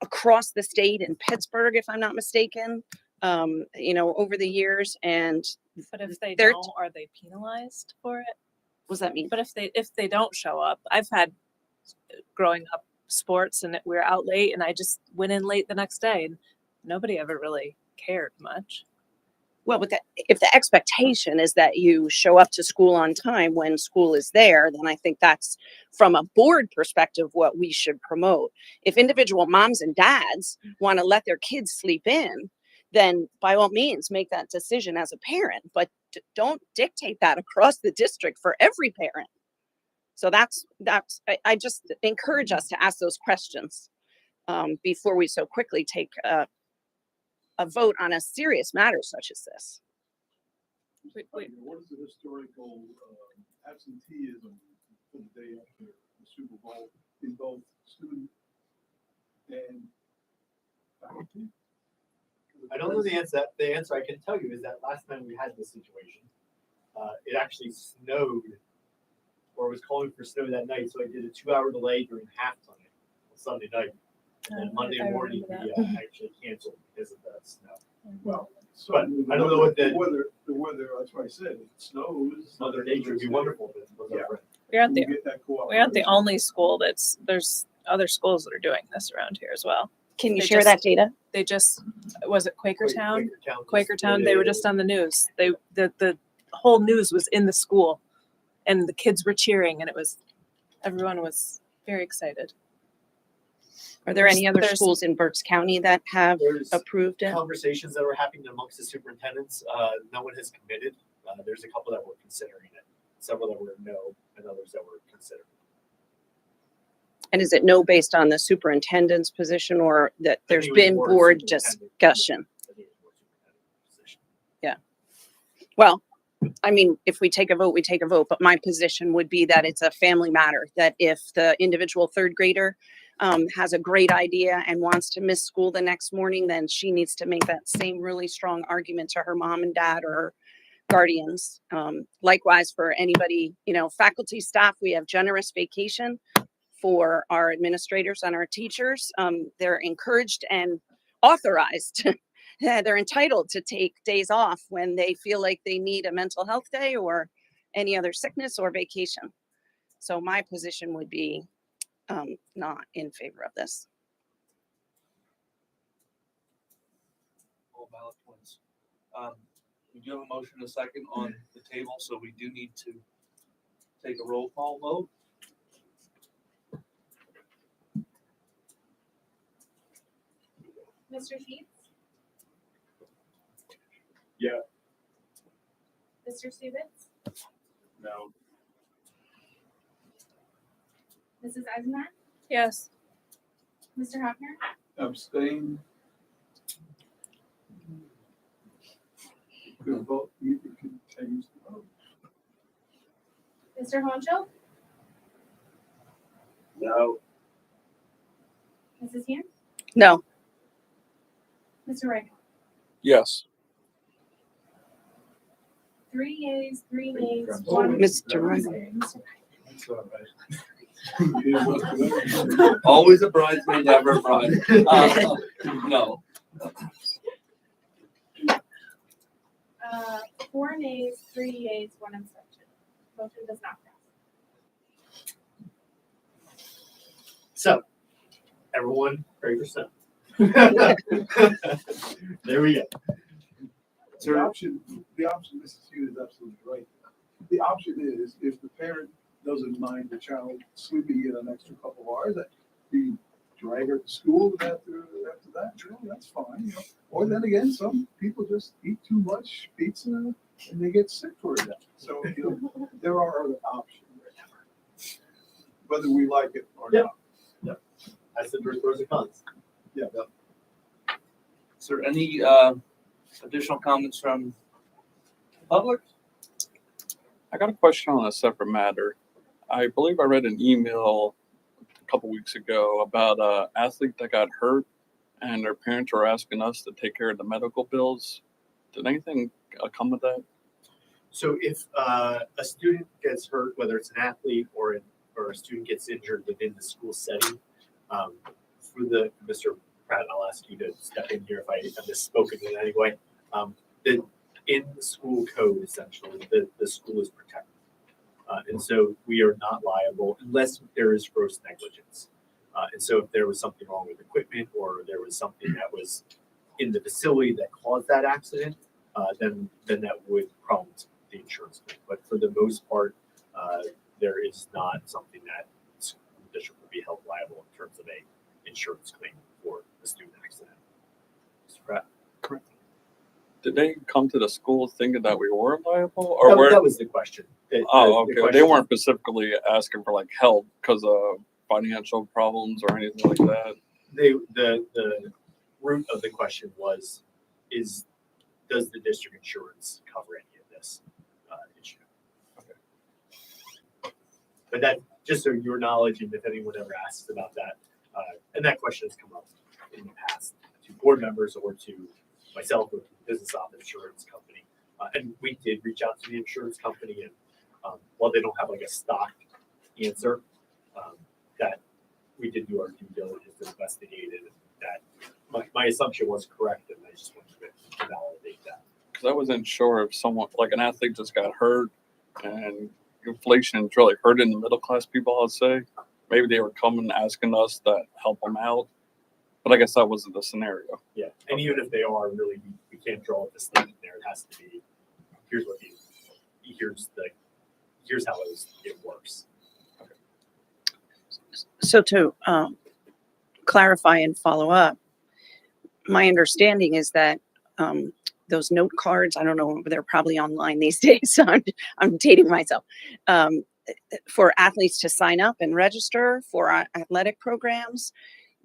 across the state, in Pittsburgh, if I'm not mistaken, over the years. And But if they they're- don't, are they penalized for it? what does that mean? But if they don't show up, I've had growing up sports and we were out late and I just went in late the next day and nobody ever really cared much. Well, but if the expectation is that you show up to school on time when school is there, then I think that's, from a board perspective, what we should promote. If individual moms and dads want to let their kids sleep in, then by all means make that decision as a parent, but don't dictate that across the district for every parent. So I just encourage us to ask those questions before we so quickly take a vote on a serious matter such as this. What is the historical absenteeism for the day after the Super Bowl in both student and faculty? I don't know the answer. The answer I can tell you is that last time we had this situation, it actually snowed, or was calling for snow that night. So I did a 2-hour delay during halftime on Sunday night. And then Monday morning, we actually canceled because of that snow. Well, So But I don't know what the- The weather, that's why I said, if it snows. Mother Nature would be wonderful if it was Yeah. our friend. We aren't We the get that we aren't the cooperation. only school there's other schools that are doing this around here as well. Can you They share just- that data? They just was it Quakertown? Quakertown. Quakertown. They were just on the news. The whole news was in the school, and the kids were cheering, and everyone was very excited. Are there any other There's- schools in Berks County that have There's approved it? conversations that were happening amongst the superintendents. No one has committed. There's a couple that were considering it, several that were no, and others that were considering. And is it no based on the superintendent's position or that there's think it was been more board superintendent. discussion? I think it was more superintendent position. Yeah. Well, I mean, if we take a vote, we take a vote, but my position would be that it's a family matter, that if the individual third grader has a great idea and wants to miss school the next morning, then she needs to make that same really strong argument to her mom and dad or her guardians. Likewise for anybody, faculty, staff, we have generous vacation for our administrators and our teachers. They're encouraged and authorized. They're entitled to take days off when they feel like they need a mental health day or any other sickness or vacation. So my position would be not in favor of this. All ballot points. We do have a motion and a second on the table, so we do need to take a roll call vote. Mr. Sheets? Yeah. Mr. Stevens? No. Mrs. Eisenman? Yes. Mr. Hoffner? Abstain. Good vote, you can change the vote. Mr. Honcho? No. Mrs. Hume? No. Mr. Reagan? Yes. 3 yeas, 3 nays, Oh, 1. Mr. Reagan. That's all right. Always a bridesmaid, never a bride. No. 4 nays, 3 yeas, 1 abstention. Motion does not pass. So, everyone, ready for some? There we go. The option, Mrs. Hughes is absolutely right. The option is, if the parent doesn't mind the child sleeping in an extra couple of hours, that we drag her to school and after that, that's fine. Or then again, some people just eat too much pizza and they get sick for it. So, there are other options. Whether we like it or Yeah. not. I said there's pros and cons. Yeah. Is there any additional comments from the public? I got a question on a separate matter. I believe I read an email a couple weeks ago about an athlete that got hurt and their parents were asking us to take care of the medical bills. Did anything come of that? So if a student gets hurt, whether it's an athlete or a student gets injured within the school setting, Mr. Pratt, I'll ask you to step in here if I have misspoken in any way. In the school code, essentially, the school is protected. And so we are not liable unless there is gross negligence. And so if there was something wrong with equipment or there was something that was in the facility that caused that accident, then that would prompt the insurance claim. But for the most part, there is not something that the school district would be held liable in terms of a insurance claim for a student accident. Mr. Pratt? Correct. Did they come to the school thinking that we were liable, or That was the question. Okay. They question- weren't specifically asking for like help because of financial problems or anything like that. The root of the question was, does the district insurance cover any of this issue? Okay. But that, just so your knowledge, and if anyone ever asks about that, and that question has come up in the past to board members or to myself or to the business office insurance company, and we did reach out to the insurance company, and while they don't have like a stock answer, that we did do our due diligence and investigated that my assumption was correct, and I just wanted to validate that. because I wasn't sure if someone, like an athlete just got hurt and inflation is really hurting the middle class people, I'd say. Maybe they were coming asking us to help them out. But I guess that wasn't the scenario. Yeah, and even if they are, really, we can't draw up this thing in there. It has to be, here's what here's how it works. So to clarify and follow up, my understanding is that those note cards, I don't know, they're probably online these days, so I'm dating myself, for athletes to sign up and register for athletic programs.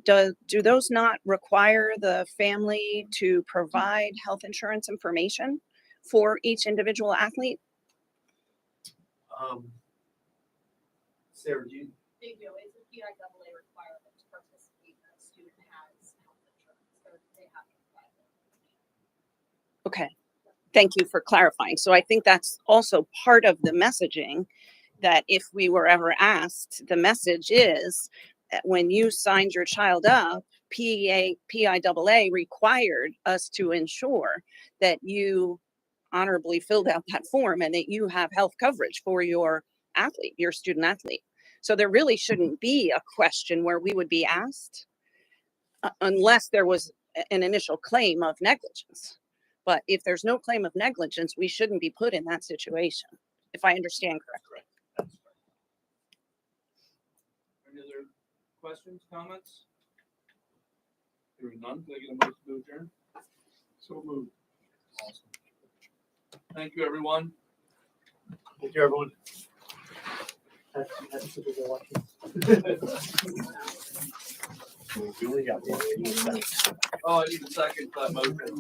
Do those not require the family to provide health insurance information for each individual athlete? Sarah, do you? They do, it's a PIAA requirement to participate when a student has health insurance, so they have to provide it. Okay, thank you for clarifying. So I think that's also part of the messaging, that if we were ever asked, the message is that when you signed your child up, PIAA required us to ensure that you honorably filled out that form and that you have health coverage for your athlete, your student athlete. So there really shouldn't be a question where we would be asked unless there was an initial claim of negligence. But if there's no claim of negligence, we shouldn't be put in that situation, if I understand correctly. Any other questions, comments? Hearing none, can I get a motion to adjourn? So moved. Awesome. Thank you, everyone. Thank you, everyone. Happy Super Bowl watching. We only got one. Oh, I need a second for that motion.